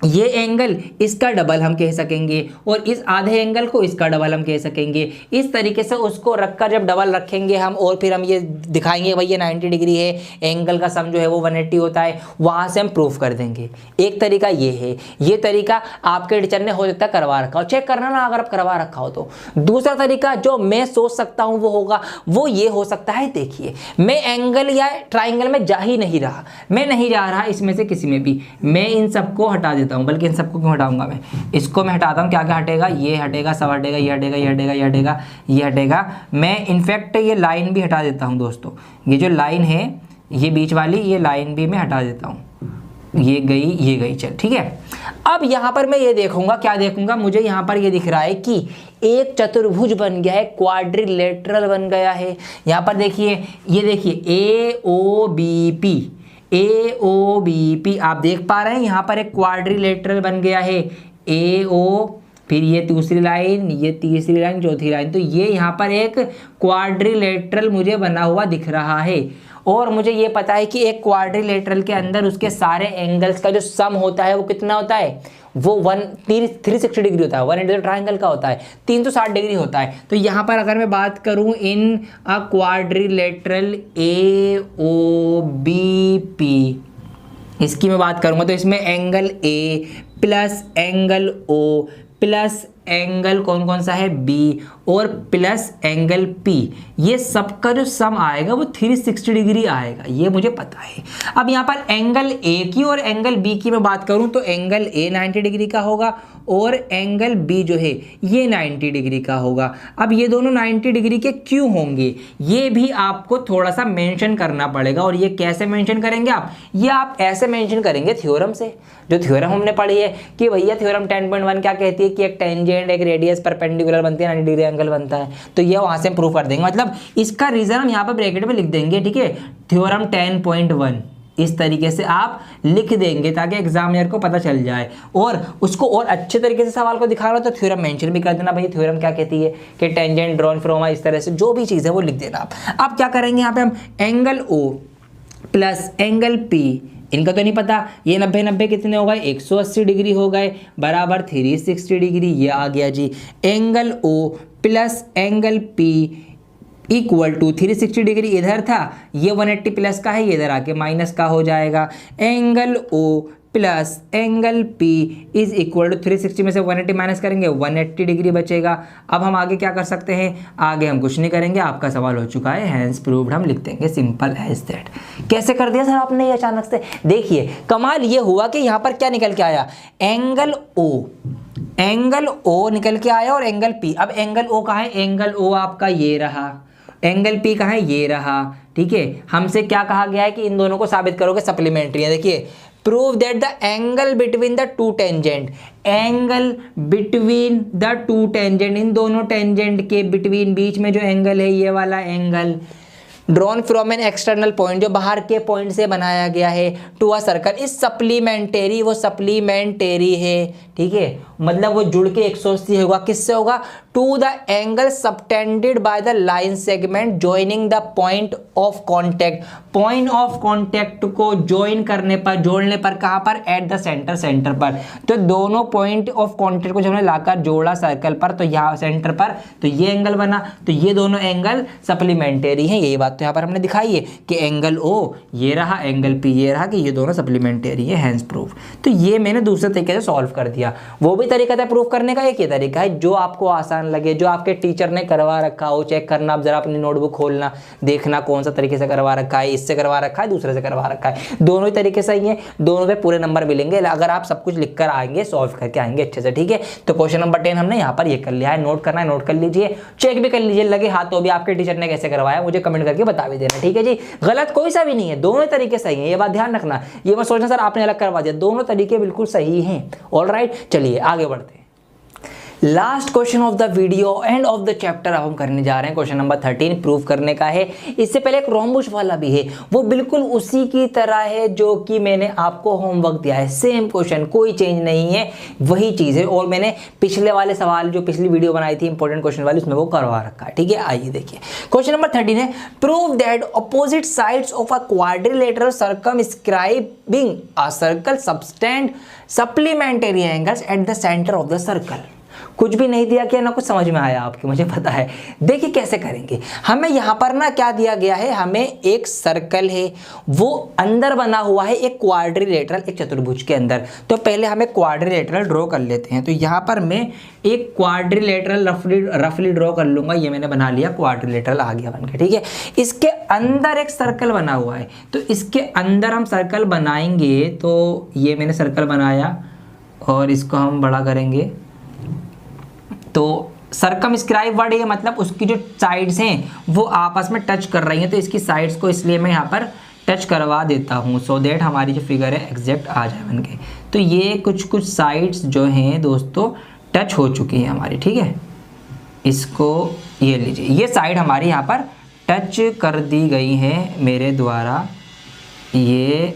ये एंगल इसका डबल हम कह सकेंगे, और इस आधे एंगल को इसका डबल हम कह सकेंगे। इस तरीके से उसको रखकर जब डबल रखेंगे हम, और फिर हम ये दिखाएंगे भाई ये 90 डिग्री है, एंगल का सम जो है वो 180 होता है, वहाँ से हम प्रूफ कर देंगे। एक तरीका ये है। ये तरीका आपके टीचर ने हो सकता है करवा रखा हो, चेक करना ना अगर आप करवा रखा हो तो। दूसरा तरीका जो मैं सोच सकता हूँ वो होगा, वो ये हो सकता है, देखिए मैं एंगल या ट्राइंगल में जा ही नहीं रहा, मैं नहीं जा रहा इसमें से किसी में भी, मैं इन सबको हटा देता हूं। बल्कि इन सबको क्यों हटाऊंगा, मैं इसको मैं हटाता हूं। क्या क्या हटेगा? ये हटेगा, सब हटेगा, ये हटेगा, ये हटेगा, ये हटेगा, ये हटेगा। मैं इनफैक्ट ये लाइन भी हटा देता हूं दोस्तों। ये जो लाइन है, ये बीच वाली, ये लाइन भी मैं हटा देता हूं। ये गई, ये गई, चल ठीक है। अब यहां पर मैं ये देखूंगा, क्या देखूंगा, मुझे यहां पर ये दिख रहा है कि एक चतुर्भुज बन गया है, क्वाड्रिलेटरल बन गया है। यहां पर देखिए, ये देखिए AOBP, AOBP आप देख पा रहे हैं, यहाँ पर एक क्वाड्रिलेटरल बन गया है AO, फिर ये दूसरी लाइन, ये तीसरी लाइन, चौथी लाइन। तो ये यहाँ पर एक क्वाड्रिलेटरल मुझे बना हुआ दिख रहा है। और मुझे ये पता है कि एक क्वाड्रिलेटरल के अंदर उसके सारे एंगल्स का जो सम होता है वो कितना होता है? वो 360 डिग्री होता है। 180 ट्राइंगल का होता है, 360 डिग्री होता है। तो यहाँ पर अगर मैं बात करूँ इन अ क्वाड्रिलेटरल AOBP, इसकी मैं बात करूँगा तो इसमें angle A plus angle O plus angle कौन कौन सा है? B और प्लस एंगल P, ये सबका जो सम आएगा वो 360 डिग्री आएगा, ये मुझे पता है। अब यहाँ पर एंगल A की और एंगल B की मैं बात करूँ तो एंगल A 90 डिग्री का होगा और एंगल B जो है ये 90 डिग्री का होगा। अब ये दोनों 90 डिग्री के क्यों होंगे, ये भी आपको थोड़ा सा मेंशन करना पड़ेगा। और ये कैसे मेंशन करेंगे आप? ये आप ऐसे मेंशन करेंगे थ्योरम से, जो थ्योरम हमने पढ़ी है कि भैया थ्योरम 10.1 क्या कहती है कि एक टेंजेंट एक रेडियस परपेंडिकुलर बनती है, 90 डिग्री एंगल बनता है। तो ये वहां से प्रूफ कर देंगे, मतलब इसका रीजन हम यहाँ पर ब्रैकेट में लिख देंगे। ठीक है, थ्योरम 10.1 इस तरीके से आप लिख देंगे ताकि एग्जामिनर को पता चल जाए। और उसको और अच्छे तरीके से सवाल को दिखाना तो थ्योरम मेंशन भी कर देना, भाई थ्योरम क्या कहती है कि टेंजेंट ड्रॉन फ्रॉम, इस तरह से जो भी चीज़ है वो लिख देना आप। अब क्या करेंगे यहाँ पे हम angle O, plus angle P, इनका तो नहीं पता, ये 90 90 कितने हो गए 180 डिग्री हो गए, बराबर 360 डिग्री, ये आ गया जी। Angle O plus angle P equal to 360 degree इधर था, ये 180 प्लस का है, ये इधर आके माइनस का हो जाएगा। Angle O plus angle P is equal to 360 में से 180 माइनस करेंगे 180 डिग्री बचेगा। अब हम आगे क्या कर सकते हैं, आगे हम कुछ नहीं करेंगे, आपका सवाल हो चुका है, हैंस प्रूव्ड हम लिख देंगे, सिंपल एज दैट। कैसे कर दिया सर आपने ये अचानक से, देखिए कमाल ये हुआ कि यहाँ पर क्या निकल के आया, एंगल O निकल के आया और एंगल P। अब एंगल O कहाँ है, एंगल O आपका ये रहा, एंगल P कहाँ है, ये रहा, ठीक है। हमसे क्या कहा गया है कि इन दोनों को साबित करोगे सप्लीमेंट्री है। देखिए prove that the angle between the two tangent, angle between the two tangent, इन दोनों टेंजेंट के बिटवीन, बीच में जो एंगल है ये वाला angle, drawn from an external point, जो बाहर के पॉइंट से बनाया गया है, टू अ सर्कल इस सप्लीमेंटरी, वो सप्लीमेंटरी है, ठीक है, मतलब वो जुड़ के 180 होगा, किससे होगा, to the angle subtended by the line segment joining the point of contact, point of contact को ज्वाइन करने पर, जोड़ने पर, कहाँ पर, एट द सेंटर, सेंटर पर। तो दोनों पॉइंट ऑफ कॉन्टैक्ट को जब हमने लाकर जोड़ा सर्कल पर, तो यहाँ सेंटर पर, तो ये एंगल बना, तो ये दोनों एंगल सप्लीमेंटरी हैं। यही बात तो यहाँ पर हमने दिखाई है कि एंगल O ये रहा, एंगल P ये रहा, कि ये दोनों सप्लीमेंटरी है, हैंस प्रूफ। तो ये मैंने दूसरे तरीके से सॉल्व कर दिया। वो भी तरीका था प्रूफ करने का, एक ये तरीका है जो आपको आसान लगे, जो आपके टीचर ने करवा रखा हो, चेक करना, आप जरा अपनी नोटबुक खोलना, देखना कौन सा तरीके से करवा रखा है, इससे करवा रखा है, दूसरे से करवा रखा है, दोनों ही तरीके सही है, दोनों पे पूरे नंबर मिलेंगे अगर आप सब कुछ लिख कर आएंगे, सॉल्व करके आएंगे अच्छे से, ठीक है। तो क्वेश्चन नंबर 10 हमने यहाँ पर ये कर लिया है, नोट करना है नोट कर लीजिए, चेक भी कर लीजिए, लगे हाथ तो भी आपके टीचर ने कैसे करवाया मुझे कमेंट करके बता भी देना, ठीक है जी। गलत कोई सा भी नहीं है, दोनों तरीके सही है, ये बात ध्यान रखना, ये मत सोचना सर आपने अलग करवा दिया, दोनों तरीके बिल्कुल सही हैं। ऑलराइट, चलिए आगे बढ़ते हैं। Last question of the video end of the chapter अब हम करने जा रहे हैं, क्वेश्चन नंबर 13 प्रूव करने का है। इससे पहले एक रोम्बुस वाला भी है, वो बिल्कुल उसी की तरह है जो कि मैंने आपको होमवर्क दिया है, सेम क्वेश्चन, कोई चेंज नहीं है, वही चीज़ है। और मैंने पिछले वाले सवाल जो पिछली वीडियो बनाई थी इंपॉर्टेंट क्वेश्चन वाली, उसमें वो करवा रखा है, ठीक है। आइए देखिए क्वेश्चन नंबर 13 है, prove that opposite sides of a quadrilateral circumscribing a circle subtend supplementary angles eight the centre of the circle. कुछ भी नहीं दिया गया ना, कुछ समझ में आया आपके, मुझे पता है। देखिए कैसे करेंगे, हमें यहाँ पर ना क्या दिया गया है, हमें एक सर्कल है, वो अंदर बना हुआ है एक क्वाड्रिलेटरल, एक चतुर्भुज के अंदर। तो पहले हमें क्वाड्रिलेटरल ड्रॉ कर लेते हैं। तो यहाँ पर मैं एक क्वाड्रिलेटरल रफली ड्रॉ कर लूंगा, ये मैंने बना लिया, क्वाड्रिलेटरल आ गया बनके, ठीक है। इसके अंदर एक सर्कल बना हुआ है, तो इसके अंदर हम सर्कल बनाएंगे। तो ये मैंने सर्कल बनाया और इसको हम बड़ा करेंगे। तो सर्कमस्क्राइब वर्ड है, मतलब उसकी जो साइड्स हैं वो आपस में टच कर रही हैं, तो इसकी साइड्स को इसलिए मैं यहाँ पर टच करवा देता हूँ, सो दैट हमारी जो फिगर है एग्जैक्ट आ जाए बनके। तो ये कुछ साइड्स जो हैं दोस्तों टच हो चुकी हैं हमारी, ठीक है। इसको ये लीजिए, ये साइड हमारी यहाँ पर टच कर दी गई है मेरे द्वारा, ये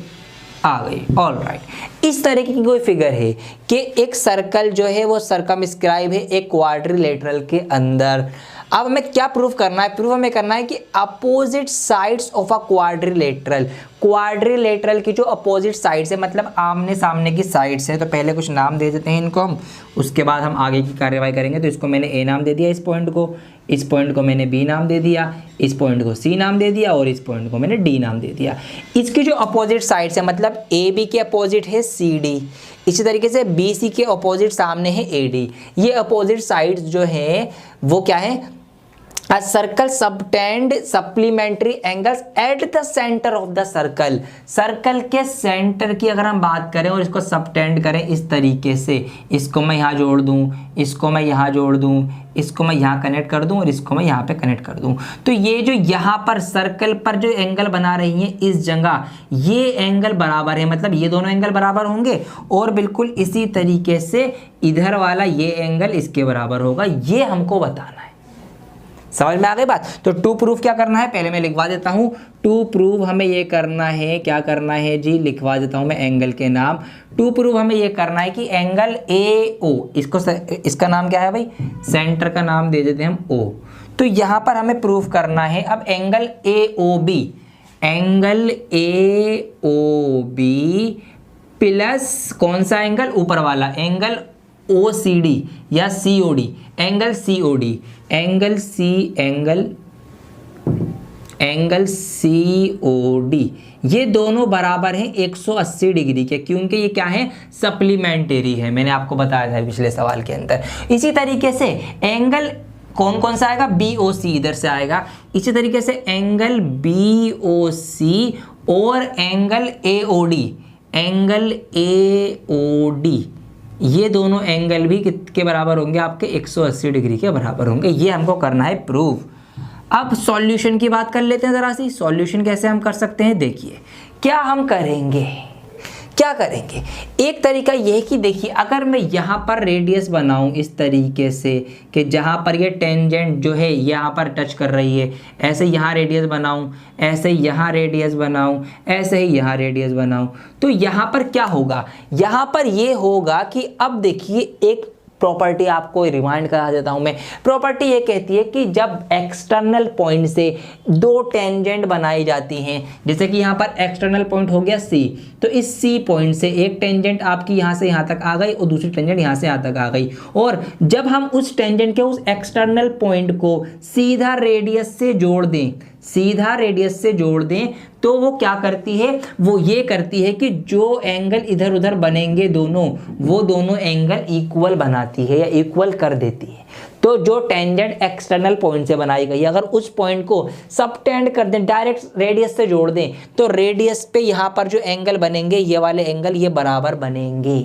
आ गई। ऑल राइट, इस तरीके की कोई फिगर है कि एक सर्कल जो है वो सर्कमस्क्राइब है एक क्वाड्रिलेटरल के अंदर। अब हमें क्या प्रूफ करना है, प्रूफ हमें करना है कि opposite sides of a quadrilateral, quadrilateral की जो अपोजिट साइड्स है, मतलब आमने सामने की साइड्स है। तो पहले कुछ नाम दे देते हैं इनको हम, उसके बाद हम आगे की कार्यवाही करेंगे। तो इसको मैंने ए नाम दे दिया, इस पॉइंट को, इस पॉइंट को मैंने बी नाम दे दिया, इस पॉइंट को सी नाम दे दिया और इस पॉइंट को मैंने डी नाम दे दिया। इसकी जो अपोजिट साइड्स है, मतलब ए बी के अपोजिट है सी डी, इसी तरीके से बी सी के अपोजिट सामने है ए डी। ये अपोजिट साइड्स जो है वो क्या है, A circle subtend supplementary angles at the center of the circle। Circle के सेंटर की अगर हम बात करें और इसको सबटेंड करें इस तरीके से, इसको मैं यहाँ जोड़ दूँ, इसको मैं यहाँ जोड़ दूँ, इसको मैं यहाँ कनेक्ट कर दूँ और इसको मैं यहाँ पे कनेक्ट कर दूँ, तो ये जो यहाँ पर सर्कल पर जो एंगल बना रही है इस जगह, ये एंगल बराबर है, मतलब ये दोनों एंगल बराबर होंगे। और बिल्कुल इसी तरीके से इधर वाला ये एंगल इसके बराबर होगा, ये हमको बताना है। समझ में आ गई बात। तो टू प्रूफ क्या करना है, पहले मैं लिखवा देता हूँ। टू प्रूफ हमें ये करना है, क्या करना है जी, लिखवा देता हूँ मैं एंगल के नाम। टू प्रूफ हमें ये करना है कि एंगल ए ओ, इसका नाम क्या है भाई, सेंटर का नाम दे देते हैं हम ओ। तो यहाँ पर हमें प्रूफ करना है अब angle A O B, angle AOB plus कौन सा एंगल, ऊपर वाला एंगल OCD या COD, angle COD, angle COD, ये दोनों बराबर हैं 180 डिग्री के, क्योंकि ये क्या है, सप्लीमेंट्री है, मैंने आपको बताया था पिछले सवाल के अंदर। इसी तरीके से एंगल कौन कौन सा आएगा, BOC इधर से आएगा। इसी तरीके से एंगल BOC और एंगल AOD, ये दोनों एंगल भी किसके बराबर होंगे, आपके 180 डिग्री के बराबर होंगे। ये हमको करना है प्रूव। अब सॉल्यूशन की बात कर लेते हैं जरा सी। सॉल्यूशन कैसे हम कर सकते हैं, देखिए क्या हम करेंगे, एक तरीका यह है कि देखिए अगर मैं यहाँ पर रेडियस बनाऊं इस तरीके से कि जहाँ पर ये टेंजेंट जो है यहाँ पर टच कर रही है, ऐसे यहाँ रेडियस बनाऊं, ऐसे यहाँ रेडियस बनाऊं, ऐसे ही यहाँ रेडियस बनाऊं, तो यहाँ पर क्या होगा, यहाँ पर ये होगा कि अब देखिए एक प्रॉपर्टी आपको रिमाइंड करा देता हूं मैं। प्रॉपर्टी ये कहती है कि जब एक्सटर्नल पॉइंट से दो टेंजेंट बनाई जाती हैं, जैसे कि यहाँ पर एक्सटर्नल पॉइंट हो गया C, तो इस C पॉइंट से एक टेंजेंट आपकी यहाँ से यहाँ तक आ गई और दूसरी टेंजेंट यहाँ से यहाँ तक आ गई, और जब हम उस टेंजेंट के उस एक्सटर्नल पॉइंट को सीधा रेडियस से जोड़ दें, तो वो क्या करती है, वो ये करती है कि जो एंगल इधर उधर बनेंगे दोनों, वो दोनों एंगल इक्वल बनाती है या इक्वल कर देती है। तो जो टेंजेंट एक्सटर्नल पॉइंट से बनाई गई, अगर उस पॉइंट को सबटेंड कर दें, डायरेक्ट रेडियस से जोड़ दें, तो रेडियस पे यहाँ पर जो एंगल बनेंगे, ये वाले एंगल ये बराबर बनेंगे।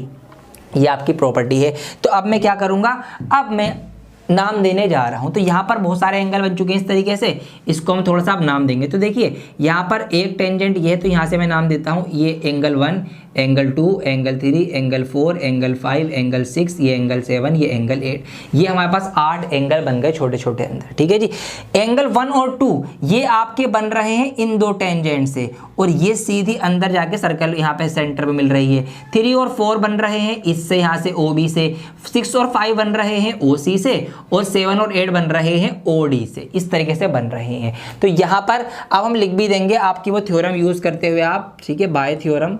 ये आपकी प्रॉपर्टी है। तो अब मैं क्या करूँगा, अब मैं नाम देने जा रहा हूं। तो यहाँ पर बहुत सारे एंगल बन चुके हैं इस तरीके से, इसको हम थोड़ा सा अब नाम देंगे। तो देखिए यहाँ पर एक टेंजेंट ये है, तो यहाँ से मैं नाम देता हूँ, ये angle 1, angle 2, angle 3, angle 4, angle 5, angle 6, ये एंगल 7, ये एंगल 8। ये हमारे पास 8 एंगल बन गए छोटे छोटे अंदर, ठीक है जी। एंगल 1 और 2 ये आपके बन रहे हैं इन दो टेंजेंट से, और ये सीधी अंदर जाके सर्कल यहाँ पे सेंटर पे मिल रही है। 3 और 4 बन रहे हैं इससे, यहाँ से OB से। 6 और 5 बन रहे हैं OC से, और 7 और 8 बन रहे हैं OD से। इस तरीके से बन रहे हैं। तो यहाँ पर अब हम लिख भी देंगे आपकी वो थ्योरम यूज करते हुए आप, ठीक है, बाय थ्योरम।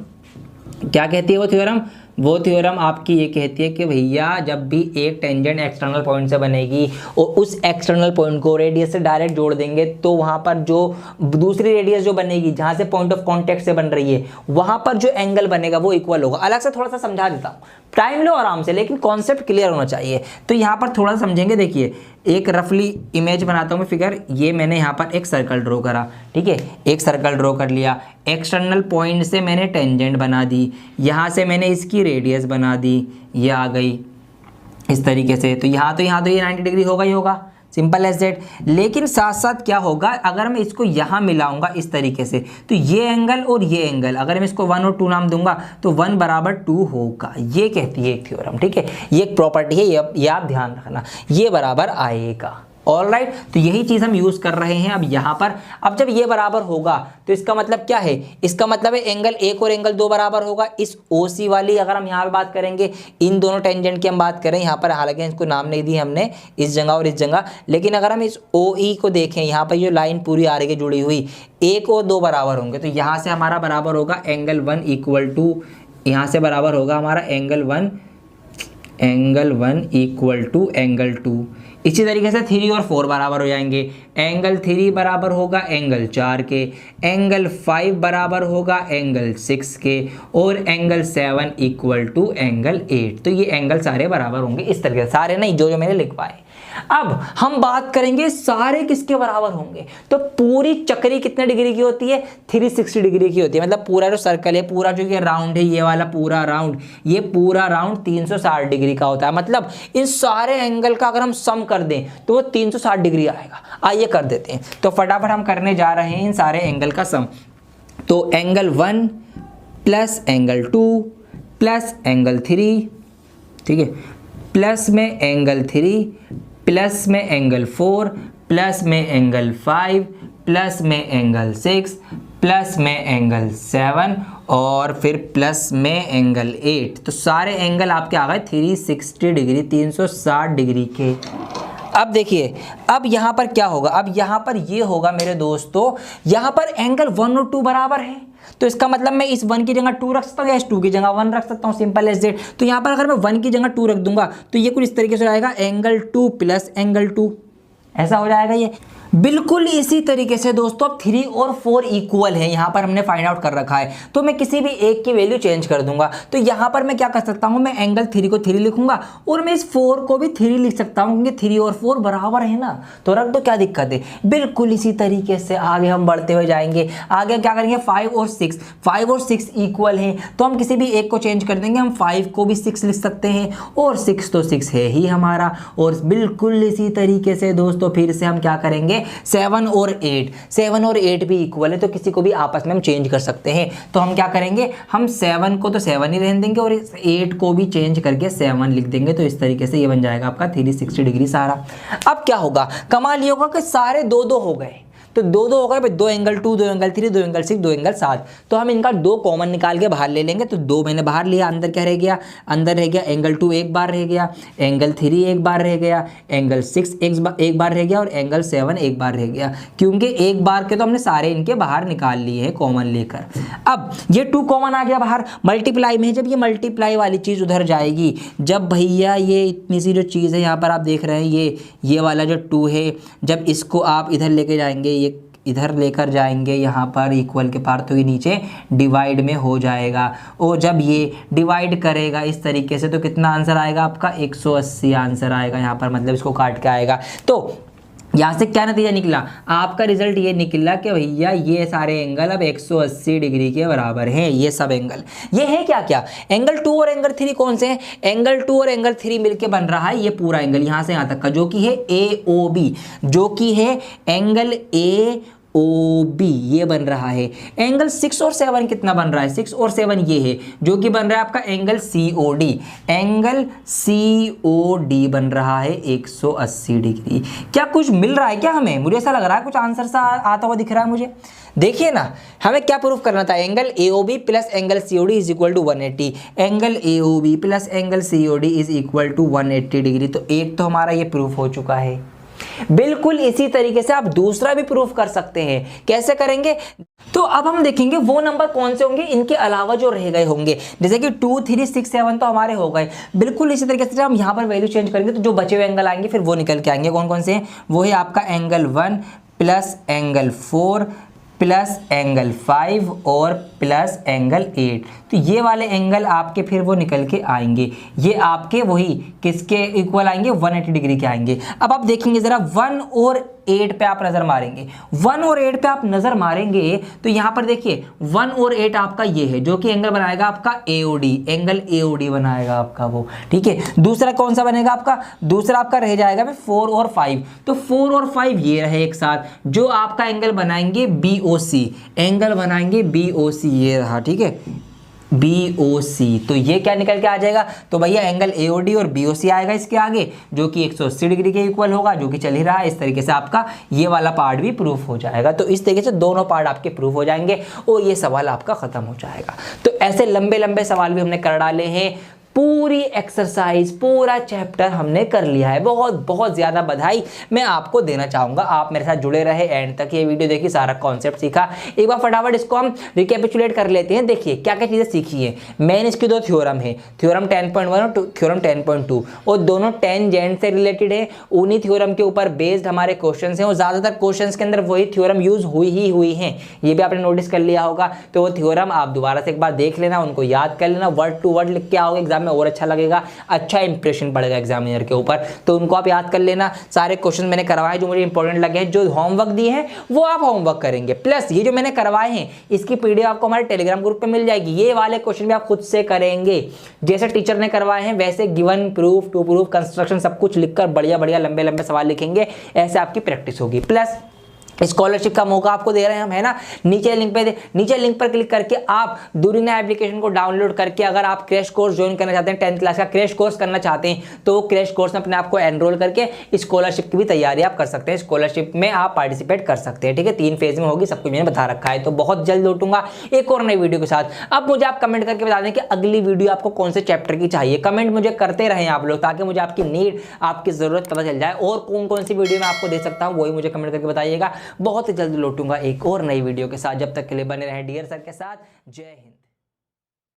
क्या कहती है वो थ्योरम? वो थ्योरम आपकी ये कहती है कि भैया जब भी एक टेंजेंट एक्सटर्नल पॉइंट से बनेगी और उस एक्सटर्नल पॉइंट को रेडियस से डायरेक्ट जोड़ देंगे, तो वहाँ पर जो दूसरी रेडियस जो बनेगी, जहाँ से पॉइंट ऑफ कॉन्टेक्ट से बन रही है, वहाँ पर जो एंगल बनेगा वो इक्वल होगा। अलग से थोड़ा सा समझा देता हूँ, टाइम लो आराम से, लेकिन कॉन्सेप्ट क्लियर होना चाहिए। तो यहाँ पर थोड़ा सा समझेंगे। देखिए एक रफली इमेज बनाता हूँ मैं, फिगर। ये मैंने यहाँ पर एक सर्कल ड्रॉ करा, ठीक है, एक सर्कल ड्रॉ कर लिया। एक्सटर्नल पॉइंट से मैंने टेंजेंट बना दी, यहाँ से मैंने इसकी रेडियस बना दी, ये आ गई इस तरीके से। तो यहाँ तो ये 90 डिग्री होगा ही होगा, सिंपल एज दैट। लेकिन साथ साथ क्या होगा, अगर मैं इसको यहाँ मिलाऊंगा इस तरीके से, तो ये एंगल और ये एंगल, अगर मैं इसको 1 और 2 नाम दूंगा, तो 1 बराबर 2 होगा। ये कहती है एक थ्योरम, ठीक है, ये एक प्रॉपर्टी है, ये आप ध्यान रखना, ये बराबर आएगा। ऑलराइट, तो यही चीज हम यूज कर रहे हैं अब यहाँ पर। अब जब ये बराबर होगा तो इसका मतलब क्या है, इसका मतलब है एंगल 1 और एंगल 2 बराबर होगा। इस OC वाली अगर हम यहाँ पे बात करेंगे, इन दोनों टेंजेंट की हम बात करें यहाँ पर, हालांकि इसको नाम नहीं दी हमने इस जगह और इस जगह, लेकिन अगर हम इस OE को देखें, यहाँ पर जो लाइन पूरी आ रही है जुड़ी हुई, 1 और 2 बराबर होंगे, तो यहाँ से हमारा बराबर होगा एंगल 1 इक्वल टू, यहाँ से बराबर होगा हमारा एंगल 1 इक्वल टू एंगल 2। इसी तरीके से 3 और 4 बराबर हो जाएंगे। एंगल 3 बराबर होगा एंगल 4 के, एंगल 5 बराबर होगा एंगल 6 के, और एंगल 7 इक्वल टू एंगल 8। तो ये एंगल सारे बराबर होंगे इस तरीके से, सारे नहीं, जो मैंने लिखवाए। अब हम बात करेंगे सारे किसके बराबर होंगे। तो पूरी चक्री कितने डिग्री की होती है, 360 डिग्री की होती है। मतलब पूरा जो सर्कल है, पूरा जो ये राउंड है, ये वाला पूरा राउंड, ये पूरा राउंड 360 डिग्री का होता है। मतलब इन सारे एंगल का अगर हम सम कर दें तो वो 360 डिग्री आएगा। आइए कर देते हैं, तो फटाफट हम करने जा रहे हैं इन सारे एंगल का सम। तो angle 1 plus angle 2 plus angle 3, ठीक है, प्लस में एंगल 3 प्लस में एंगल 4 प्लस में एंगल 5 प्लस में एंगल 6 प्लस में एंगल 7 और फिर प्लस में एंगल 8। तो सारे एंगल आपके आ गए 360 डिग्री, 360 डिग्री के। अब देखिए, अब यहां पर क्या होगा, अब यहां पर ये होगा मेरे दोस्तों, यहां पर एंगल 1 और 2 बराबर है, तो इसका मतलब मैं इस 1 की जगह 2 रख सकता हूं या इस 2 की जगह 1 रख सकता हूं, सिंपल एज दैट। तो यहां पर अगर मैं 1 की जगह 2 रख दूंगा तो ये कुछ इस तरीके से आएगा, एंगल 2 प्लस एंगल 2, ऐसा हो जाएगा ये। बिल्कुल इसी तरीके से दोस्तों अब 3 और 4 इक्वल है, यहां पर हमने फाइंड आउट कर रखा है, तो मैं किसी भी एक की वैल्यू चेंज कर दूंगा। तो यहां पर मैं क्या कर सकता हूं, मैं एंगल 3 को 3 लिखूंगा और मैं इस 4 को भी 3 लिख सकता हूं, क्योंकि 3 और 4 बराबर है ना, तो रख दो, क्या दिक्कत है। बिल्कुल इसी तरीके से आगे हम बढ़ते हुए जाएंगे। आगे क्या करेंगे, 5 और 6 इक्वल हैं, तो हम किसी भी एक को चेंज कर देंगे, हम 5 को भी 6 लिख सकते हैं और 6 तो 6 है ही हमारा। और बिल्कुल इसी तरीके से दोस्तों फिर से हम क्या करेंगे, 7 और 8 भी इक्वल है, तो किसी को भी आपस में हम चेंज कर सकते हैं। तो हम क्या करेंगे, हम 7 को तो 7 ही रहने देंगे और इस 8 को भी चेंज करके 7 लिख देंगे, तो इस तरीके से ये बन जाएगा आपका 360 डिग्री सारा। अब क्या होगा, कमाल ये होगा कि सारे 2-2 हो गए, तो 2-2 हो गए भाई, 2 एंगल 2, 2 एंगल 3, 2 एंगल 6, 2 एंगल 7, तो हम इनका 2 कॉमन निकाल के बाहर ले लेंगे। तो 2 मैंने बाहर लिया, अंदर क्या रह गया, अंदर रह गया एंगल 2 एक बार रह गया, एंगल 3 एक बार रह गया, एंगल 6 एक बार रह गया और एंगल 7 एक बार रह गया, क्योंकि एक बार के तो हमने सारे इनके बाहर निकाल लिए हैं कॉमन लेकर। अब ये 2 कॉमन आ गया बाहर, मल्टीप्लाई में जब ये मल्टीप्लाई वाली चीज़ उधर जाएगी, जब भैया ये इतनी सी जो चीज़ है यहाँ पर आप देख रहे हैं, ये वाला जो 2 है, जब इसको आप इधर लेके जाएंगे, ये इधर लेकर जाएंगे यहाँ पर इक्वल के पार, तो ये नीचे डिवाइड में हो जाएगा, और जब ये डिवाइड करेगा इस तरीके से तो कितना आंसर आएगा आपका, 180 आंसर आएगा यहाँ पर, मतलब इसको काट के आएगा। तो यहाँ से क्या नतीजा निकला, आपका रिजल्ट ये निकला कि भैया ये सारे एंगल अब 180 डिग्री के बराबर हैं, ये सब एंगल। ये है क्या क्या, एंगल 2 और एंगल 3 कौन से हैं, एंगल 2 और एंगल 3 मिलके बन रहा है ये पूरा एंगल यहाँ से यहाँ तक का, जो कि है AOB, जो कि है एंगल AOB, ये बन रहा है। एंगल 6 और 7 कितना बन रहा है, 6 और 7 ये है, जो कि बन रहा है आपका एंगल COD, एंगल COD बन रहा है 180 डिग्री। क्या कुछ मिल रहा है क्या हमें, मुझे ऐसा लग रहा है कुछ आंसर सा आता हुआ दिख रहा है मुझे। देखिए ना, हमें क्या प्रूफ करना था, angle AOB plus angle COD is equal to 180, angle AOB plus angle COD is equal to 180 degree. तो एक तो हमारा ये प्रूफ हो चुका है। बिल्कुल इसी तरीके से आप दूसरा भी प्रूफ कर सकते हैं, कैसे करेंगे, तो अब हम देखेंगे वो नंबर कौन से होंगे इनके अलावा जो रह गए होंगे, जैसे कि 2, 3, 6, 7 तो हमारे हो गए। बिल्कुल इसी तरीके से हम यहाँ पर वैल्यू चेंज करेंगे तो जो बचे हुए एंगल आएंगे फिर वो निकल के आएंगे। कौन कौन से हैं, वो है आपका angle 1 plus angle 4 plus angle 5 और प्लस एंगल 8, तो ये वाले एंगल आपके फिर वो निकल के आएंगे, ये आपके वही किसके इक्वल आएंगे, 180 डिग्री के आएंगे। अब आप देखेंगे जरा 1 और 8 पे आप नजर मारेंगे, 1 और 8 पे आप नजर मारेंगे तो यहाँ पर देखिए 1 और 8 आपका ये है, जो कि एंगल बनाएगा आपका AOD, एंगल AOD बनाएगा आपका वो, ठीक है। दूसरा कौन सा बनेगा आपका, दूसरा आपका रह जाएगा 4 और 5, तो 4 और 5 ये रहे एक साथ, जो आपका एंगल बनाएंगे BOC, एंगल बनाएंगे BOC, ये रहा, ठीक है, BOC। तो ये क्या निकल के आ जाएगा, तो भैया एंगल AOD और BOC आएगा इसके आगे, जो कि 180 डिग्री के इक्वल होगा, जो कि चल ही रहा है। इस तरीके से आपका ये वाला पार्ट भी प्रूफ हो जाएगा। तो इस तरीके से दोनों पार्ट आपके प्रूफ हो जाएंगे और ये सवाल आपका खत्म हो जाएगा। तो ऐसे लंबे लंबे सवाल भी हमने कर डाले हैं, पूरी एक्सरसाइज पूरा चैप्टर हमने कर लिया है। बहुत बहुत ज़्यादा बधाई मैं आपको देना चाहूँगा, आप मेरे साथ जुड़े रहे, एंड तक ये वीडियो देखी, सारा कॉन्सेप्ट सीखा। एक बार फटाफट इसको हम रिकैपिचुलेट कर लेते हैं। देखिए क्या क्या चीज़ें सीखी है। मेन इसकी 2 थ्योरम है, थ्योरम 10.1 और थ्योरम 10.2, और दोनों टेंजेंट से रिलेटेड है। उन्हीं थ्योरम के ऊपर बेस्ड हमारे क्वेश्चन हैं और ज़्यादातर क्वेश्चन के अंदर वही थ्योरम यूज़ हुई हैं, ये भी आपने नोटिस कर लिया होगा। तो वो थ्योरम आप दोबारा से एक बार देख लेना, उनको याद कर लेना, वर्ड टू वर्ड लिख के आओगे एग्जाम में और अच्छा लगेगा, अच्छा इंप्रेशन पड़ेगा एग्जामिनर के ऊपर। तो उनको आप याद कर लेना। सारे क्वेश्चन मैंने करवाए जो मुझे इंपॉर्टेंट लगे हैं, जो होमवर्क दिए हैं वो आप होमवर्क करेंगे, प्लस ये जो मैंने करवाए हैं इसकी PDF आपको हमारे टेलीग्राम ग्रुप पे मिल जाएगी। ये वाले क्वेश्चन भी आप खुद से करेंगे, जैसे टीचर ने करवाए हैं वैसे given, proof, to proof, construction सब कुछ लिखकर बढ़िया बढ़िया लंबे लंबे सवाल लिखेंगे, ऐसे आपकी प्रैक्टिस होगी। प्लस स्कॉलरशिप का मौका आपको दे रहे हैं हम, है ना। नीचे लिंक पर क्लिक करके आप दूरिना एप्लीकेशन को डाउनलोड करके अगर आप क्रैश कोर्स ज्वाइन करना चाहते हैं, 10th क्लास का क्रैश कोर्स करना चाहते हैं, तो क्रैश कोर्स में अपने आप को एनरोल करके स्कॉलरशिप की भी तैयारी आप कर सकते हैं। स्कॉलरशिप में आप पार्टिसिपेट कर सकते हैं, ठीक है। 3 फेज में होगी, सब कुछ मैंने बता रखा है। तो बहुत जल्द लौटूंगा एक और नई वीडियो के साथ। अब मुझे आप कमेंट करके बता दें कि अगली वीडियो आपको कौन से चैप्टर की चाहिए। कमेंट मुझे करते रहें आप लोग, ताकि मुझे आपकी नीड, आपकी जरूरत पता चल जाए, और कौन कौन सी वीडियो मैं आपको दे सकता हूँ वही मुझे कमेंट करके बताइएगा। बहुत जल्द लौटूंगा एक और नई वीडियो के साथ। जब तक के लिए बने रहें डियर सर के साथ। जय हिंद।